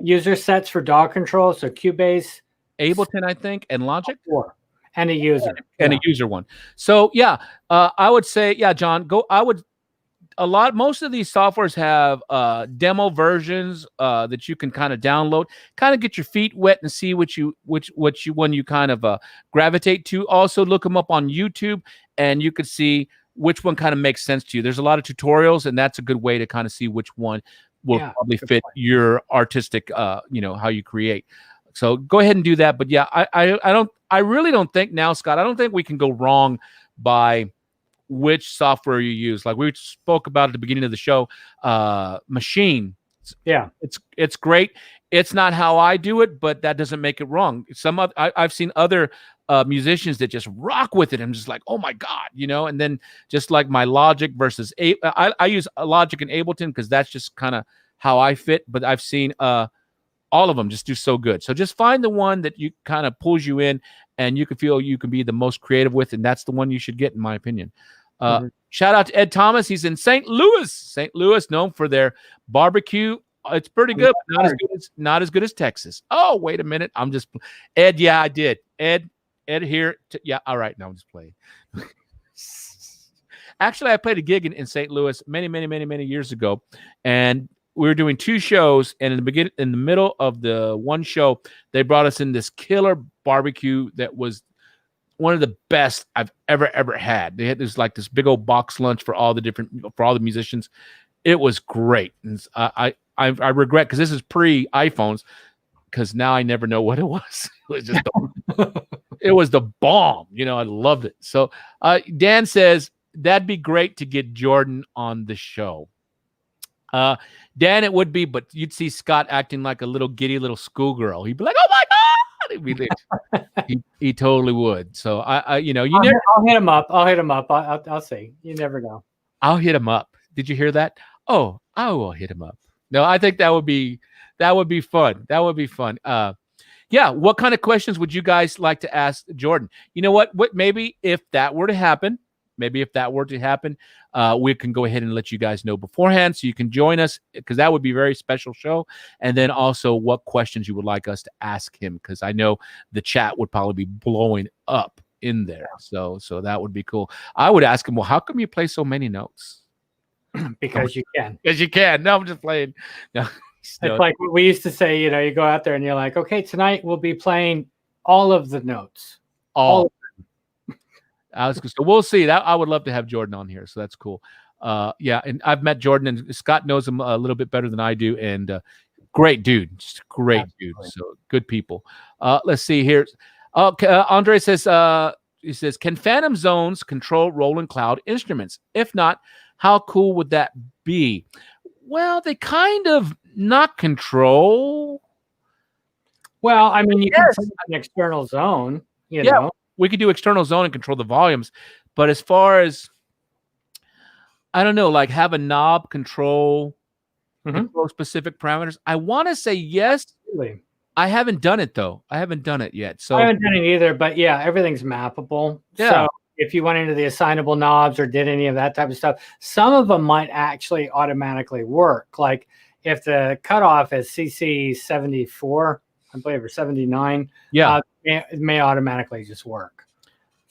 user sets for DAW control. So Cubase, Ableton, I think, and Logic. 4. And a user. And a user one. So I would say, John, most of these softwares have demo versions that you can kind of download, kind of get your feet wet and see which one you kind of gravitate to. Also look them up on YouTube, and you could see which one kind of makes sense to you. There's a lot of tutorials, and that's a good way to kind of see which one will probably fit your artistic, how you create. So go ahead and do that. But I really don't think now, Scott, I don't think we can go wrong by which software you use. Like we spoke about at the beginning of the show, Machine. Yeah. It's great. It's not how I do it, but that doesn't make it wrong. I've seen other musicians that just rock with it. I'm just like, oh my God, and then just like my Logic versus I use Logic and Ableton because that's just kind of how I fit. But I've seen all of them just do so good. So just find the one that you kind of pulls you in and you can feel you can be the most creative with. And that's the one you should get, in my opinion. Shout out to Ed Thomas. He's in St. Louis, known for their barbecue. It's pretty good, but not as good as Texas. Oh, wait a minute. I'm just Ed. Yeah, I did. Ed here. All right. No, I'm just playing. Actually, I played a gig in St. Louis many years ago, and we were doing 2 shows, and in the middle of the one show, they brought us in this killer barbecue that was one of the best I've ever had. They had this big old box lunch for all the musicians. It was great. And I regret, because this is pre-iPhones, because now I never know what it was. It was just it was the bomb. I loved it. So Dan says that'd be great to get Jordan on the show. Dan, it would be, but you'd see Scott acting like a little giddy little schoolgirl. He'd be like, "Oh my God!" He totally would. So I'll hit him up. I'll see. You never know. I'll hit him up. Did you hear that? Oh, I will hit him up. No, I think that would be fun. That would be fun. What kind of questions would you guys like to ask Jordan? You know what? Maybe if that were to happen, we can go ahead and let you guys know beforehand so you can join us, because that would be a very special show. And then also what questions you would like us to ask him, because I know the chat would probably be blowing up in there. So that would be cool. I would ask him, well, how come you play so many notes? Because you can. Because you can. No, I'm just playing. No. It's like what we used to say, you go out there and you're like, okay, tonight we'll be playing all of the notes. All. So we'll see. That I would love to have Jordan on here. So that's cool. Yeah, and I've met Jordan, and Scott knows him a little bit better than I do, and great dude, just great dude. So good people. Let's see here. Andre says, he says, can Fantom zones control Roland Cloud instruments? If not, how cool would that be? Well, they kind of not control. Well, I mean, you can put an external zone, you know. We could do external zone and control the volumes, but as far as, I don't know, like have a knob control specific parameters. I want to say yes. Really? I haven't done it though. I haven't done it yet. So I haven't done it either, but yeah, everything's mappable. Yeah. So if you went into the assignable knobs or did any of that type of stuff, some of them might actually automatically work. Like if the cutoff is CC 74, I believe, or 79, it may automatically just work.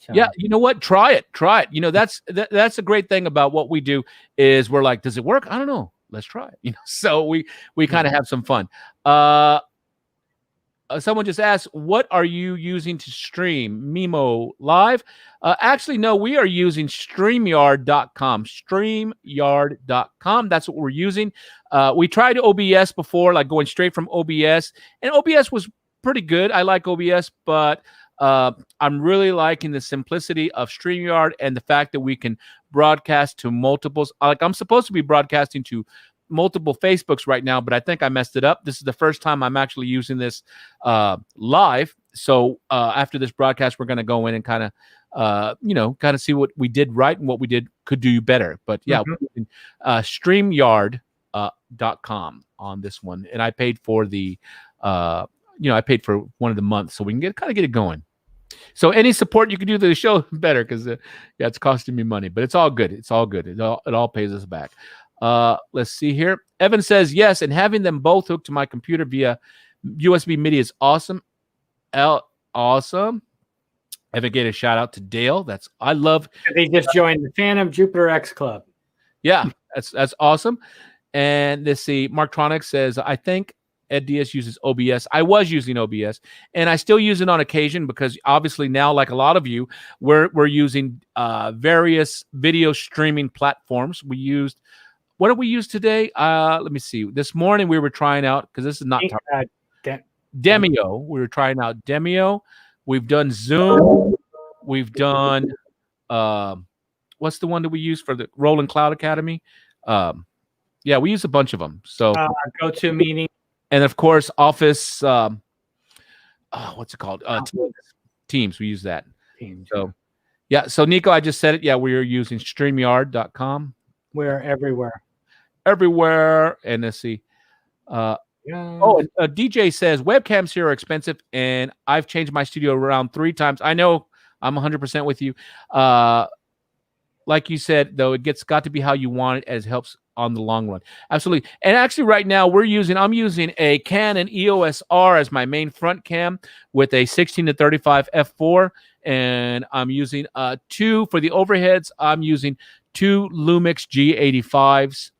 So. Yeah, you know what? Try it. You know, that's a great thing about what we do is we're like, does it work? I don't know. Let's try it. You know, so we kind of have some fun. Someone just asked, what are you using to stream Mimo Live? Actually, no, we are using StreamYard.com. StreamYard.com. That's what we're using. We tried OBS before, like going straight from OBS, and OBS was pretty good. I like OBS, but I'm really liking the simplicity of StreamYard and the fact that we can broadcast to multiples. Like I'm supposed to be broadcasting to multiple Facebooks right now, but I think I messed it up. This is the first time I'm actually using this live. So after this broadcast, we're going to go in and kind of see what we did right and what we could do better. But yeah, StreamYard.com on this one, and I paid for the I paid for one of the months so we can get it going. So any support you can do to the show, better, because it's costing me money, but it's all good. It all pays us back. Let's see here. Evan says yes, and having them both hooked to my computer via USB MIDI is awesome. Awesome. Evan gave a shout out to Dale. I love. They just joined the Fantom Jupiter X Club. Yeah, that's awesome. And let's see. Marktronic says, I think Ed Diaz uses OBS. I was using OBS, and I still use it on occasion because obviously now, like a lot of you, we're using various video streaming platforms. What did we use today? Let me see. This morning we were trying out, because this is not Demio. We were trying out Demio. We've done Zoom. We've done what's the one that we use for the Roland Cloud Academy? Yeah, we use a bunch of them. So GoToMeeting. And of course, Office, what's it called? Teams. We use that. Teams. So, yeah. So, Nico, I just said it. Yeah, we are using StreamYard.com. We're everywhere. And let's see. DJ says, webcams here are expensive, and I've changed my studio around 3 times. I know, I'm 100% with you. Like you said, though, it's got to be how you want it, as it helps on the long run. Absolutely. And actually right now I'm using a Canon EOS R as my main front cam with a 16-35 f4, and I'm using 2 for the overheads. I'm using 2 Lumix G85s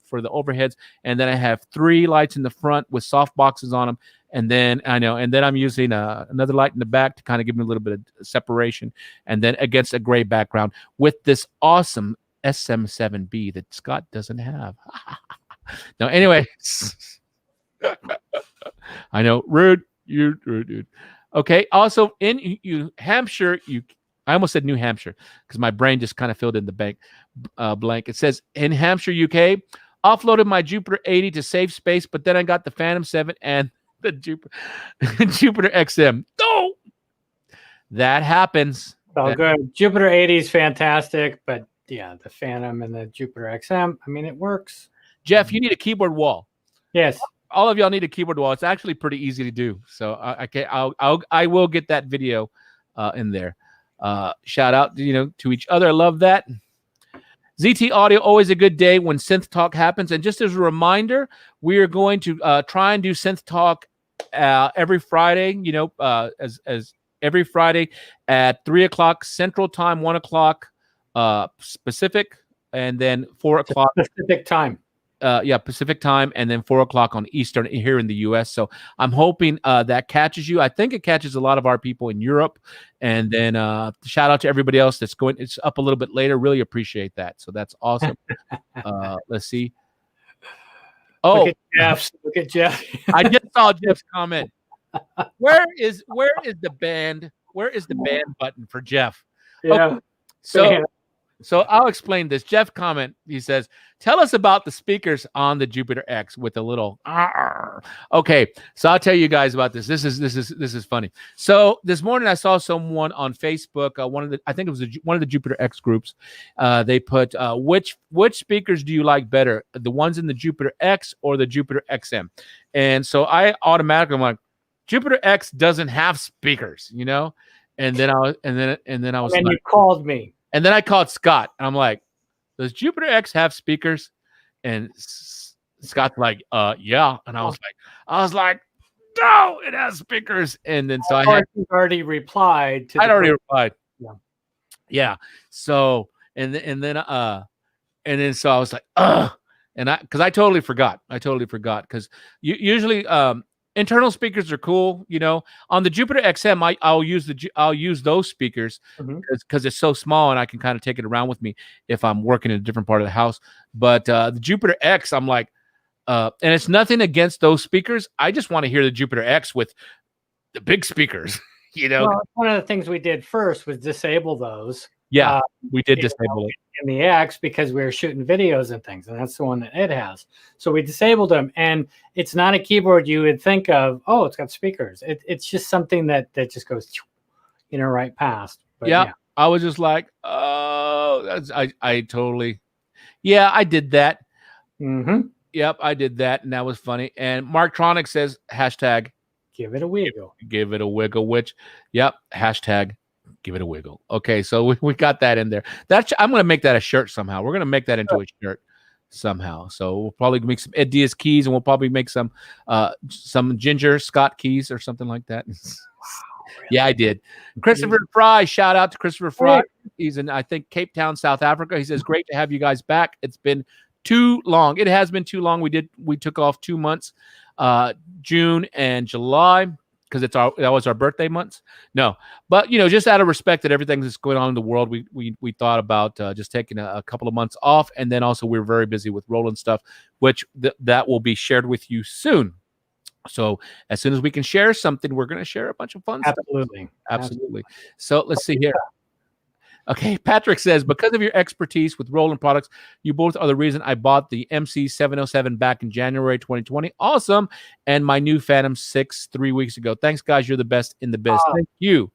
for the overheads, and then I have 3 lights in the front with soft boxes on them. And then I'm using another light in the back to kind of give me a little bit of separation, and then against a gray background with this awesome SM7B that Scott doesn't have. Now, anyway, I know, rude, dude. Okay. Also, in New Hampshire, I almost said New Hampshire because my brain just kind of filled in the blank. It says in Hampshire, UK, offloaded my Jupiter 80 to save space, but then I got the Fantom 7 and the Jupiter XM. No, that happens. Oh, good. Jupiter 80 is fantastic, but yeah, the Fantom and the Jupiter XM, I mean, it works. Jeff, you need a keyboard wall. Yes. All of y'all need a keyboard wall. It's actually pretty easy to do. So I will get that video in there. Shout out, to each other. I love that. ZT Audio, always a good day when Synth Talk happens. And just as a reminder, we are going to try and do Synth Talk every Friday, as every Friday at 3 o'clock Central Time, 1 o'clock Pacific, and then 4 o'clock Pacific Time. Pacific time, and then 4 o'clock on Eastern here in the U.S. So I'm hoping that catches you. I think it catches a lot of our people in Europe. And then shout out to everybody else that's going. It's up a little bit later. Really appreciate that. So that's awesome. Let's see. Oh, Look at Jeff. I just saw Jeff's comment. Where is the band? Where is the band button for Jeff? Yeah. Okay. So I'll explain this. Jeff comment. He says, "Tell us about the speakers on the Jupiter X with a little." Okay, so I'll tell you guys about this. This is funny. So this morning I saw someone on Facebook. I think it was one of the Jupiter X groups. They put which speakers do you like better, the ones in the Jupiter X or the Jupiter XM? And so I automatically am like, Jupiter X doesn't have speakers, you know. And then I was And you called me. And then I called Scott, and I'm like, "Does Jupiter X have speakers?" And Scott's like, "Yeah." And I was like, "No, it has speakers." And then so I had already replied to. I'd already replied. Yeah. So and then so I was like, "Ugh," and because I totally forgot. Because usually internal speakers are cool, you know. On the Jupiter XM, I'll use those speakers because it's so small and I can kind of take it around with me if I'm working in a different part of the house. But the Jupiter X, I'm like, and it's nothing against those speakers. I just want to hear the Jupiter X with the big speakers, you know. Well, one of the things we did first was disable those. Yeah, we did disable it in the X because we were shooting videos and things, and that's the one that it has. So we disabled them, and it's not a keyboard you would think of. Oh, it's got speakers. It's just something that just goes, right past. But yeah, I was just like, oh, I totally, I did that. Yep, I did that, and that was funny. And Mark Tronic says hashtag give it a wiggle. Give it a wiggle. Which, hashtag. Give it a wiggle. Okay, so we got that in there. I'm going to make that a shirt somehow. We're going to make that into a shirt somehow. So we'll probably make some Ed Diaz keys, and we'll probably make some Ginger Scott keys or something like that. Wow, really? Yeah, I did. Christopher Fry, shout out to Christopher Fry. He's in, I think, Cape Town, South Africa. He says, "Great to have you guys back. It's been too long." It has been too long. We took off 2 months, June and July. Because that was our birthday months. No, but just out of respect that everything that's going on in the world, we thought about just taking a couple of months off, and then also we're very busy with Roland stuff, which that will be shared with you soon. So as soon as we can share something, we're going to share a bunch of fun stuff. Absolutely. So let's see here. Okay, Patrick says, "Because of your expertise with Roland products, you both are the reason I bought the MC707 back in January 2020. Awesome. And my new Fantom 6 3 weeks ago. Thanks, guys. You're the best in the biz." Thank you.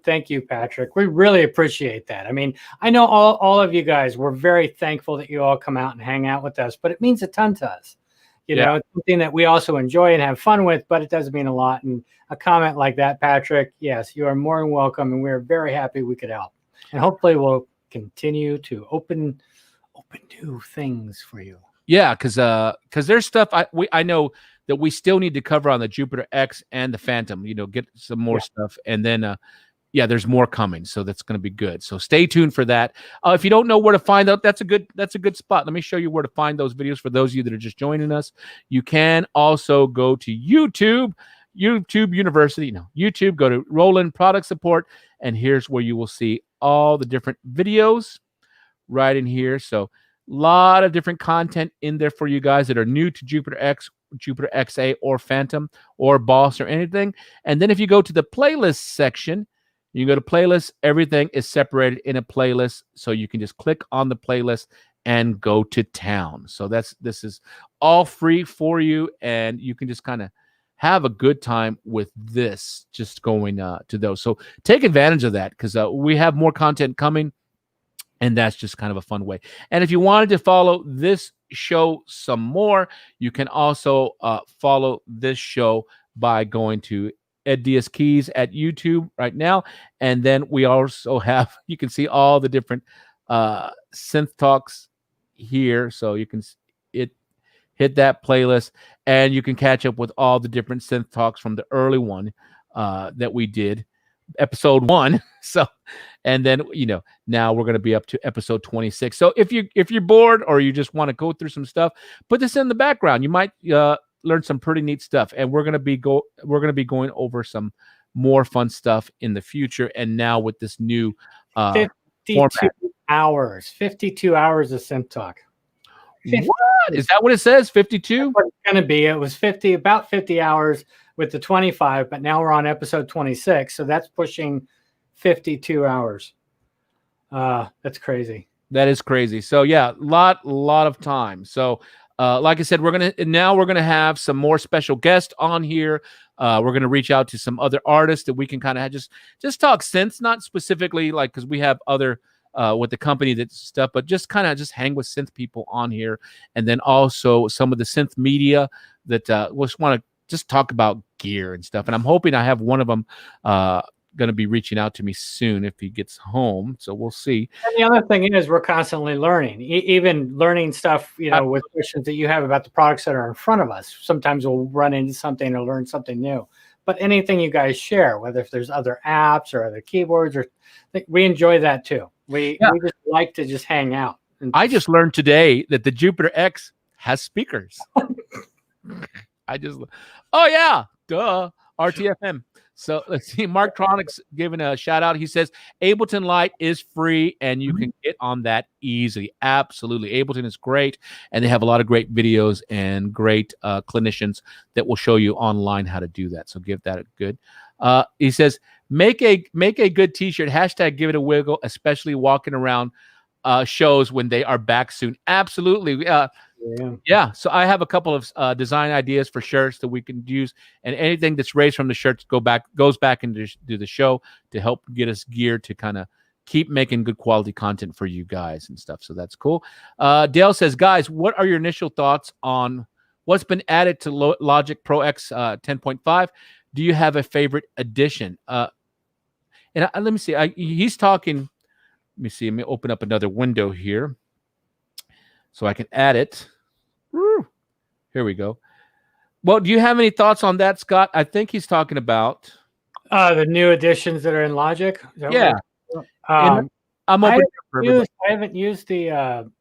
Thank you, Patrick. We really appreciate that. I mean, I know all of you guys, we're very thankful that you all come out and hang out with us, but it means a ton to us. It's something that we also enjoy and have fun with, but it does mean a lot. And a comment like that, Patrick, yes, you are more than welcome, and we're very happy we could help. And hopefully we'll continue to open new things for you. Yeah, because there's stuff I know that we still need to cover on the Jupiter X and the Fantom. Get some more stuff, and then there's more coming. So that's going to be good. So stay tuned for that. If you don't know where to find out, that's a good spot. Let me show you where to find those videos for those of you that are just joining us. You can also go to YouTube University. No, YouTube. Go to Roland Product Support, and here's where you will see all the different videos right in here. So a lot of different content in there for you guys that are new to Jupiter X, Jupiter XA, or Fantom, or Boss, or anything. And then if you go to the playlist section, you go to playlists. Everything is separated in a playlist, so you can just click on the playlist and go to town. So this is all free for you, and you can just kind of have a good time with this, just going to those. So take advantage of that, because we have more content coming, and that's just kind of a fun way. And if you wanted to follow this show some more, you can also follow this show by going to Ed Diaz Keys at YouTube right now. And then we also have, you can see all the different Synth Talks here. So you can hit that playlist, and you can catch up with all the different Synth Talks from the early one that we did episode 1. So, and then now we're going to be up to episode 26. So if you're bored or you just want to go through some stuff, put this in the background. You might learn some pretty neat stuff, and we're going to be going over some more fun stuff in the future. And now with this new 52 hours, 52 hours of Synth Talk. What is that? What it says? 52? What it's going to be. It was about 50 hours with the 25, but now we're on episode 26, so that's pushing 52 hours. That's crazy. That is crazy. So yeah, lot of time. So like I said, we're gonna have some more special guests on here. We're gonna reach out to some other artists that we can kind of just talk synths, not specifically like because we have other with the company that stuff, but just kind of just hang with synth people on here, and then also some of the synth media that we just want to just talk about gear and stuff. And I'm hoping I have one of them going to be reaching out to me soon if he gets home. So we'll see. And the other thing is we're constantly learning, even learning stuff, with questions that you have about the products that are in front of us. Sometimes we'll run into something or learn something new. But anything you guys share, whether if there's other apps or other keyboards, we enjoy that too. We just like to just hang out. I just learned today that the Jupiter X has speakers. Oh yeah, duh, RTFM. So let's see. Mark Tronics giving a shout out. He says Ableton Lite is free and you can get on that easily. Absolutely. Ableton is great. And they have a lot of great videos and great clinicians that will show you online how to do that. So give that a good. He says, make a good t-shirt. # give it a wiggle, especially walking around shows when they are back soon. Absolutely. Yeah. So I have a couple of design ideas for shirts that we can use, and anything that's raised from the shirts goes back into the show to help get us geared to kind of keep making good quality content for you guys and stuff. So that's cool. Dale says, guys, what are your initial thoughts on what's been added to Logic Pro X 10.5? Do you have a favorite addition? And let me see. He's talking. Let me see. Let me open up another window here so I can add it. Woo. Here we go. Well, do you have any thoughts on that, Scott? I think he's talking about the new additions that are in Logic. Yeah. I'm open. I haven't used the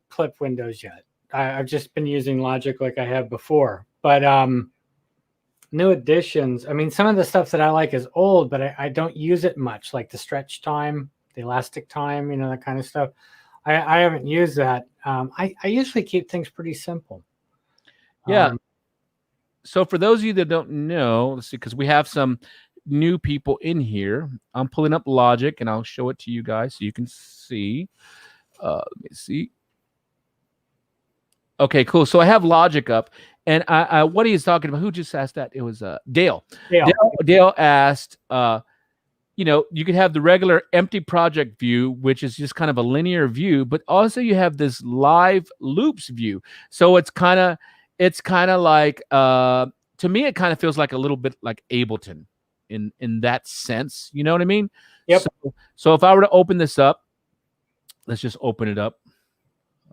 clip windows yet. I've just been using Logic like I have before. But new additions. I mean, some of the stuff that I like is old, but I don't use it much, like the stretch time, the elastic time, that kind of stuff. I haven't used that. I usually keep things pretty simple. Yeah. So for those of you that don't know, let's see, because we have some new people in here. I'm pulling up Logic, and I'll show it to you guys so you can see. Let me see. Okay, cool. So I have Logic up, and what he's talking about. Who just asked that? It was Dale. Dale asked. You could have the regular empty project view, which is just kind of a linear view, but also you have this live loops view. So it's kind of like, to me, it kind of feels like a little bit like Ableton in that sense. You know what I mean? Yep. So if I were to open this up, let's just open it up.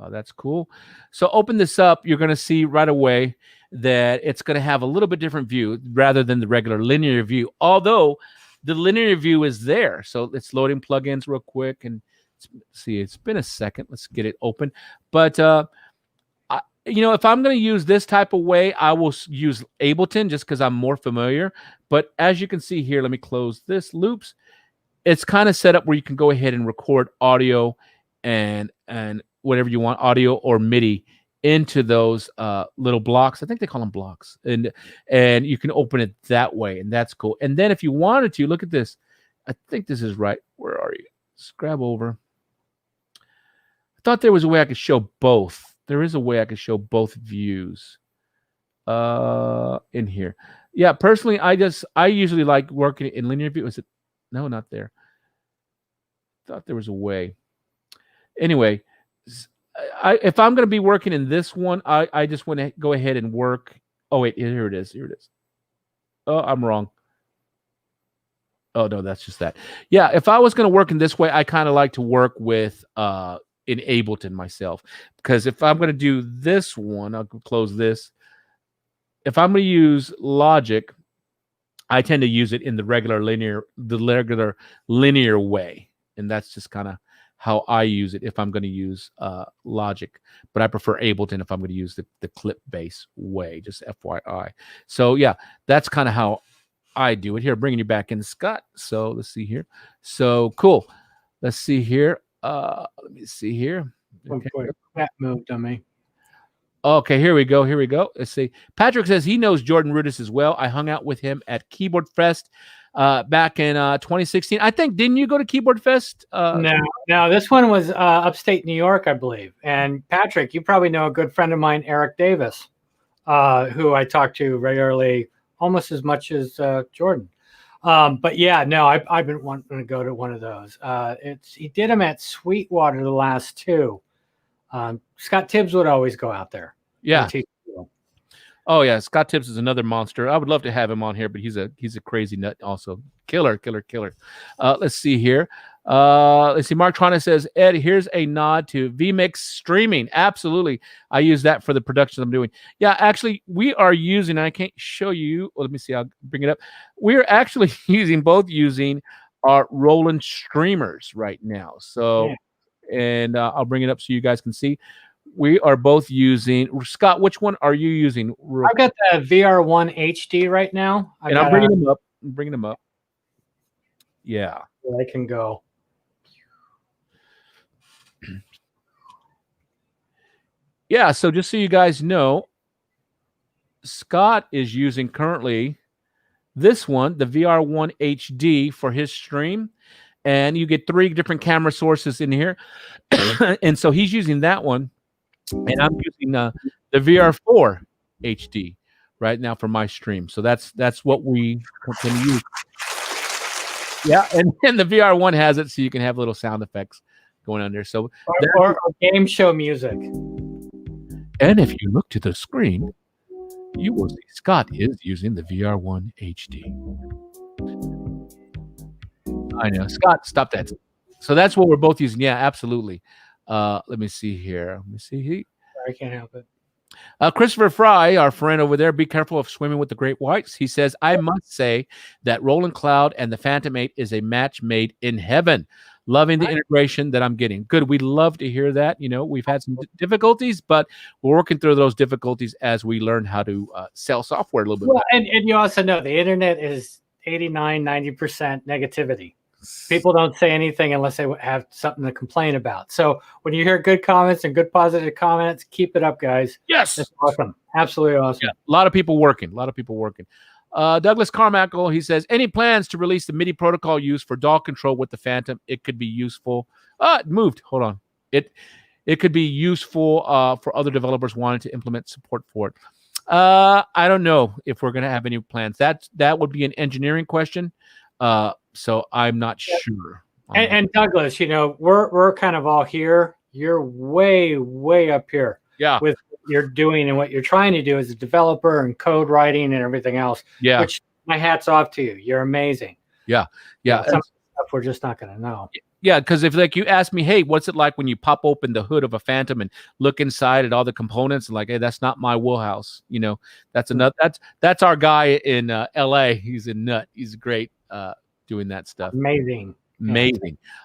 That's cool. So open this up, you're going to see right away that it's going to have a little bit different view rather than the regular linear view. Although the linear view is there. So it's loading plugins real quick. And see, it's been a second. Let's get it open. But, if I'm going to use this type of way, I will use Ableton just because I'm more familiar. But as you can see here, let me close this loops. It's kind of set up where you can go ahead and record audio and whatever you want, audio or MIDI, into those little blocks. I think they call them blocks, and you can open it that way, and that's cool. And then if you wanted to, look at this. I think this is right. Where are you? Just grab over. I thought there was a way I could show both. There is a way I could show both views in here. Yeah, personally, I usually like working in linear view. Is it? No, not there. I thought there was a way. Anyway, if I'm going to be working in this one, I just want to go ahead and work. Oh, wait, here it is. Here it is. Oh, I'm wrong. Oh, no, that's just that. Yeah, if I was going to work in this way, I kind of like to work with in Ableton myself. Because if I'm going to do this one, I'll close this. If I'm going to use Logic, I tend to use it in the regular linear way, and that's just kind of how I use it if I'm going to use Logic. But I prefer Ableton if I'm going to use the clip bass way, just FYI. So yeah, that's kind of how I do it here. Bringing you back in, Scott. So let's see here. So cool. Let's see here. Let me see here. Okay. That moved on me. Okay, here we go. Let's see. Patrick says he knows Jordan Rudess as well. I hung out with him at Keyboard Fest back in 2016. I think, didn't you go to Keyboard Fest? No, this one was upstate New York, I believe. And Patrick, you probably know a good friend of mine, Eric Davis, who I talk to regularly, almost as much as Jordan. But yeah, no, I've been wanting to go to one of those. He did them at Sweetwater, the last two. Scott Tibbs would always go out there. Yeah. Oh yeah, Scott Tibbs is another monster. I would love to have him on here, but he's a crazy nut also. Killer. Let's see here. Let's see. Mark Trana says, Ed, here's a nod to vMix streaming. Absolutely. I use that for the productions I'm doing. Yeah, actually, we are using, I can't show you. Well, let me see. I'll bring it up. We're actually using our Roland streamers right now. So, yeah. And I'll bring it up so you guys can see. We are both using, Scott, which one are you using? I've got the VR1 HD right now. I'm bringing them up. Yeah. I can go. Yeah, so just so you guys know, Scott is using currently this one, the VR1 HD, for his stream. And you get 3 different camera sources in here. And so he's using that one. And I'm using the VR4 HD right now for my stream. So that's what we can use. Yeah, and the VR1 has it, so you can have little sound effects going on there. So or game show music. And if you look to the screen, you will see Scott is using the VR1 HD. I know. Scott, stop that. So that's what we're both using. Yeah, absolutely. Let me see here. I can't help it. Christopher Fry, our friend over there, be careful of swimming with the great whites. He says, I must say that Roland Cloud and the Fantom 8 is a match made in heaven. Loving the integration that I'm getting. Good. We'd love to hear that. You know, we've had some difficulties, but we're working through those difficulties as we learn how to sell software a little bit. Well, and you also know the internet is 89, 90% negativity. People don't say anything unless they have something to complain about. So when you hear good comments and good positive comments, keep it up, guys. Yes. That's awesome. Absolutely awesome. Yeah. A lot of people working. Douglas Carmichael, he says, any plans to release the MIDI protocol used for DAW control with the Fantom? It could be useful. It moved. Hold on. It could be useful for other developers wanting to implement support for it. I don't know if we're going to have any plans. That would be an engineering question. So I'm not sure. And Douglas, you know, we're kind of all here. You're way, way up here. Yeah. With what you're doing and what you're trying to do as a developer and code writing and everything else. Yeah. Which my hat's off to you. You're amazing. Yeah. Yeah. Some stuff we're just not going to know. Yeah, because if like you ask me, hey, what's it like when you pop open the hood of a Fantom and look inside at all the components and like, hey, that's not my wheelhouse. You know, that's our guy in LA. He's a nut. He's great doing that stuff. Amazing.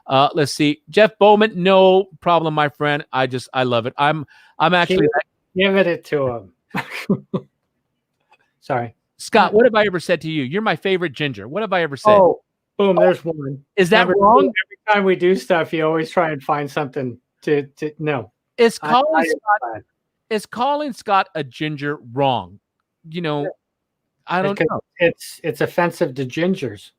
Let's see. Jeff Bowman, no problem, my friend. I love it. I'm actually give it to him. Sorry. Scott, what have I ever said to you? You're my favorite ginger. What have I ever said? Oh, boom, there's one. Is that wrong? Every time we do stuff, you always try and find something to no. Is calling Scott a ginger wrong? You know, I don't know. It's offensive to gingers.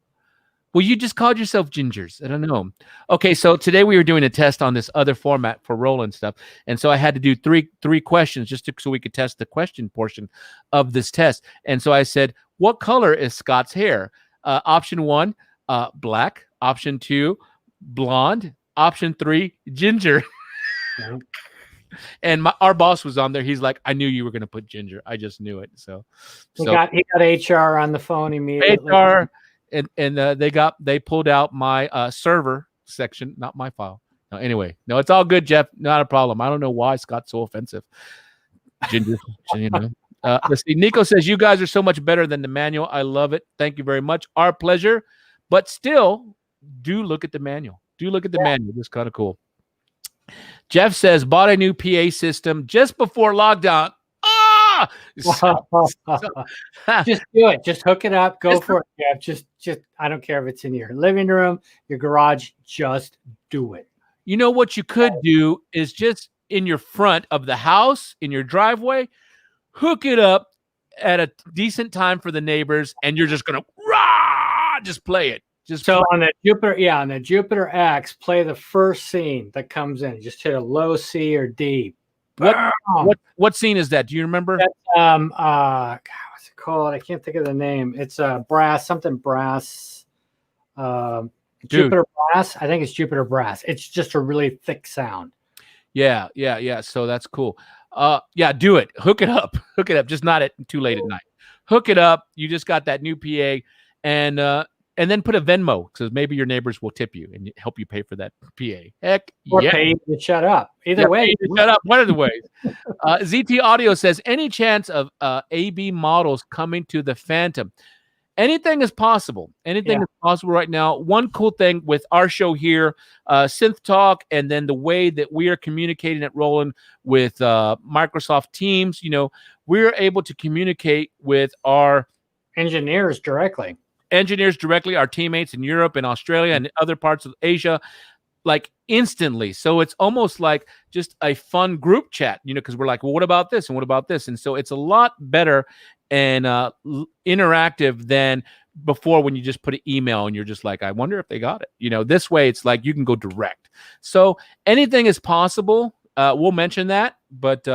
Well, you just called yourself gingers. I don't know. Okay, so today we were doing a test on this other format for Roland stuff, and so I had to do three questions so we could test the question portion of this test. And so I said, "What color is Scott's hair?" Option 1, black. Option 2, blonde. Option 3, ginger. Yeah. And our boss was on there. He's like, "I knew you were going to put ginger. I just knew it." So he got HR on the phone immediately. HR. And they pulled out my server section, not my file. No, anyway, it's all good, Jeff. Not a problem. I don't know why Scott's so offensive. Ginger, you know. Let's see. Nico says, you guys are so much better than the manual. I love it. Thank you very much. Our pleasure. But still, do look at the manual. Do look at the manual. This is kind of cool. Jeff says, bought a new PA system just before lockdown. Ah! Just do it. Just hook it up. Go for it. Yeah, just I don't care if it's in your living room, your garage, just do it. You know what you could do is just in your front of the house, in your driveway, hook it up at a decent time for the neighbors, and you're just gonna just play it. On the Jupiter X, play the first scene that comes in. Just hit a low C or D. What scene is that? Do you remember? That's, God, what's it called? I can't think of the name. It's brass. Jupiter Brass. I think it's Jupiter Brass. It's just a really thick sound. Yeah. So that's cool. Do it. Hook it up. Hook it up. Just not too late at night. Hook it up. You just got that new PA, and then put a Venmo, because maybe your neighbors will tip you and help you pay for that PA. Heck, or pay you to shut up. Either way, shut up. One of the ways. ZT Audio says, any chance of AB models coming to the Fantom? Anything is possible. Anything is possible right now. One cool thing with our show here, Synth Talk, and then the way that we are communicating at Roland with Microsoft Teams, we're able to communicate with our engineers directly, our teammates in Europe and Australia and other parts of Asia, like instantly. So it's almost like just a fun group chat, because we're like, well, what about this? And what about this? And so it's a lot better and interactive than before, when you just put an email and you're just like, I wonder if they got it. This way it's like you can go direct. So anything is possible. We'll mention that. But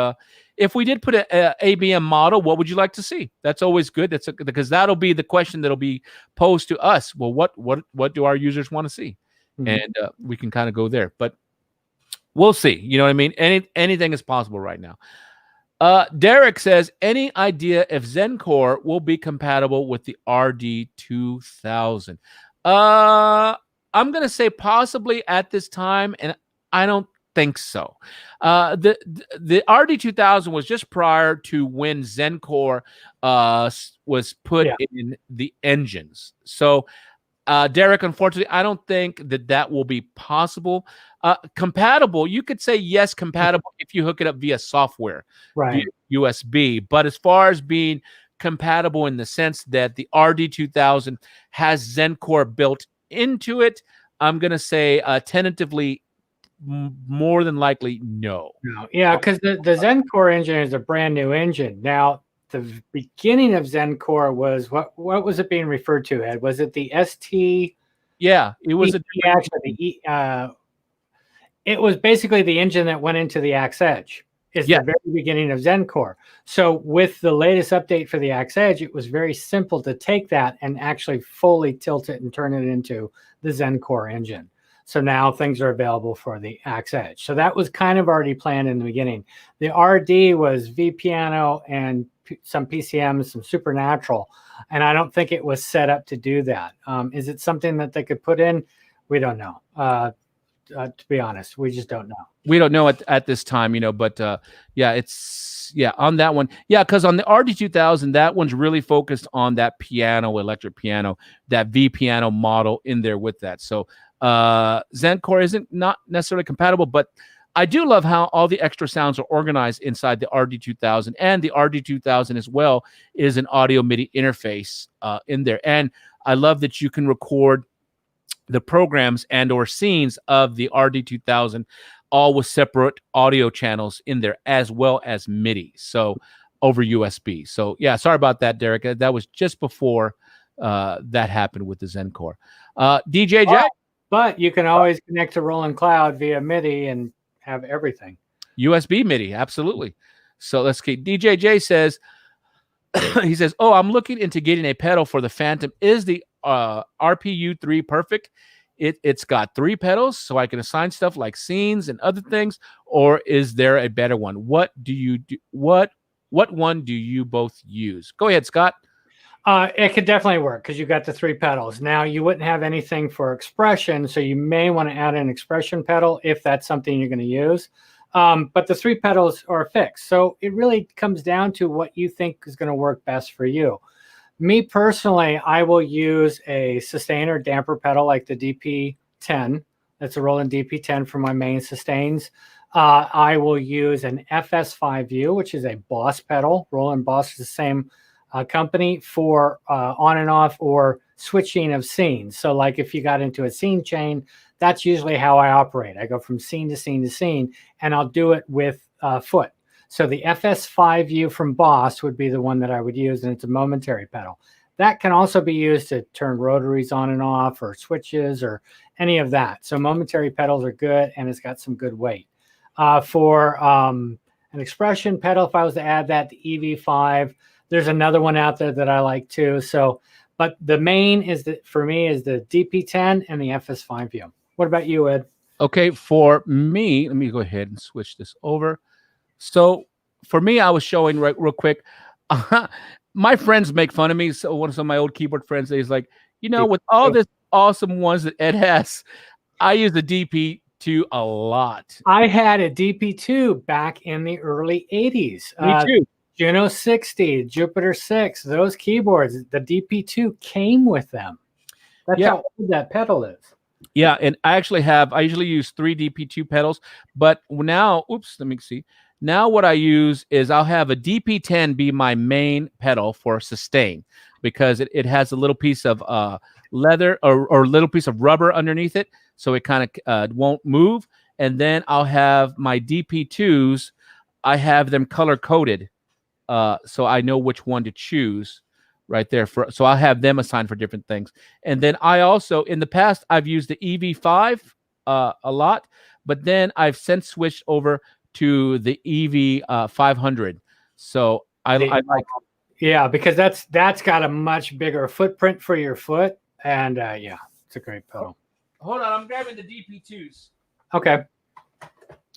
if we did put a ABM model, what would you like to see? That's always good. Because that'll be the question that'll be posed to us. Well, what do our users want to see? Mm-hmm. And we can kind of go there. But we'll see. You know what I mean? Anything is possible right now. Derek says, any idea if Zencore will be compatible with the RD2000? I'm going to say possibly at this time, and I don't think so. The RD2000 was just prior to when Zencore was put in the engines. So, Derek, unfortunately, I don't think that will be possible. Compatible, you could say yes, compatible if you hook it up via software, right? Via USB. But as far as being compatible in the sense that the RD2000 has Zencore built into it, I'm going to say tentatively, more than likely, no. Yeah, because the Zencore engine is a brand new engine. Now, the beginning of Zencore was what was it being referred to, Ed? Was it the ST? Yeah, it was it was basically the engine that went into the Axe Edge. Is the very beginning of Zencore. So with the latest update for the Axe Edge, it was very simple to take that and actually fully tilt it and turn it into the Zencore engine. So now things are available for the Axe Edge. So that was kind of already planned in the beginning. The RD was V piano and some PCM, some Supernatural, and I don't think it was set up to do that. Is it something that they could put in? We don't know. To be honest, we just don't know. We don't know at this time, but it's on that one. Yeah, because on the RD2000, that one's really focused on that piano, electric piano, that V piano model in there with that. So Zencore isn't not necessarily compatible, but I do love how all the extra sounds are organized inside the RD2000, and the RD2000 as well is an audio MIDI interface in there. And I love that you can record the programs and or scenes of the RD2000 all with separate audio channels in there, as well as MIDI, so over USB. So yeah, sorry about that, Derek. That was just before that happened with the Zencore. DJ Jack? But you can always connect to Roland Cloud via MIDI and have everything. USB MIDI, absolutely. So let's keep. DJ J says, he says, oh, I'm looking into getting a pedal for the Fantom. Is the RPU3 perfect? It's got 3 pedals, so I can assign stuff like scenes and other things, or is there a better one? What do you do? What one do you both use? Go ahead, Scott. It could definitely work because you got the 3 pedals. Now you wouldn't have anything for expression, so you may want to add an expression pedal if that's something you're going to use. But the 3 pedals are fixed. So it really comes down to what you think is going to work best for you. Me personally, I will use a sustainer damper pedal like the DP10. That's a Roland DP10 for my main sustains. I will use an FS5U, which is a Boss pedal. Roland Boss is the same company for on and off or switching of scenes. So like if you got into a scene chain, that's usually how I operate. I go from scene to scene to scene, and I'll do it with foot. So the FS5U from Boss would be the one that I would use, and it's a momentary pedal. That can also be used to turn rotaries on and off or switches or any of that. So momentary pedals are good, and it's got some good weight. For an expression pedal, if I was to add that, the EV5, there's another one out there that I like too. So, but the main is for me is the DP10 and the FS5U. What about you, Ed? Okay, for me, let me go ahead and switch this over. So for me, I was showing real quick. My friends make fun of me. So one of some of my old keyboard friends, he's like, with all this awesome ones that Ed has, I use the DP2 a lot. I had a DP2 back in the early 80s. Me too. Juno 60, Jupiter 6, those keyboards, the DP2 came with them. That's how old that pedal is. Yeah, and I usually use 3 DP2 pedals, but now, let me see. Now what I use is I'll have a DP10 be my main pedal for sustain because it has a little piece of leather or little piece of rubber underneath it, so it kind of won't move. And then I'll have my DP2s, I have them color-coded, so I know which one to choose right there. So I'll have them assigned for different things. And then I also, in the past, I've used the EV5 a lot, but then I've since switched over to the EV 500. So I like, because that's got a much bigger footprint for your foot, and it's a great pedal. Hold on, I'm grabbing the DP2s. Okay,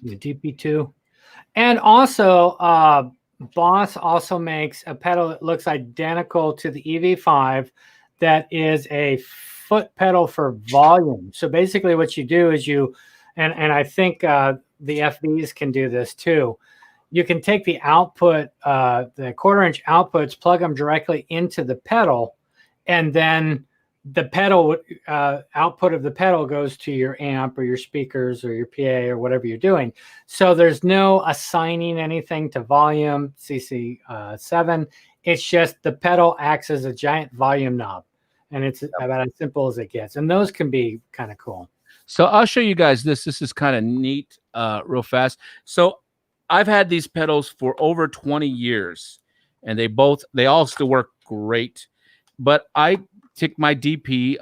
the DP2, and also Boss also makes a pedal that looks identical to the EV5 that is a foot pedal for volume. So basically what you do is and I think the FBs can do this too. You can take the output, the 1/4-inch outputs, plug them directly into the pedal, and then the pedal output of the pedal goes to your amp or your speakers or your PA or whatever you're doing. So there's no assigning anything to volume CC7. It's just the pedal acts as a giant volume knob, and it's about as simple as it gets. And those can be kind of cool. So I'll show you guys this. This is kind of neat, real fast. So I've had these pedals for over 20 years, and they all still work great. But I take my DP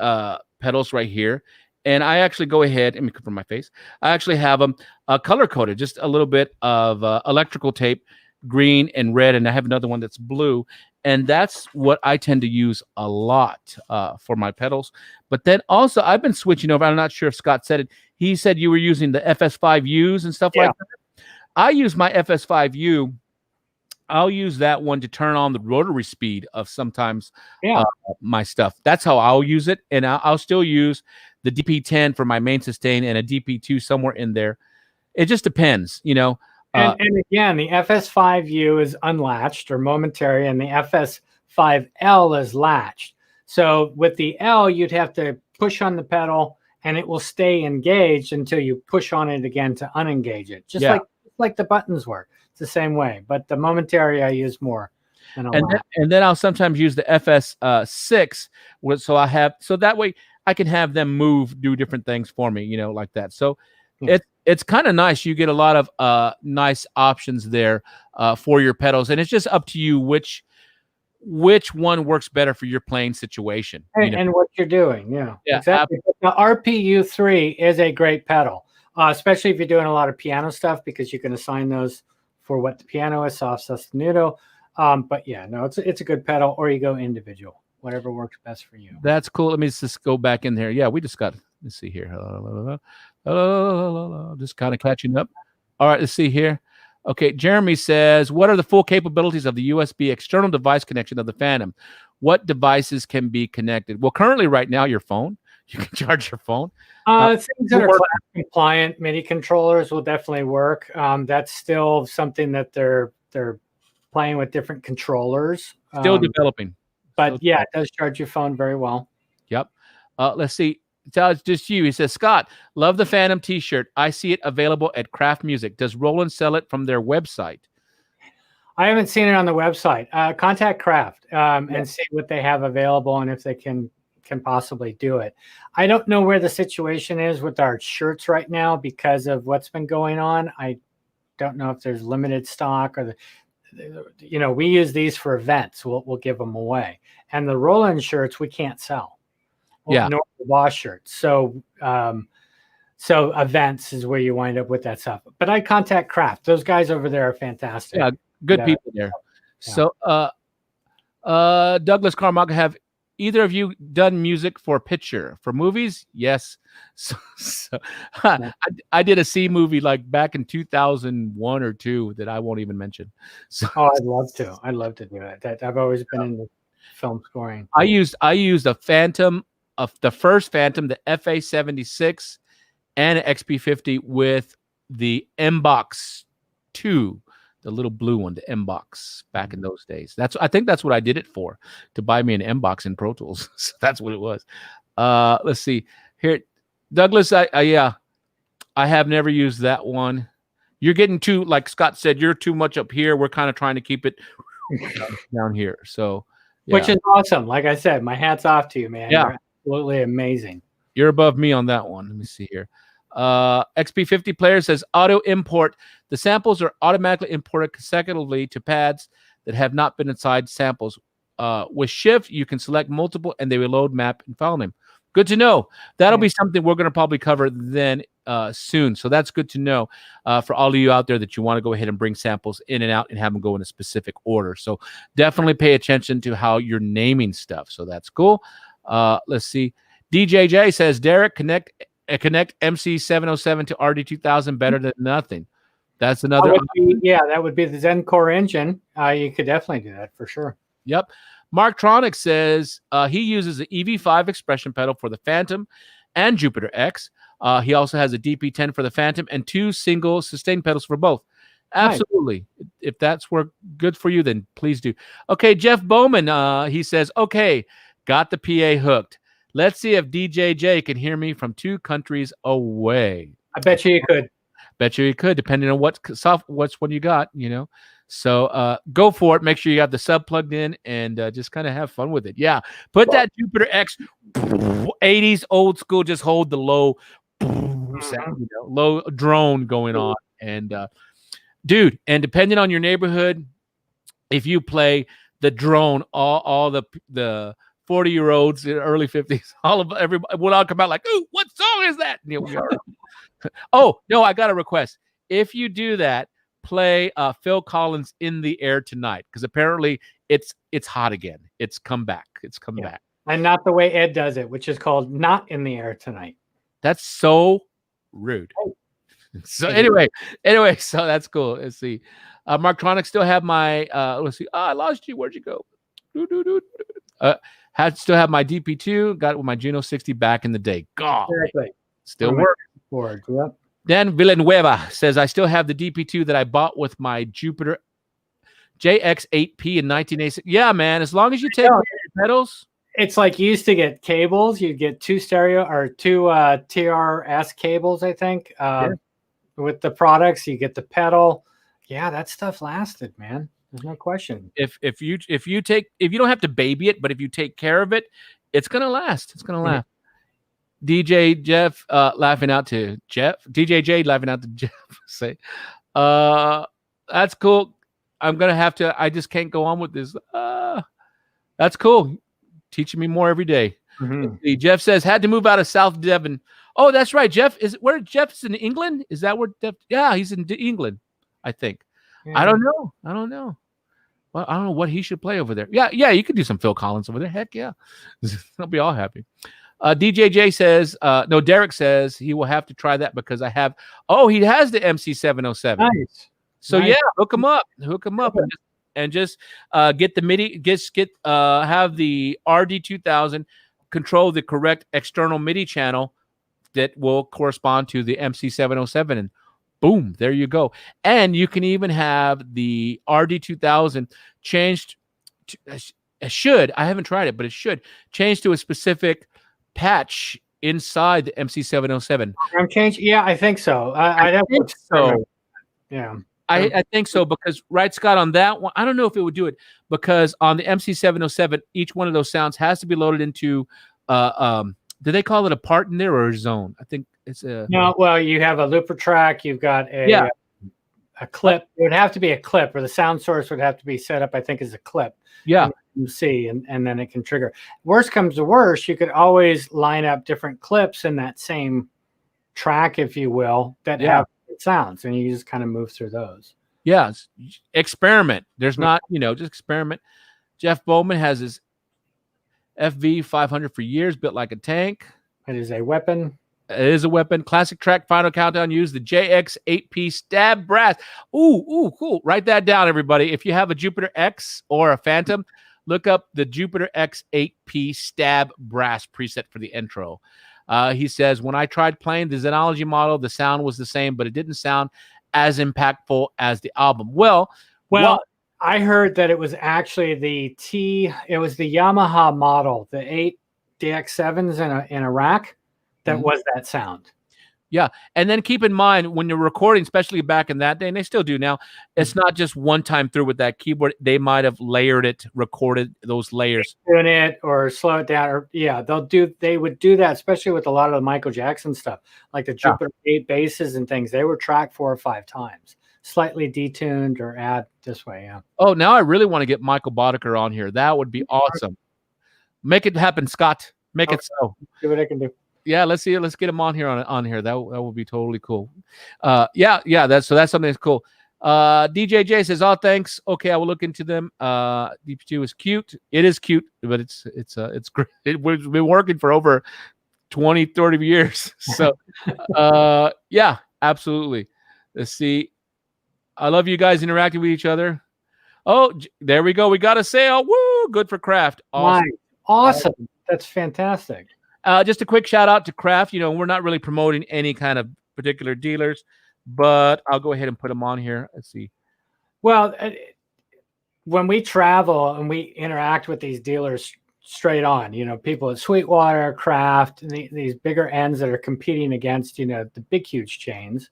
pedals right here, and I actually go ahead, let me cover my face. I actually have them color-coded, just a little bit of electrical tape, green and red, and I have another one that's blue, and that's what I tend to use a lot for my pedals. But then also, I've been switching over. I'm not sure if Scott said it. He said you were using the FS5Us and stuff like that. I use my FS5U. I'll use that one to turn on the rotary speed of sometimes my stuff. That's how I'll use it. And I'll still use the DP10 for my main sustain and a DP2 somewhere in there. It just depends, And again, the FS5U is unlatched or momentary, and the FS5L is latched. So with the L, you'd have to push on the pedal, and it will stay engaged until you push on it again to unengage it. Just like the buttons work. It's the same way, but the momentary I use more. And then I'll sometimes use the FS6, so that way I can have them do different things for me, like that. So it's kind of nice. You get a lot of nice options there for your pedals, and it's just up to you which one works better for your playing situation and what you're doing. Yeah, exactly. The RPU3 is a great pedal, especially if you're doing a lot of piano stuff, because you can assign those for what the piano is, soft, sostenuto. But it's a good pedal, or you go individual, whatever works best for you. That's cool. Let me just go back in there. Yeah, we just got, let's see here. Just kind of catching up. All right, let's see here. Okay, Jeremy says, what are the full capabilities of the USB external device connection of the Fantom? What devices can be connected? Well, currently right now, your phone. you can charge your phone. Things that are class compliant MIDI controllers will definitely work. That's still something that they're playing with different controllers. Still developing. But yeah, it does charge your phone very well. Yep. Let's see. It's just you. He says, Scott, love the Fantom t-shirt. I see it available at Craft Music. Does Roland sell it from their website? I haven't seen it on the website. Contact Craft and see what they have available and if they can possibly do it. I don't know where the situation is with our shirts right now because of what's been going on. I don't know if there's limited stock or we use these for events. We'll give them away. And the Roland shirts we can't sell. Yeah. Nor the Boss shirts. So events is where you wind up with that stuff. But I contact Craft. Those guys over there are fantastic. Yeah, good people there. Yeah. So Douglas Carmichael, have either of you done music for picture for movies? Yes. So I did a C movie like back in 2001 or 2 that I won't even mention. So I'd love to. I'd love to do it. I've always been into film scoring. I used a Fantom of the first Fantom, the FA-76 and an XP50 with the M-Box 2. The little blue one, the M-Box back in those days. I think that's what I did it for, to buy me an M-Box in Pro Tools. So that's what it was. Let's see here. Douglas, I have never used that one. You're getting too, like Scott said, you're too much up here. We're kind of trying to keep it down here. So, yeah. Which is awesome. Like I said, my hat's off to you, man. Yeah. You're absolutely amazing. You're above me on that one. Let me see here. XP50 player says auto import. The samples are automatically imported consecutively to pads that have not been inside samples. With Shift, you can select multiple and they will load map and file name. Good to know. That'll be something we're going to probably cover then soon. So that's good to know for all of you out there that you want to go ahead and bring samples in and out and have them go in a specific order. So definitely pay attention to how you're naming stuff. So that's cool. Let's see. DJJ says, Derek, connect MC707 to RD2000 better than nothing. That's another. That would be the Zencore engine. You could definitely do that for sure. Yep. Mark Tronic says he uses the EV5 expression pedal for the Fantom and Jupiter X. He also has a DP10 for the Fantom and 2 single sustain pedals for both. Absolutely. Nice. If that's good for you, then please do. Okay, Jeff Bowman, he says, okay, got the PA hooked. Let's see if DJJ can hear me from 2 countries away. I bet you could. Bet you could, depending on what's one you got, So go for it. Make sure you got the sub plugged in and just kind of have fun with it. Yeah. Put that Jupiter X 80s old school, just hold the low sound, low drone going on. And dude, and depending on your neighborhood, if you play the drone, all the 40-year-olds in the early 50s, everybody will all come out like, ooh, what song is that? Oh, no, I got a request. If you do that, play Phil Collins' In the Air Tonight, because apparently it's hot again. It's come back. It's come back. And not the way Ed does it, which is called Not in the Air Tonight. That's so rude. So anyway, so that's cool. Let's see. Mark Tronic, still have my let's see. I lost you. Where'd you go? Still have my DP2. Got it with my Juno 60 back in the day. God, still working. Yep. Dan Villanueva says, I still have the DP2 that I bought with my Jupiter JX8P in 1986. Yeah, man. As long as you take pedals. It's like you used to get cables. You'd get 2 stereo or 2 TRS cables, I think. With the products, you get the pedal. Yeah, that stuff lasted, man. There's no question. If you don't have to baby it, but if you take care of it, it's gonna last. It's gonna last. DJ Jeff laughing out to Jeff. DJ J laughing out to Jeff. Say, that's cool. I'm gonna have to. I just can't go on with this. That's cool. Teaching me more every day. Mm-hmm. Jeff says had to move out of South Devon. Oh, that's right. Jeff is where Jeff's in England. Is that where Jeff? Yeah, he's in England, I think. Yeah. I don't know. Well, I don't know what he should play over there. Yeah, you could do some Phil Collins over there. Heck yeah. They'll be all happy. DJJ says, no, Derek says he will have to try that because he has the MC707. Nice. So nice. Yeah, hook him up and just get the MIDI, have the RD2000 control the correct external MIDI channel that will correspond to the MC707, and boom, there you go. And you can even have the RD2000 changed to, I haven't tried it, but it should change to a specific patch inside the MC707. I'm changing. Yeah, I think so. I think so. Yeah. I think so, because right, Scott, on that one, I don't know if it would do it, because on the MC707, each one of those sounds has to be loaded into do they call it a part in there or a zone? I think it's a no. Well, you have a looper track. You've got a clip. It would have to be a clip, or the sound source would have to be set up, I think, as a clip. Yeah. You see, and then it can trigger. Worst comes to worst, you could always line up different clips in that same track, if you will, that have sounds, and you just kind of move through those. Yeah. Experiment. There's not, just experiment. Jeff Bowman has his FV 500 for years, built like a tank. It is a weapon. It is a weapon. Classic track, final countdown. Use the JX 8P stab brass. Ooh, cool. Write that down, everybody. If you have a Jupiter X or a Fantom, look up the Jupiter X 8P stab brass preset for the intro. He says, when I tried playing the Xenology model, the sound was the same, but it didn't sound as impactful as the album. Well, I heard that it was actually the Yamaha model, the 8 DX7s in a rack that was that sound. Yeah. And then keep in mind, when you're recording, especially back in that day, and they still do now, it's not just one time through with that keyboard. They might have layered it, recorded those layers. Tune it or slow it down. Or they would do that, especially with a lot of the Michael Jackson stuff, like the Jupiter 8 basses and things. They were tracked 4 or 5 times, slightly detuned or add this way. Yeah. Oh, now I really want to get Michael Boddicker on here. That would be awesome. Make it happen, Scott. Make it so. See what I can do. Yeah, let's see. Let's get him on here on here. That would be totally cool. That's something that's cool. DJJ says, "Oh, thanks. Okay, I will look into them." DP2 is cute. It is cute, but it's great. We've been working for over 20, 30 years. So, yeah, absolutely. Let's see. I love you guys interacting with each other. Oh, there we go. We got a sale. Woo! Good for Kraft. Awesome. That's fantastic. Just a quick shout out to Kraft. We're not really promoting any kind of particular dealers, but I'll go ahead and put them on here. Let's see. Well, when we travel and we interact with these dealers straight on, people at Sweetwater, Kraft, and these bigger ends that are competing against, the big, huge chains,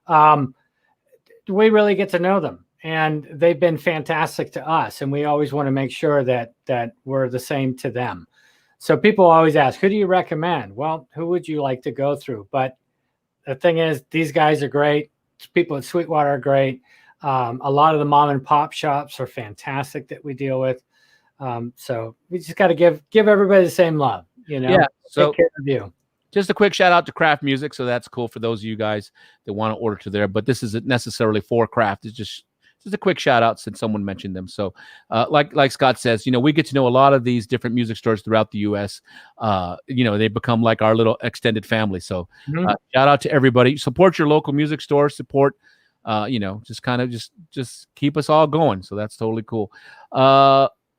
we really get to know them. And they've been fantastic to us. And we always want to make sure that we're the same to them. So people always ask, who do you recommend? Well, who would you like to go through? But the thing is, these guys are great. People at Sweetwater are great. A lot of the mom and pop shops are fantastic that we deal with. So we just got to give everybody the same love, Yeah. So take care of you. Just a quick shout out to Kraft Music. So that's cool for those of you guys that want to order to there. But this isn't necessarily for Kraft. It's just a quick shout out since someone mentioned them. So like Scott says, we get to know a lot of these different music stores throughout the U.S. They become like our little extended family. So shout out to everybody. Support your local music store. Support, just kind of just keep us all going. So that's totally cool.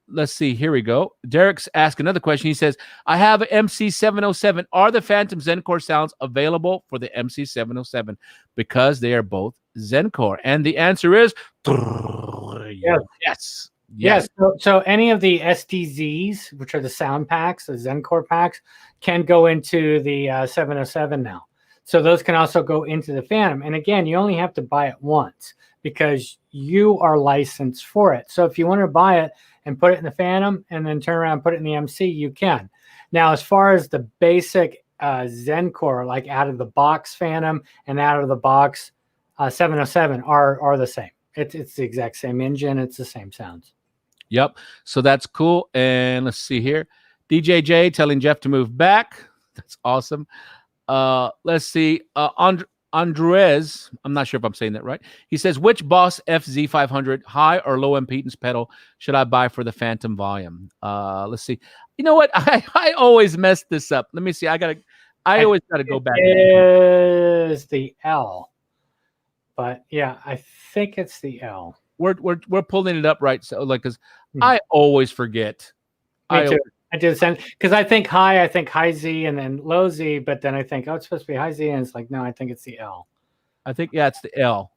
Let's see. Here we go. Derek's asked another question. He says, I have an MC707. Are the Fantom Zencore sounds available for the MC707? Because they are both Zencore. And the answer is yes. So any of the SDZs, which are the sound packs, the Zencore packs, can go into the 707 now. So those can also go into the Fantom. And again, you only have to buy it once because you are licensed for it. So if you want to buy it and put it in the Fantom and then turn around and put it in the MC, you can. Now, as far as the basic Zencore, like out of the box Fantom and out of the box 707 are the same. It's the exact same engine. It's the same sounds. Yep. So that's cool. And let's see here. DJJ telling Jeff to move back. That's awesome. Let's see. Andres, I'm not sure if I'm saying that right. He says, which Boss FZ500 high or low impedance pedal should I buy for the Fantom volume? Let's see. You know what? I always mess this up. Let me see. I always got to go back. It is the L. But yeah, I think it's the L. We're pulling it up right. So because I always forget. Me too. I do the same because I think high Z and then low Z, but then I think, oh, it's supposed to be high Z, and it's like, no, I think it's the L. I think, yeah, it's the L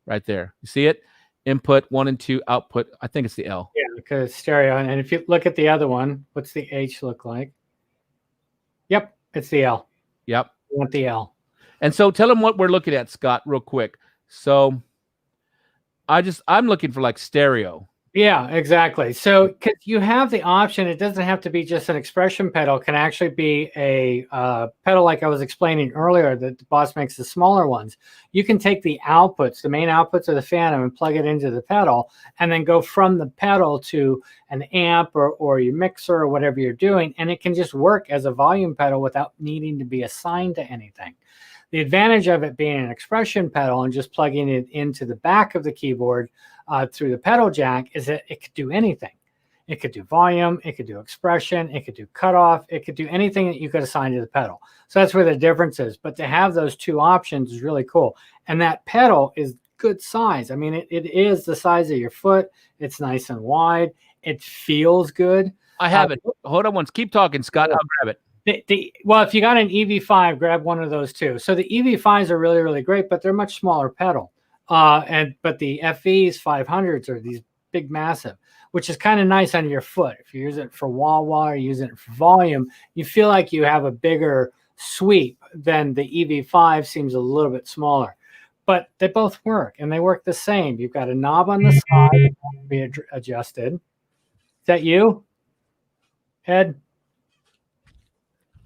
right there. You see it? Input 1 and 2, output. I think it's the L. Yeah, because stereo. And if you look at the other one, what's the H look like? Yep, it's the L. Yep. You want the L. And so tell them what we're looking at, Scott, real quick. So I'm looking for like stereo. Yeah, exactly. So because you have the option, it doesn't have to be just an expression pedal. It can actually be a pedal like I was explaining earlier that the Boss makes the smaller ones. You can take the outputs, the main outputs of the Fantom, and plug it into the pedal, and then go from the pedal to an amp or your mixer or whatever you're doing, and it can just work as a volume pedal without needing to be assigned to anything. The advantage of it being an expression pedal and just plugging it into the back of the keyboard through the pedal jack is that it could do anything. It could do volume, it could do expression, it could do cutoff, it could do anything that you could assign to the pedal. So that's where the difference is. But to have those two options is really cool. And that pedal is good size. I mean, it is the size of your foot. It's nice and wide. It feels good. I have it. Hold on once. Keep talking, Scott. I'll grab it. Well, if you got an EV5, grab one of those too. So the EV5s are really, really great, but they're much smaller pedal. But the FEs 500s are these big, massive, which is kind of nice on your foot. If you use it for wah-wah or using it for volume, you feel like you have a bigger sweep than the EV5 seems a little bit smaller. But they both work, and they work the same. You've got a knob on the side that can be adjusted. Is that you, Ed?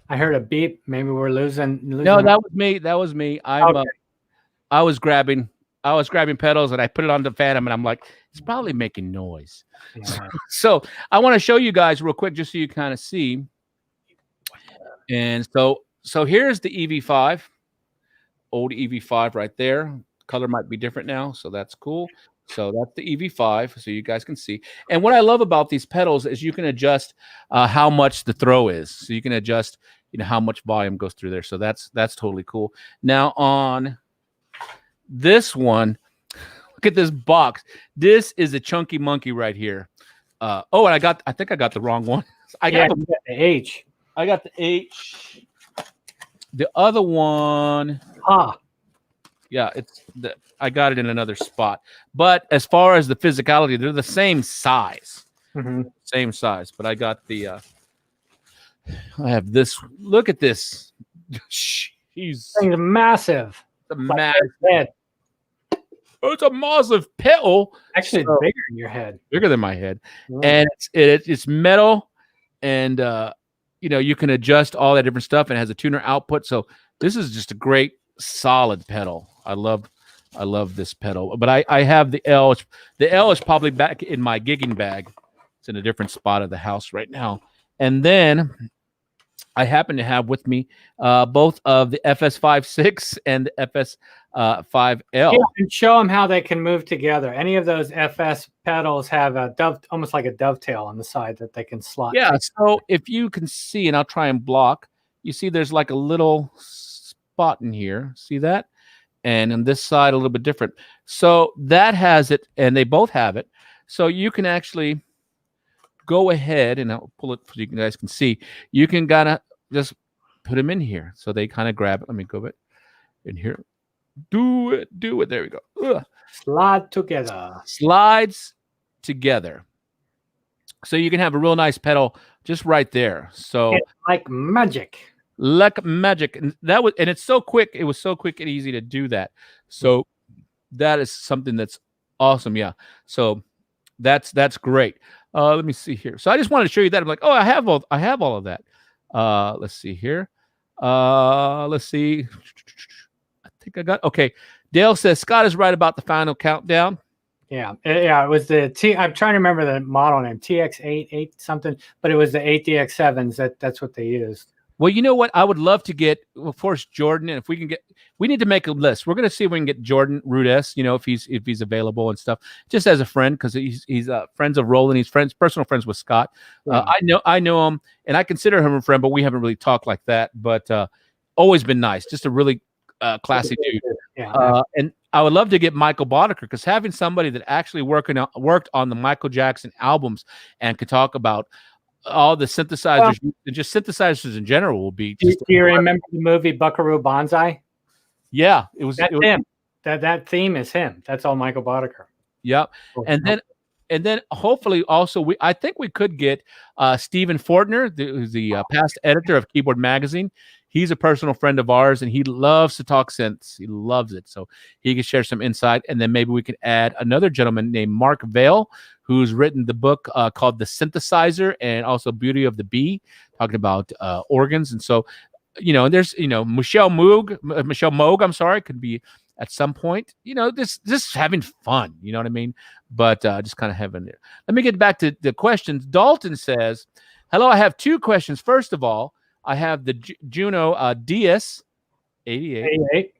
I heard a beep. Maybe we're losing. No, that was me. That was me. Okay. I was grabbing pedals and I put it on the Fantom and I'm like, it's probably making noise. Yeah. So I want to show you guys real quick just so you kind of see. And so here's the EV5, old EV5 right there. Color might be different now, so that's cool. So that's the EV5, so you guys can see. And what I love about these pedals is you can adjust how much the throw is. So you can adjust, how much volume goes through there. So that's totally cool. Now on this one, look at this box. This is a chunky monkey right here. And I think I got the wrong one. I got the H. I got the H. The other one. Yeah, I got it in another spot. But as far as the physicality, they're the same size. Mm-hmm. Same size. But I got I have this. Look at this. It's massive. It's a massive pedal. Actually, it's bigger than your head. Bigger than my head. Mm-hmm. And it's metal. And, you can adjust all that different stuff. And it has a tuner output. So this is just a great, solid pedal. I love this pedal. But I have the L. The L is probably back in my gigging bag. It's in a different spot of the house right now. And then I happen to have with me both of the FS56 and the FS5L. Yeah, and show them how they can move together. Any of those FS pedals have almost like a dovetail on the side that they can slot. Yeah, so if you can see, and I'll try and block, you see there's like a little spot in here. See that? And on this side, a little bit different. So that has it, and they both have it. So you can actually go ahead, and I'll pull it so you guys can see. You can kind of just put them in here. So they kind of grab it. Let me go back in here. Do it. There we go. Ugh. Slide together. Slides together. So you can have a real nice pedal just right there. So it's like magic. Like magic. And it's so quick. It was so quick and easy to do that. So that is something that's awesome. Yeah. So that's great. Let me see here. So I just wanted to show you that. I'm like, I have all of that. Let's see here. Let's see. I think I got okay. Dale says Scott is right about the final countdown. Yeah. It was the I'm trying to remember the model name, TX8 something, but it was the 8DX7s. That's what they used. Well, you know what? I would love to get, of course, Jordan. And if we can we need to make a list. We're going to see if we can get Jordan Rudess, if he's available and stuff, just as a friend, because he's friends of Roland. He's personal friends with Scott. Yeah. I know him, and I consider him a friend, but we haven't really talked like that. But always been nice, just a really classy dude. Yeah. And I would love to get Michael Boddicker, because having somebody that actually worked on the Michael Jackson albums and could talk about all the synthesizers, just synthesizers in general will be. Do you remember the movie Buckaroo Banzai? Yeah, it was him. That theme is him. That's all Michael Boddicker. Yep. And then hopefully also I think we could get Stephen Fortner, who's the past editor of Keyboard Magazine. He's a personal friend of ours, and he loves to talk synths. He loves it. So he can share some insight. And then maybe we could add another gentleman named Mark Vale, who's written the book called The Synthesizer and also Beauty of the Bee, talking about organs. And so, and there's, Michelle Moog, I'm sorry, could be at some point, this having fun, you know what I mean? But just kind of having it. Let me get back to the questions. Dalton says, hello, I have 2 questions. First of all, I have the Juno DS88.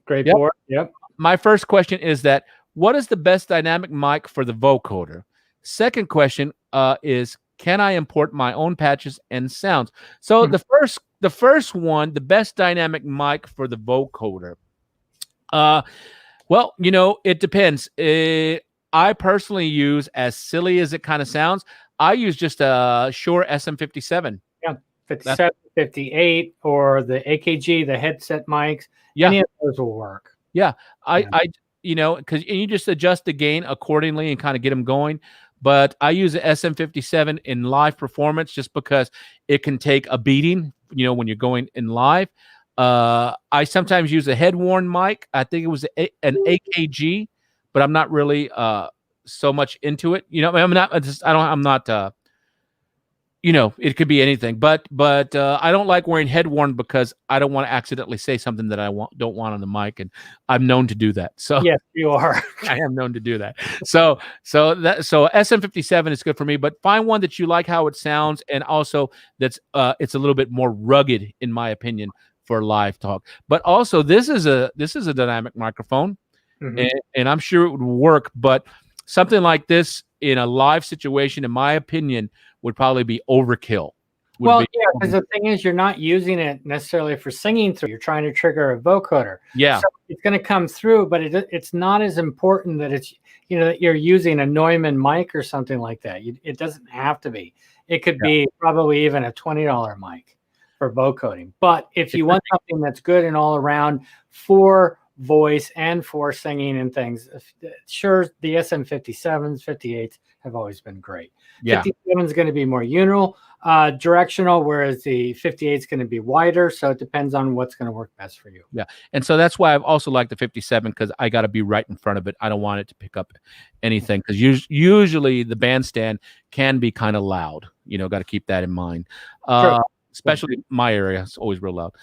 Great board. Yep. My first question is that, what is the best dynamic mic for the vocoder? Second question is, can I import my own patches and sounds? So the first one, the best dynamic mic for the vocoder. Well, it depends. I personally use, as silly as it kind of sounds, I use just a Shure SM57. Yeah, 57, 58, or the AKG, the headset mics. Yeah, any of those will work. Yeah, because you just adjust the gain accordingly and kind of get them going. But I use the SM57 in live performance just because it can take a beating, when you're going in live. I sometimes use a head-worn mic. I think it was an AKG, but I'm not really so much into it. I'm not. It could be anything. But I don't like wearing head-worn because I don't want to accidentally say something that I don't want on the mic, and I'm known to do that. So yes, you are. I am known to do that. So SM57 is good for me, but find one that you like how it sounds, and also that's it's a little bit more rugged, in my opinion, for live talk. But also this is a dynamic microphone, and I'm sure it would work, but something like this in a live situation, in my opinion, would probably be overkill. Because the thing is, you're not using it necessarily for singing through. You're trying to trigger a vocoder. Yeah, so it's going to come through, but it's not as important that it's that you're using a Neumann mic or something like that. It doesn't have to be. It could be probably even a $20 mic for vocoding. But if you want something that's good and all around for voice and for singing and things, sure, the SM57s, 58s have always been great. 57 is going to be more directional, whereas the 58 is going to be wider. So it depends on what's going to work best for you. Yeah, and so that's why I've also liked the 57, because I got to be right in front of it. I don't want it to pick up anything, because usually the bandstand can be kind of loud. Got to keep that in mind. Especially my area, it's always real loud.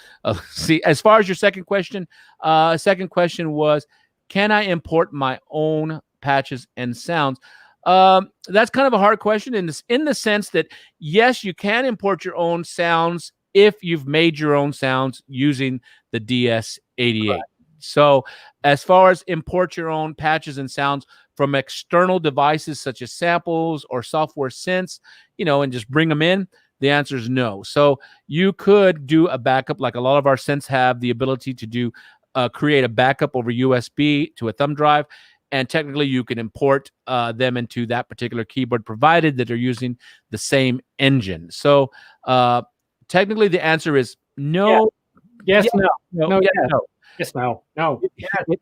See, as far as your second question was, can I import my own patches and sounds? That's kind of a hard question in the sense that, yes, you can import your own sounds if you've made your own sounds using the DS88. Right. So as far as import your own patches and sounds from external devices such as samples or software synths, and just bring them in, the answer is no. So you could do a backup, like a lot of our synths have the ability to do, create a backup over USB to a thumb drive. And technically, you can import them into that particular keyboard, provided that they're using the same engine. So technically, the answer is no. Yeah. Yes, no. No. Yes, no. Yes, no. No.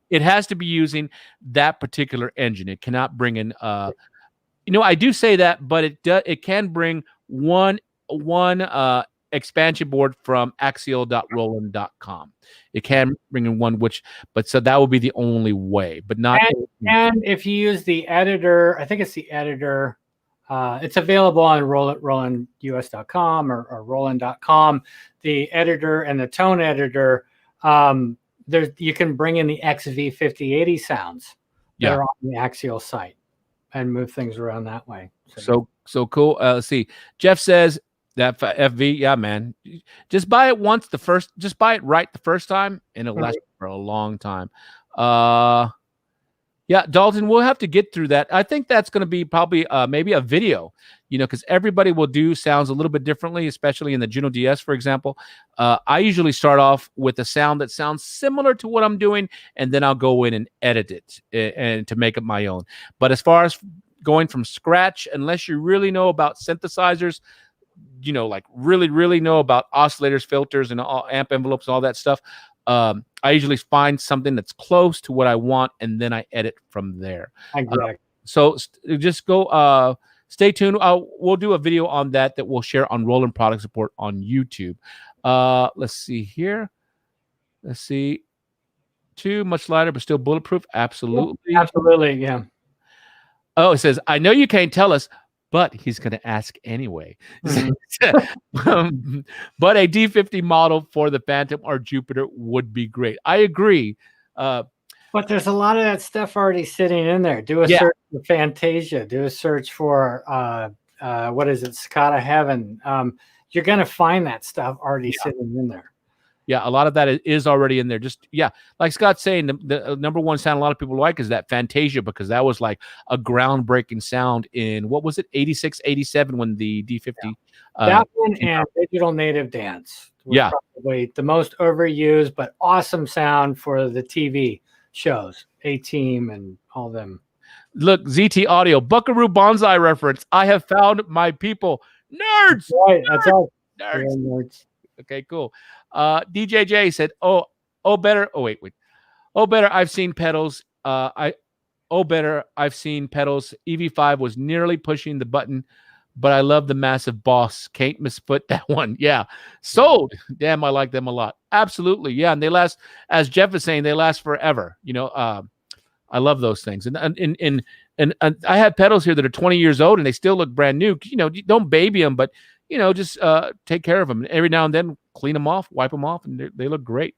It has to be using that particular engine. It cannot bring in. I do say that, but it can bring one expansion board from axial.roland.com. It can bring in one, so that will be the only way, but not. And if you use the editor, I think it's the editor. It's available on RolandUS.com or Roland.com. The editor and the tone editor. You can bring in the XV5080 sounds that are on the Axial site and move things around that way. So cool. Let's see. Jeff says that for FV, yeah, man. Just buy it once. Just buy it right the first time, and it'll last for a long time. Yeah, Dalton, we'll have to get through that. I think that's going to be probably maybe a video, because everybody will do sounds a little bit differently, especially in the Juno DS, for example. I usually start off with a sound that sounds similar to what I'm doing, and then I'll go in and edit it and to make it my own. But as far as going from scratch, unless you really know about synthesizers, like really know about oscillators, filters, and all amp envelopes and all that stuff, I usually find something that's close to what I want, and then I edit from there. Exactly. So just go. Stay tuned. We'll do a video on that we'll share on Roland Product Support on YouTube. Let's see here. Let's see. Too much lighter, but still bulletproof. Absolutely. Absolutely. Yeah. Oh, it says, I know you can't tell us, but he's going to ask anyway. But a D50 model for the Fantom or Jupiter would be great. I agree. But there's a lot of that stuff already sitting in there. Do a search for Fantasia. Do a search for what is it, Cicada Heaven. You're going to find that stuff already sitting in there. Yeah, a lot of that is already in there. Just, like Scott's saying, the number one sound a lot of people like is that Fantasia, because that was like a groundbreaking sound in, what was it, 86, 87 when the D50. That one and Digital Native Dance. Was probably the most overused, but awesome sound for the TV shows. A-Team and all them. Look, ZT Audio, Buckaroo Bonsai reference. I have found my people. Nerds! Right, that's all. Nerds. Okay, cool. DJJ said, "Oh, better. Oh, wait. Oh, better. I've seen pedals. Better. I've seen pedals. EV5 was nearly pushing the button, but I love the massive Boss. Can't misfoot that one. Yeah, sold. Damn, I like them a lot. Absolutely. Yeah, and they last. As Jeff is saying, they last forever. I love those things. And I have pedals here that are 20 years old and they still look brand new. Don't baby them, but just take care of them. And every now and then, clean them off, wipe them off, and they look great.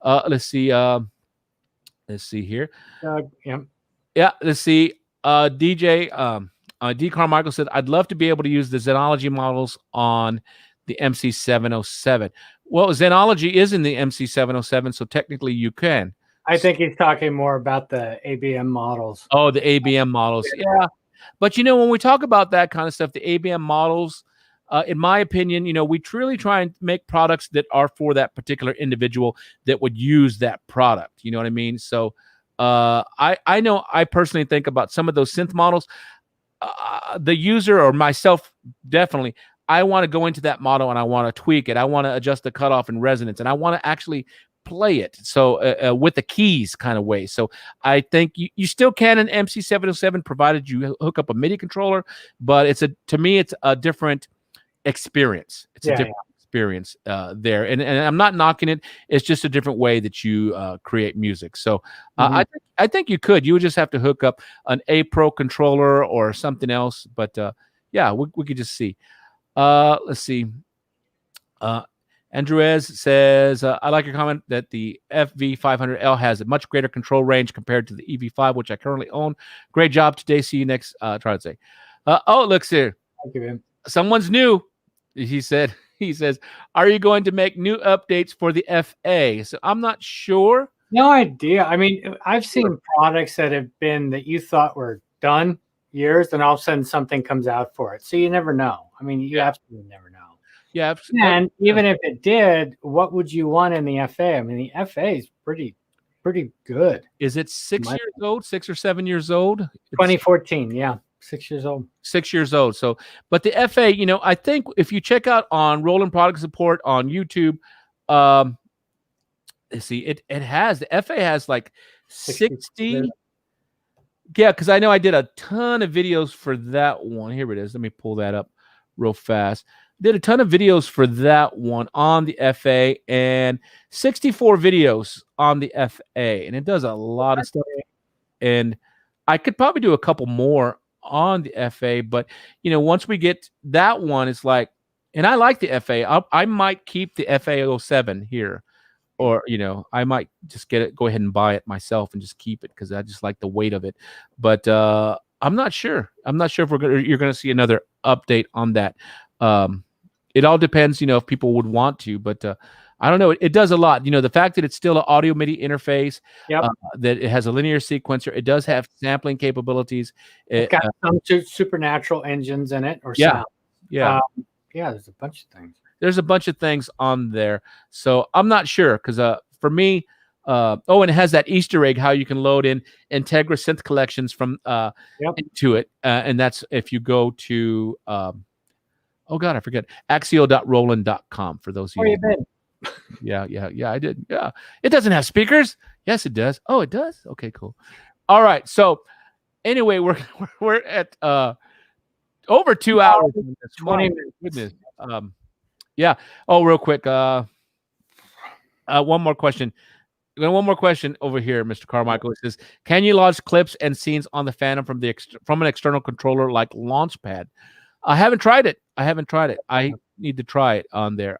Let's see. Let's see here. Let's see. DJ D. Carmichael said, "I'd love to be able to use the Zenology models on the MC707." Well, Zenology is in the MC707, so technically you can. I think he's talking more about the ABM models. Oh, the ABM models. Yeah. But, when we talk about that kind of stuff, the ABM models, in my opinion, we truly try and make products that are for that particular individual that would use that product. You know what I mean? So I know I personally think about some of those synth models. The user or myself, definitely, I want to go into that model and I want to tweak it. I want to adjust the cutoff and resonance, and I want to actually play it. So with the keys kind of way. So I think you still can in MC707 provided you hook up a MIDI controller, but to me it's a different experience. It's a different experience there. And I'm not knocking it. It's just a different way that you create music. So I think you could. You would just have to hook up an A Pro controller or something else. But we could just see. Let's see. Andrews says, I like your comment that the FV500L has a much greater control range compared to the EV5, which I currently own. Great job today. See you next. Try to say. Looks here. Thank you, man. Someone's new. He says, are you going to make new updates for the FA? So I'm not sure. No idea. I mean, I've seen products that have been that you thought were done years, and all of a sudden something comes out for it. So you never know. I mean, you absolutely never know. Yeah. And even if it did, what would you want in the FA? I mean, the FA is pretty good. Is it 6 years old, 6 or 7 years old? 2014. Yeah. 6 years old. 6 years old. So, but the FA, I think if you check out on Roland Product Support on YouTube, see, the FA has like 60. Yeah, because I know I did a ton of videos for that one. Here it is. Let me pull that up real fast. Did a ton of videos for that one on the FA and 64 videos on the FA. And it does a lot of stuff. And I could probably do a couple more on the FA. But, once we get that one, it's like, and I like the FA. I might keep the FA07 here. Or, I might just go ahead and buy it myself and just keep it because I just like the weight of it. But I'm not sure. I'm not sure if you're going to see another update on that. It all depends, if people would want to, but I don't know. It does a lot. The fact that it's still an audio MIDI interface, that it has a linear sequencer. It does have sampling capabilities. It's got some supernatural engines in it or sound. Yeah. There's a bunch of things. There's a bunch of things on there. So I'm not sure because for me, and it has that Easter egg, how you can load in Integra synth collections from into it. And that's if you go to Oh God, I forget. Axio.roland.com for those of Where you. you been? Yeah, I did. Yeah. It doesn't have speakers. Yes, it does. Oh, it does? Okay, cool. All right. So anyway, we're at over 2 hours. 20 minutes. Goodness. Yeah. Oh, real quick. One more question. One more question over here, Mr. Carmichael. It says, can you launch clips and scenes on the Fantom from an external controller like Launchpad? I haven't tried it. I need to try it on there.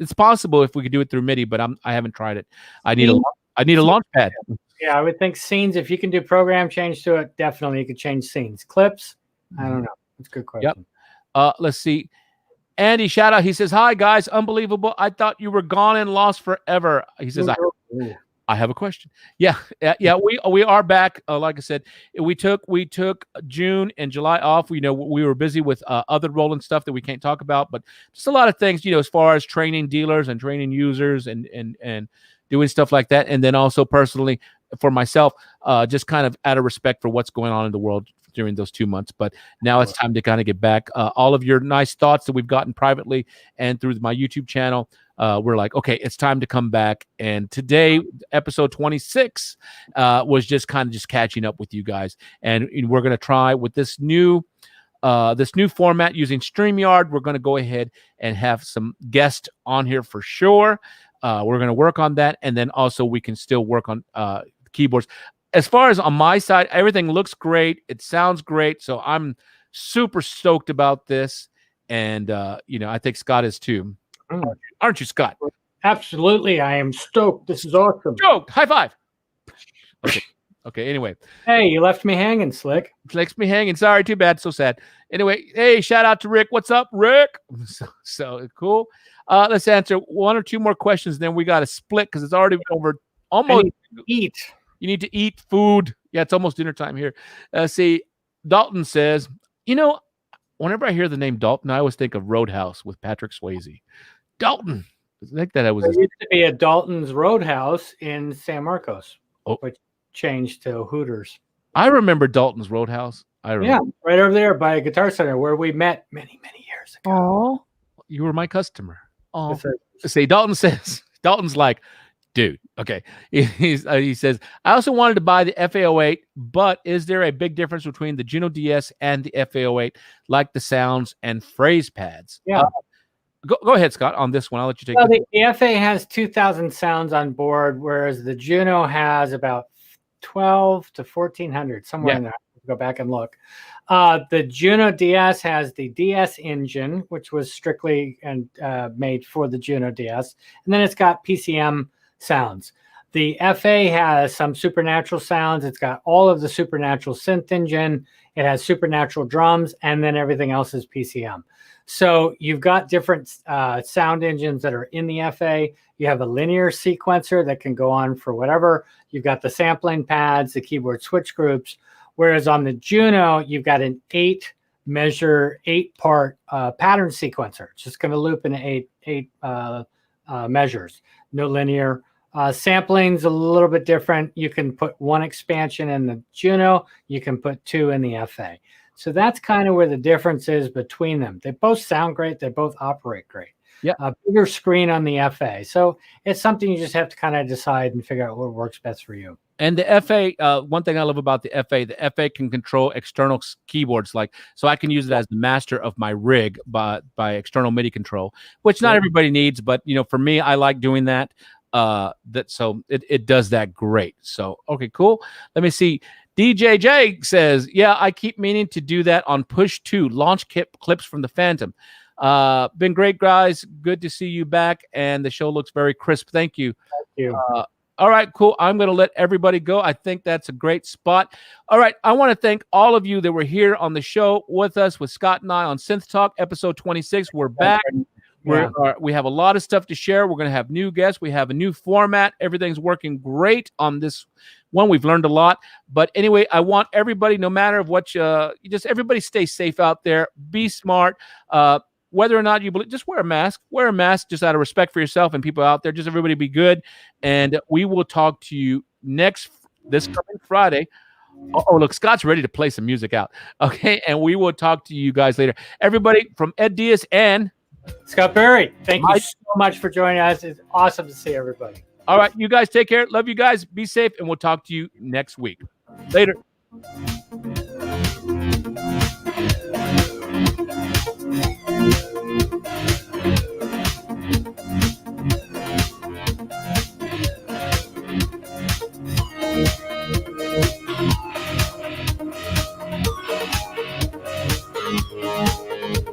It's possible if we could do it through MIDI, but I haven't tried it. I need a launch pad. Yeah, I would think scenes. If you can do program change to it, definitely you could change scenes. Clips, I don't know. That's a good question. Yep. Let's see. Andy, shout out. He says, "Hi guys, unbelievable. I thought you were gone and lost forever." He says, I have a question. Yeah. We are back. Like I said, we took June and July off. We were busy with other Roland stuff that we can't talk about, but just a lot of things, as far as training dealers and training users and doing stuff like that. And then also personally for myself, just kind of out of respect for what's going on in the world during those 2 months. But now it's time to kind of get back. All of your nice thoughts that we've gotten privately and through my YouTube channel, we're like, okay, it's time to come back. And today, episode 26 was just kind of just catching up with you guys. And we're going to try with this new format using StreamYard. We're going to go ahead and have some guests on here for sure. We're going to work on that. And then also we can still work on keyboards. As far as on my side, everything looks great. It sounds great. So I'm super stoked about this. And, I think Scott is too. Aren't you, Scott? Absolutely. I am stoked. This is awesome. Stoked. High five. Okay. Anyway. Hey, you left me hanging, Slick. Left me hanging. Sorry. Too bad. So sad. Anyway. Hey, shout out to Rick. What's up, Rick? So cool. Let's answer one or two more questions. Then we got to split because it's already over almost. Eat. You need to eat food. Yeah, it's almost dinner time here. See, Dalton says, whenever I hear the name Dalton, I always think of Roadhouse with Patrick Swayze. Dalton. I think that was. There used to be a Dalton's Roadhouse in San Marcos, which changed to Hooters. I remember Dalton's Roadhouse. Yeah, right over there by Guitar Center where we met many, many years ago. Oh, you were my customer. Oh, see, Dalton's like, dude, okay. He says, I also wanted to buy the FA08, but is there a big difference between the Juno DS and the FA08, like the sounds and phrase pads? Yeah. Go ahead, Scott, on this one. I'll let you take it. The FA has 2,000 sounds on board, whereas the Juno has about 12 to 1,400, somewhere in there. Go back and look. The Juno DS has the DS engine, which was strictly made for the Juno DS. And then it's got PCM sounds. The FA has some supernatural sounds. It's got all of the supernatural synth engine. It has supernatural drums, and then everything else is PCM. So you've got different sound engines that are in the FA. You have a linear sequencer that can go on for whatever. You've got the sampling pads, the keyboard switch groups. Whereas on the Juno, you've got an 8-part pattern sequencer. It's just going to loop in eight measures. No linear. Sampling's a little bit different. You can put one expansion in the Juno. You can put two in the FA. So that's kind of where the difference is between them. They both sound great. They both operate great. Yeah. A bigger screen on the FA. So it's something you just have to kind of decide and figure out what works best for you. And the FA, one thing I love about the FA can control external keyboards. So I can use it as the master of my rig by external MIDI control, which not everybody needs. But, for me, I like doing that. So it does that great. So, okay, cool. Let me see. DJJ says, yeah, I keep meaning to do that on push 2 launch clips from the Fantom. Been great, guys. Good to see you back. And the show looks very crisp. Thank you. Thank you. All right, cool. I'm going to let everybody go. I think that's a great spot. All right. I want to thank all of you that were here on the show with us, with Scott and I on Synth Talk, episode 26. We're back. We have a lot of stuff to share. We're going to have new guests. We have a new format. Everything's working great on this one. We've learned a lot. But anyway, I want everybody, no matter what, everybody stay safe out there. Be smart. Whether or not you believe, just wear a mask. Wear a mask just out of respect for yourself and people out there. Just everybody be good. And we will talk to you this coming Friday Oh, look, Scott's ready to play some music out. Okay, and we will talk to you guys later. Everybody, from Ed Diaz and Scott Berry, thank you so much for joining us. It's awesome to see everybody. All right, you guys take care. Love you guys. Be safe, and we'll talk to you next week. Later.